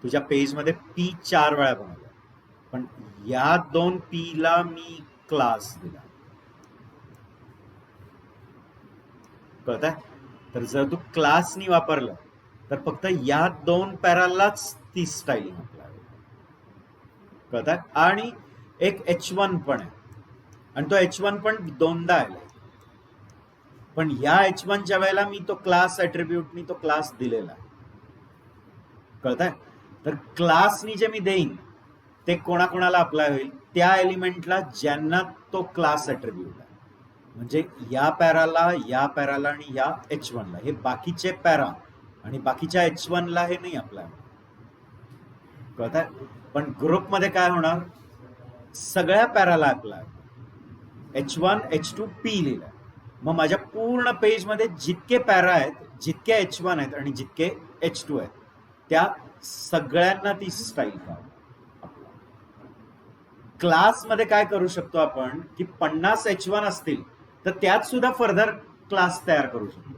तुझ्या पेजमध्ये पी 4 वेळा बनवले, पण या 2 पी ला मी क्लास दिला. कळतंय? तर जर तू क्लासनी वापरलं तर फक्त या 2 पॅरालाच ती स्टाईलिंग अप्लाय होईल. कळतंय? आणि एक H1 पण आहे, आणि तो H1 पण 2दा आलाय, पण ह्या H1च्या वेळेला मी तो क्लास ऍट्रिब्यूटनी तो क्लास दिलेला आहे. कळतंय? तर क्लासनी जे मी देईन ते कोणाकोणाला अप्लाय होईल? त्या एलिमेंटला ज्यांना तो क्लास ऍट्रिब्यूट आहे. म्हणजे या पॅराला, या पॅराला आणि या H1 ला, हे बाकीचे पॅरा आणि बाकीच्या H1 ला हे नाही अप्लाय होणार. कळतंय? पण ग्रुपमध्ये काय होणार? सगळ्या पॅराला अप्लाय होणार. H1 H2 P लिहिलंय, मग माझ्या पूर्ण पेजमध्ये जितके पॅरा आहेत, जितके H1 आहेत आणि जितके H2 आहेत, त्या सगळ्यांना ती स्टाईल पाहिजे. क्लासमध्ये काय करू शकतो आपण की 50 H1 असतील तर त्यात सुद्धा फर्दर क्लास तयार करू शकतो,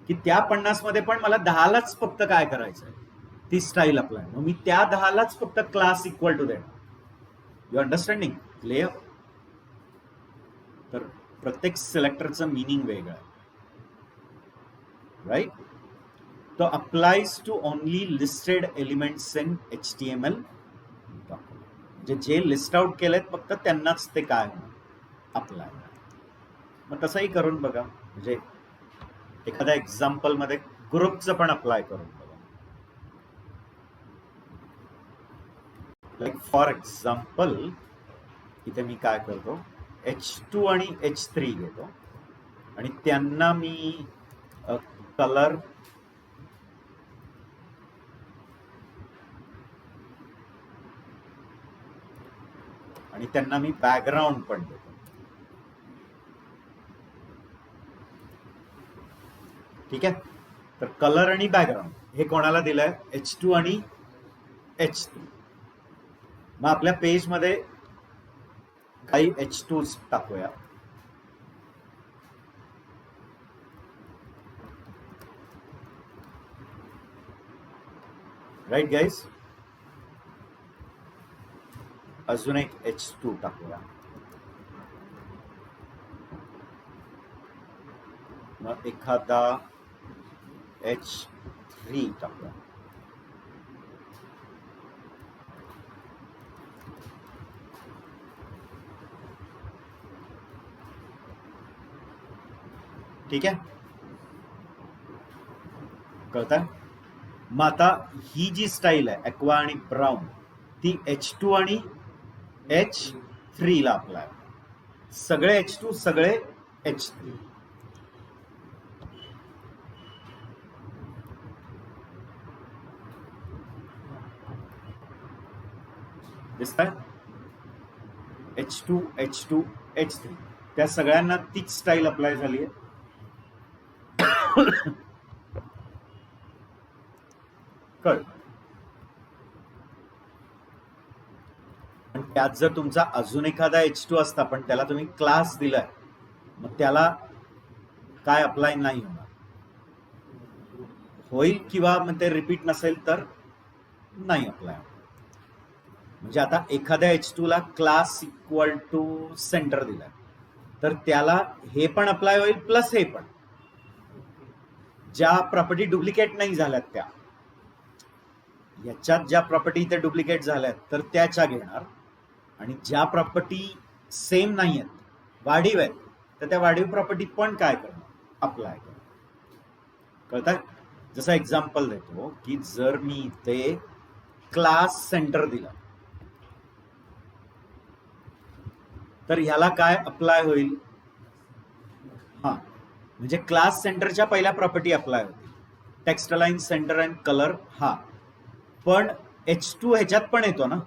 की त्या 50 मध्ये पण मला 10लाच फक्त काय करायचं आहे? ती स्टाईल अप्लाय. मग मी त्या 10लाच फक्त क्लास इक्वल टू देणार. You understanding? क्लिअर? तर प्रत्येक सिलेक्टरचं मिनिंग वेगळं आहे, राईट? तो applies to only listed elements in HTML document. जे लिस्ट आउट केलेत फक्त त्यांनाच ते काय अप्लाय. मग तसंही करून बघा, म्हणजे एखाद्या एक्झाम्पल मध्ये ग्रुपचं पण अप्लाय करून बघा. लाईक फॉर एक्झाम्पल इथे मी काय करतो, H2 आणि H3 घेतो आणि त्यांना मी कलर आणि त्यांना मी बॅकग्राऊंड पण देतो. ठीक आहे? तर कलर आणि बॅकग्राऊंड हे कोणाला दिलंय? H2 आणि H3. मग आपल्या पेजमध्ये काही H2s टाकूया. Right guys? अजून एक H2 टाकूया. मग एखादा H3 टाकूया. ठीक आहे? कळतंय? मग आता ही जी स्टाईल आहे ॲक्वा आणि ब्राऊन, ती H2 आणि H3 ला अप्लाय. सगळे H2, सगळे H3. दिसतंय? H2 H2 H3 त्या सगळ्यांना तीच स्टाईल अप्लाय झाली आहे. कळ? त्यात जर तुमचा अजून एखादा H2 असता पण त्याला तुम्ही क्लास दिलाय, मग त्याला काय अप्लाय नाही होणार. होईल किंवा मग ते रिपीट नसेल तर नाही अप्लाय. म्हणजे आता एखाद्या H2 ला क्लास इक्वल टू सेंटर दिलाय तर त्याला हे पण अप्लाय होईल प्लस हे पण. ज्या प्रॉपर्टी डुप्लिकेट नाही झाल्यात त्या, याच्यात ज्या प्रॉपर्टी इथे डुप्लिकेट झाल्यात तर त्याच्या घेणार, आणि ज्या प्रॉपर्टी सेम नाही आहेत, वाढीव आहेत, तर त्या वाढीव प्रॉपर्टी पण काय करणार? अप्लाय करणार. कळतंय? जसं एक्झाम्पल देतो की जर मी इथे क्लास सेंटर दिला तर ह्याला काय अप्लाय होईल? हा, म्हणजे क्लास सेंटरच्या पहिल्या प्रॉपर्टी अप्लाय होतील, text align, centre and colour. हा, पण H2 ह्याच्यात पण येतो ना,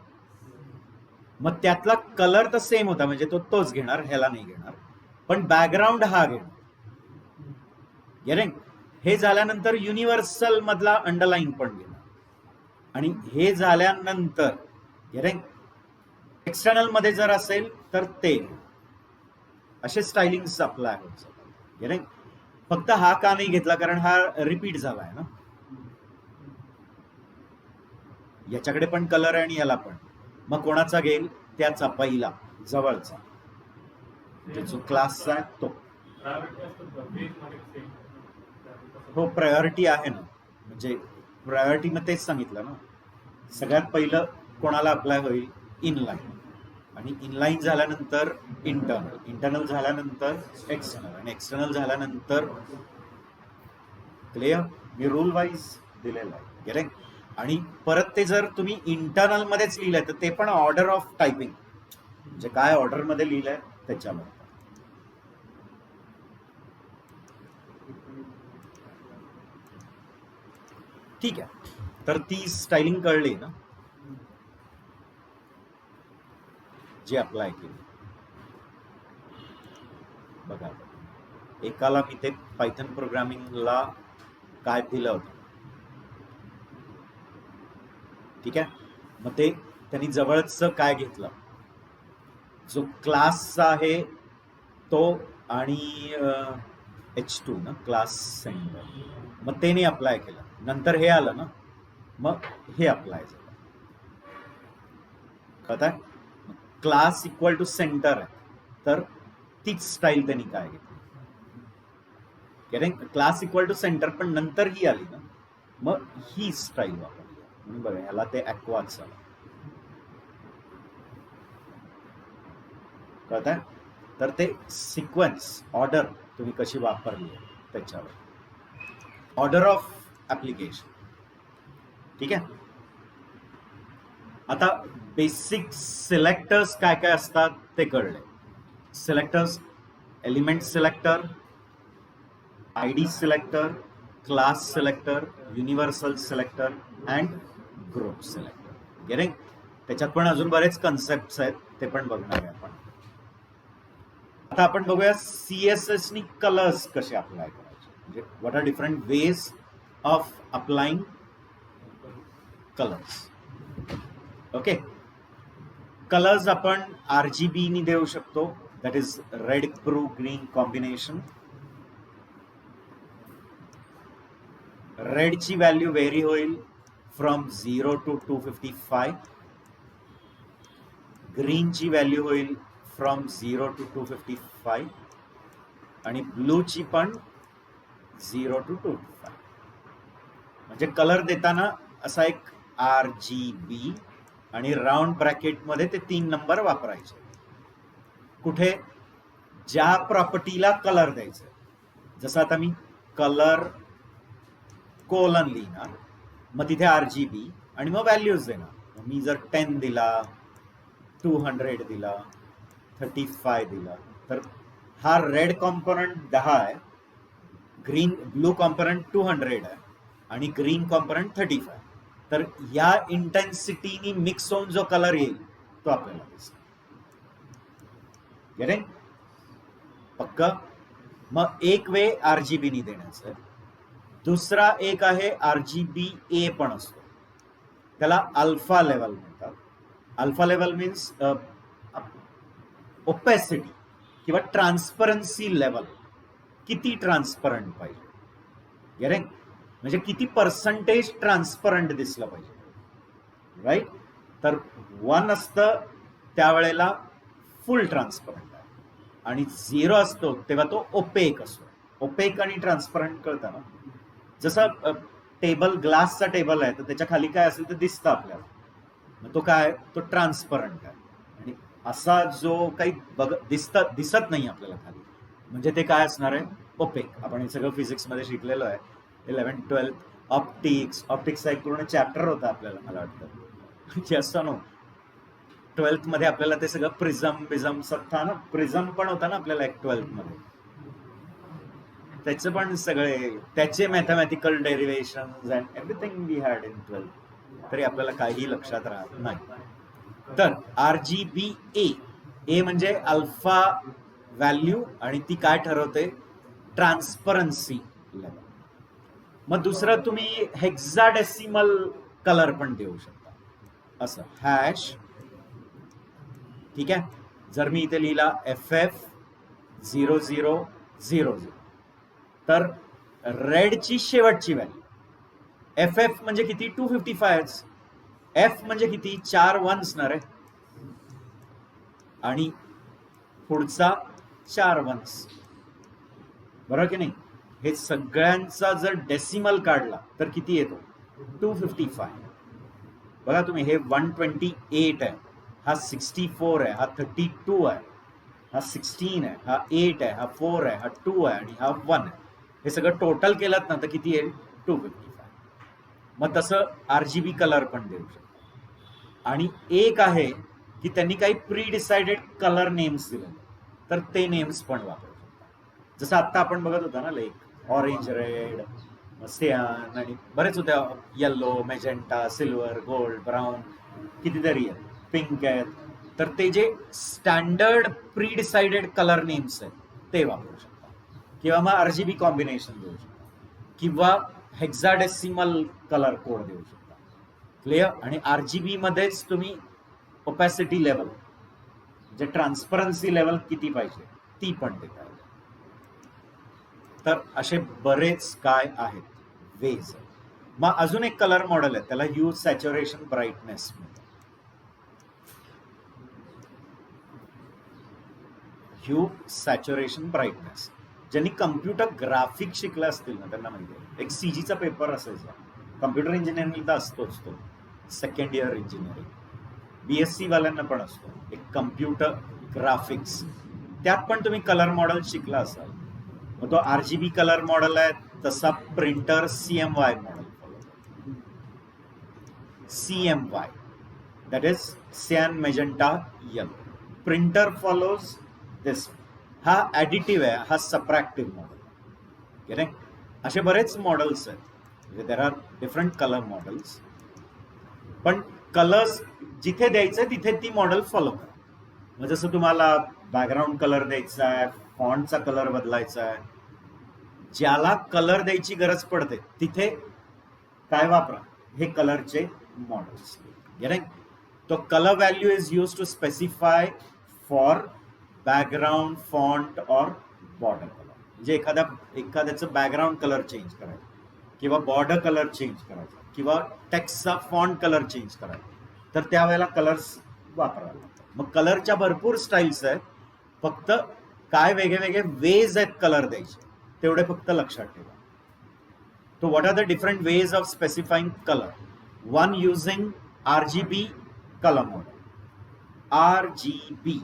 मग त्यातला कलर तर सेम होता, म्हणजे तो तोच घेणार, ह्याला नाही घेणार, पण बॅकग्राऊंड हा घेणार. हे झाल्यानंतर युनिव्हर्सल मधला अंडरलाईन पण घेणार आणि हे झाल्यानंतर एक्सटर्नल मध्ये जर असेल तर ते असे स्टायलिंग अप्लाय होत. फक्त हा का नाही घेतला कारण हा रिपीट झालाय ना, याच्याकडे पण कलर आहे आणि याला पण. मग कोणाचा घेईल? त्याचा पहिला जवळचा जो क्लासचा आहे तो. हो, प्रायोरिटी आहे ना, म्हणजे प्रायोरिटी मग तेच सांगितलं ना, सगळ्यात पहिलं कोणाला अप्लाय होईल? इनलाईन, आणि इनलाईन झाल्यानंतर इंटरनल, इंटरनल झाल्यानंतर एक्सटर्नल, आणि एक्सटर्नल झाल्यानंतर क्लिअर. मी रूल वाईज दिलेलं आहे. आणि परत ते जर तुम्ही इंटरनल मध्येच लिहिलंय तर ते पण ऑर्डर ऑफ टायपिंग, म्हणजे काय ऑर्डर मध्ये लिहिलंय त्याच्यावर. ठीक आहे, तर ती स्टायलिंग कळली ना जी अप्लाय केली. बघा, एकाला मी ते पायथन प्रोग्रामिंगला काय दिलं होतं, ठीक आहे. मग ते त्यांनी जवळच काय घेतलं, जो क्लासचा आहे तो, आणि H2 ना, क्लास सेंटर. मग ते नाही अप्लाय केलं, नंतर हे आलं ना, मग हे अप्लाय झालं. कळतंय? क्लास इक्वल टू सेंटर आहे, तर तीच स्टाईल त्यांनी काय घेतली. क्लास इक्वल टू सेंटर, पण नंतर ही आली ना, मग ही स्टाईल वापरली. म्हणून बघा, ह्याला ते ॲक्वाच झालं. कळतंय? तर ते सिक्वेन्स ऑर्डर तुम्ही कशी वापरली त्याच्यावर, ऑर्डर ऑफ ऍप्लिकेशन. ठीक आहे. आता बेसिक सिलेक्टर्स काय काय असतात ते कळले. Selectors: element selector, ID selector, class selector, universal selector and group selector. त्याच्यात पण अजून बरेच कन्सेप्ट आहेत, ते पण बघणार आहे आपण. आता आपण बघूया CSS नी कलर्स कसे अप्लाय करायचे, म्हणजे what are different ways of applying colours. Okay, colours आपण RGB नी देऊ शकतो, that is red blue green combination. रेडची व्हॅल्यू व्हेरी होईल फ्रॉम 0 to 255. ग्रीनची व्हॅल्यू होईल फ्रॉम 0 to 255, आणि ब्लूची पण 0 to 255. म्हणजे कलर देताना असा एक RGB आणि राऊंड ब्रॅकेट मध्ये ते 3 नंबर वापरायचे. कुठे? ज्या प्रॉपर्टीला कलर द्यायचं. जसं आता मी कलर कोलन लिहिणार, मग तिथे RGB आणि मग व्हॅल्यूज देणार. मी जर 10 दिला, 200 दिला, 35 दिला, तर हा रेड कॉम्पोनंट 10 आहे, ब्लू कॉम्पोनंट 200 आहे, आणि ग्रीन कॉम्पोनंट 35. तर या इंटेन्सिटीनी मिक्स होऊन जो कलर येईल तो आपल्याला दिसतो. पक्क? मग एक वे RGB नी देण्याचं, दुसरा एक आहे RGBA पण असतो, त्याला अल्फा लेवल म्हणतात. अल्फा लेवल मीन्स ओपेसिटी किंवा ट्रान्सपरन्सी लेवल, किती ट्रान्सपरंट पाहिजे, म्हणजे किती पर्सेंटेज ट्रान्सपरंट दिसलं पाहिजे. राईट? तर 1 असतं त्यावेळेला फुल ट्रान्सपरंट आहे, आणि 0 असतो तेव्हा तो ओपेक असतो. ओपेक आणि ट्रान्सपरंट कळतं ना, जसं टेबल, ग्लासचा टेबल आहे तर त्याच्या खाली काय असेल तर दिसतं आपल्याला, मग तो काय, तो ट्रान्सपरंट आहे. आणि असा जो काही दिसत नाही आपल्याला खाली, म्हणजे ते काय असणार आहे? ओपेक. आपण हे सगळं फिजिक्स मध्ये शिकलेलो आहे, 11th 12th. ऑप्टिक्सचा एक पूर्ण चॅप्टर होता आपल्याला, मला वाटतं की असं नो 12th मध्ये आपल्याला ते सगळं प्रिझम सत्ता ना, प्रिझम पण होता ना आपल्याला एक 12th मध्ये, त्याचे पण सगळे त्याचे mathematical derivation and everything we had in 12th, तरी आपल्याला काही लक्षात राहत नाही. तर RGBA, ए म्हणजे अल्फा व्हॅल्यू, आणि ती काय ठरवते? Transparency level. मग दुसरं तुम्ही हेक्साडेसिमल कलर पण देऊ शकता असं हॅश. ठीक आहे. जर मी इथे लिहिला FF0000 तर रेडची शेवटची व्हॅल्यू FF म्हणजे किती 255. F म्हणजे किती 4 वन्स ना रे, आणि पुढचा 4 वन्स, बरोबर की नाही. हे सगळ्यांचा जर डेसिमल काढला तर किती येतो 255. बघा तुम्ही, हे 128 आहे, हा 64 आहे, हा 32 आहे, हा 16 आहे, हा 8 आहे, हा 4 आहे, हा 2 आहे आणि हा 1 आहे. हे सगळं टोटल केलं ना तर किती येईल 255. मग तसं RGB कलर पण देऊ शकतो. आणि एक आहे की त्यांनी काही प्री डिसाइडेड कलर नेम्स दिले तर ते नेम्स पण वापरू शकता. जसं आत्ता आपण बघत होता ना, लाईक ऑरेंज, रेड, सियान आणि बरेच होत्या, yellow, magenta, silver, gold, brown, कितीतरी आहेत, पिंक आहेत. तर ते जे standard pre decided colour names आहेत ते वापरू शकता, किंवा मग RGB कॉम्बिनेशन देऊ शकता, किंवा हेक्साडेसिमल कलर कोड देऊ शकता. क्लिअर. आणि RGB मध्येच तुम्ही ओपॅसिटी लेवल, म्हणजे ट्रान्सपरन्सी लेवल किती पाहिजे ती पण देता येईल. तर असे बरेच काय आहेत वेज. मग अजून एक कलर मॉडेल आहे, त्याला ह्यू सॅच्युरेशन ब्राईटनेस म्हणतात. Hue saturation brightness. ज्यांनी कम्प्युटर ग्राफिक्स शिकला असतील ना त्यांना माहिती आहे. एक CGचा पेपर असायचा, कम्प्युटर इंजिनिअरिंग तर असतोच तो, सेकंड इयर इंजिनिअरिंग, BSc वाल्यांना पण असतो एक कम्प्युटर ग्राफिक्स. त्यात पण तुम्ही कलर मॉडेल शिकला असाल. मग तो RGB कलर मॉडेल आहे, तसा printer CMY model follow. CMY that is सियान, मॅजेंटा, येलो. प्रिंटर फॉलोज दिस. हा ऍडिटिव्ह आहे, हा सबट्रॅक्टिव्ह मॉडेल. असे बरेच मॉडेल्स आहेत, there are different colour models. पण कलर्स जिथे द्यायचे तिथे ती मॉडेल फॉलो करा. मग जसं तुम्हाला बॅकग्राऊंड कलर द्यायचा आहे, फॉन्टचा कलर बदलायचा आहे, ज्याला कलर द्यायची गरज पडते तिथे काय वापरा, हे कलरचे मॉडेल्स. तो colour value is use to specify for background, font और बॉर्डर कलर. म्हणजे एखाद्याचं बॅकग्राऊंड कलर चेंज करायचं, किंवा बॉर्डर कलर चेंज करायचा, किंवा टेक्स्टचा फॉन्ट कलर चेंज करायचा, तर त्यावेळेला कलर्स वापरावे लागतात. मग कलरच्या भरपूर स्टाईल्स आहेत, फक्त काय वेगळे वेगळे वेज आहेत कलर द्यायचे तेवढे फक्त लक्षात ठेवा. तो what are the different ways of specifying colour. One using RGB colour model. RGB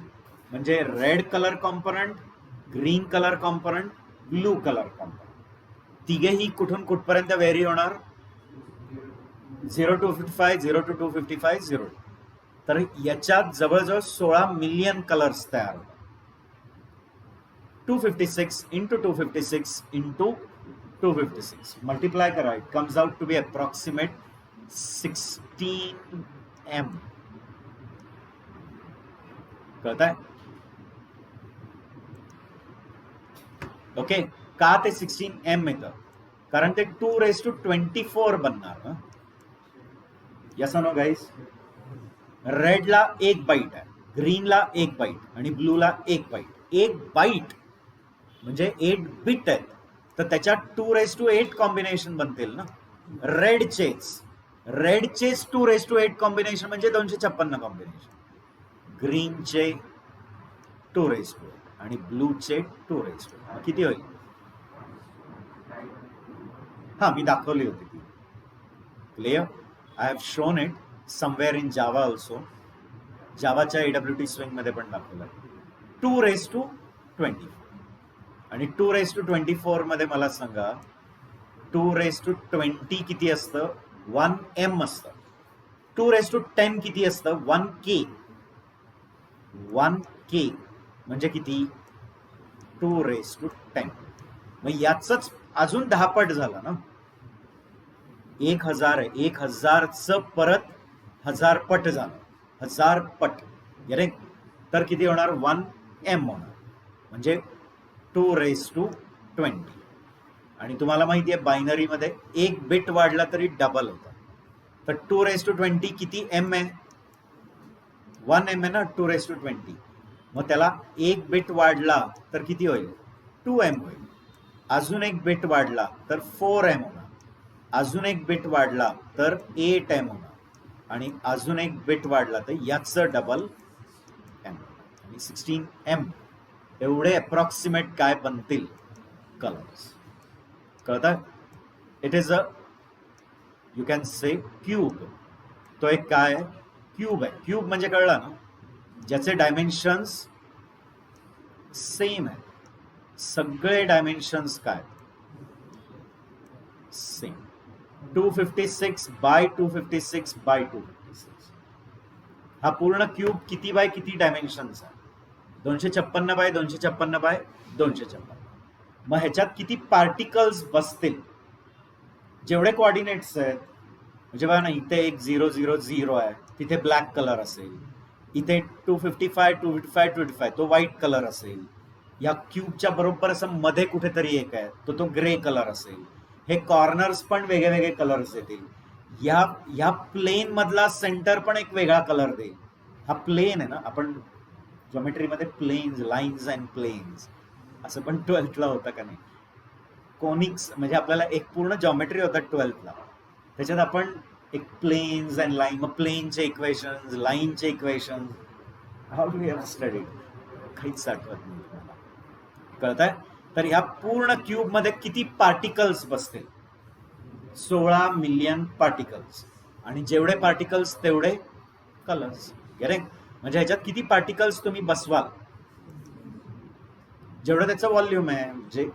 म्हणजे red colour component, green colour component, blue colour component. तिघेही कुठून कुठपर्यंत व्हेरी होणार 0 to 55, 0 to 255, 0. तर याच्यात जवळजवळ 16 मिलियन कलर्स तयार होतात. 256 into 256 into 256 मल्टिप्लाय करा, it comes out to be approximate 16 M. कळताय? ओके. का ते 16 M येतं? कारण ते 2⁻24 बनणार ना. Yes no guys. रेडला 1 बाईट आहे, ग्रीनला 1 बाईट आणि ब्लूला 1 बाईट. 1 बाईट म्हणजे 8 बिट आहेत, तर त्याच्यात 2⁸ कॉम्बिनेशन बनतील ना. रेडचेच 2⁸ कॉम्बिनेशन म्हणजे 256 कॉम्बिनेशन. ग्रीनचे 2⁸ आणि ब्लूचे 2⁸. किती होईल? हा, मी दाखवली होती ती. Clear. I have shown it somewhere in Java also. जावाच्या AWT स्विंग मध्ये पण दाखवलं. 2⁻24 आणि 2⁻24 मध्ये मला सांगा 2⁻20 किती असतं? 1M असतं. 2⁻10 किती असतं? 1K. 1K म्हणजे किती? 2⁻10. मग याच अजून 10 पट झाला ना. 1000 आहे, 1000च परत 1000 पट झालं, 1000 पट. तर किती होणार? 1M होणार, म्हणजे 2⁻20. आणि तुम्हाला माहिती आहे बायनरी मध्ये 1 बिट वाढला तरी डबल होतं. तर 2⁻20 किती m आहे? 1 m आहे ना 2⁻20. मग त्याला एक बिट वाढला तर किती होईल? 2m होईल. अजून एक बिट वाढला तर 4m होणार. अजून एक बिट वाढला तर 8m होणार. आणि अजून एक बिट वाढला तर याचं डबल m. आणि 16m एवढे अप्रॉक्सिमेट काय बनतील कलर्स. कळतं? It is a you can say cube. तो एक काय आहे? क्यूब आहे. क्यूब म्हणजे कळलं ना, ज्याचे डायमेन्शन्स सेम आहे. सगळे डायमेन्शन्स काय? सेम. 256 by 256 by 256. हा पूर्ण क्यूब किती बाय किती डायमेन्शन्स आहे? 256 बाय 256 बाय 256. मग ह्याच्यात किती पार्टिकल्स बसतील? जेवढे कोऑर्डिनेट्स आहेत, म्हणजे बघा ना, इथे एक 0 0 0 आहे, तिथे ब्लॅक कलर असेल. इथे 255 255 255 तो व्हाईट कलर असेल. या क्यूबच्या बरोबर असं मध्ये कुठेतरी एक आहे, तो ग्रे कलर असेल. हे कॉर्नर्स पण वेगळे वेगळे कलर्स देतील. या प्लेन मधला सेंटर पण एक वेगळा कलर देईल. हा प्लेन आहे ना, आपण जॉमेट्रीमध्ये प्लेन्स, लाईन्स अँड प्लेन्स असं पण 12thला होतं का नाही? कोनिक्स म्हणजे आपल्याला एक पूर्ण जॉमेट्री होता 12thला. त्याच्यात आपण एक प्लेन्स अँड लाईन, मग प्लेनचे इक्वेशन्स, लाईनचे equations, how we have studied काहीच आठवत नाही तुम्हाला. कळतंय? तर ह्या पूर्ण क्यूब मध्ये किती पार्टिकल्स बसतील? 16 मिलियन पार्टिकल्स. आणि जेवढे पार्टिकल्स तेवढे कलर्स. म्हणजे ह्याच्यात किती पार्टिकल्स तुम्ही बसवाल, जेवढं त्याचं व्हॉल्यूम आहे, म्हणजे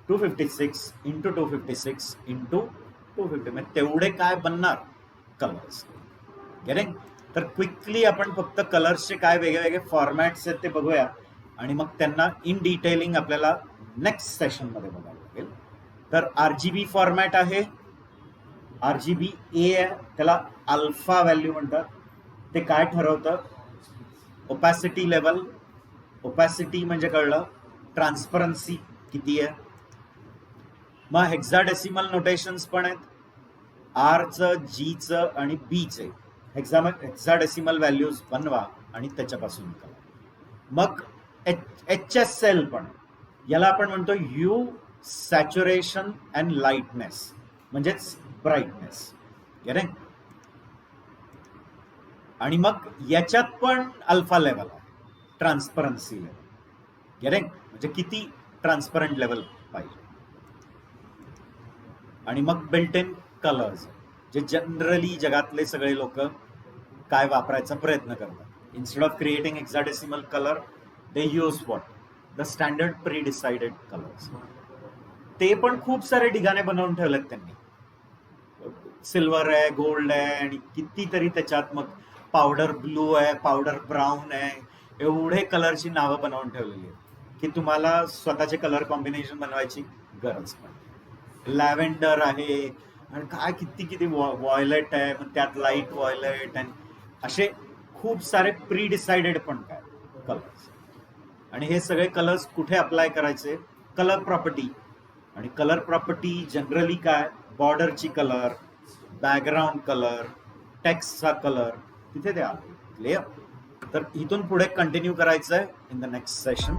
256 इंटू 256 इंटू 250, म्हणजे तेवढे काय बनणार? कलर्स. गेटिंग? तर क्विकली आपण फक्त कलर्सचे काय वेगळे वेगळे फॉर्मॅट्स आहेत ते बघूया, आणि मग त्यांना इन डिटेलिंग आपल्याला नेक्स्ट सेशन मध्ये बघायला लागेल. तर RGB फॉर्मॅट आहे. RGB A आहे, त्याला अल्फा व्हॅल्यू म्हणतात. ते काय ठरवतं? Opacity level. ओपॅसिटी म्हणजे कळलं, ट्रान्सपरन्सी किती आहे. मग हेक्साडेसिमल नोटेशन्स पण आहेत. आरचं, जीचं आणि बीचे हेक्साडेसिमल व्हॅल्यूज बनवा आणि त्याच्यापासून करा. मग HSL पण, याला आपण म्हणतो यू सॅच्युरेशन अँड लाईटनेस, म्हणजेच ब्राईटनेस. गेटिंग? आणि मग याच्यात पण अल्फा लेवल आहे, ट्रान्सपरन्सी लेवल. गेटिंग? म्हणजे किती ट्रान्सपरंट लेवल पाहिजे. आणि मग बिल्ट इन कलर्स, जे जनरली जगातले सगळे लोक काय वापरायचा प्रयत्न करतात. Instead of creating hexadecimal colour they use what? The standard pre decided colours. ते पण खूप सारे ठिकाणे बनवून ठेवलेत त्यांनी. सिल्वर आहे, गोल्ड आहे, आणि कितीतरी त्याच्यात मग पावडर ब्लू आहे, पावडर ब्राऊन आहे, एवढे कलरची नावं बनवून ठेवलेली आहेत की तुम्हाला स्वतःचे कलर कॉम्बिनेशन बनवायची गरज पण. लॅव्हेंडर आहे, आणि काय किती किती व्हायलेट आहे, मग त्यात लाईट व्हायलेट, आणि असे खूप सारे प्री डिसाइडेड पण काय कलर्स. आणि हे सगळे कलर्स कुठे अप्लाय करायचे? Colour property. आणि कलर प्रॉपर्टी जनरली काय? बॉर्डरची कलर, बॅकग्राऊंड कलर, टेक्स्टचा कलर, तिथे द्या. क्लिअर? तर इथून पुढे कंटिन्यू करायचं आहे इन द नेक्स्ट सेशन.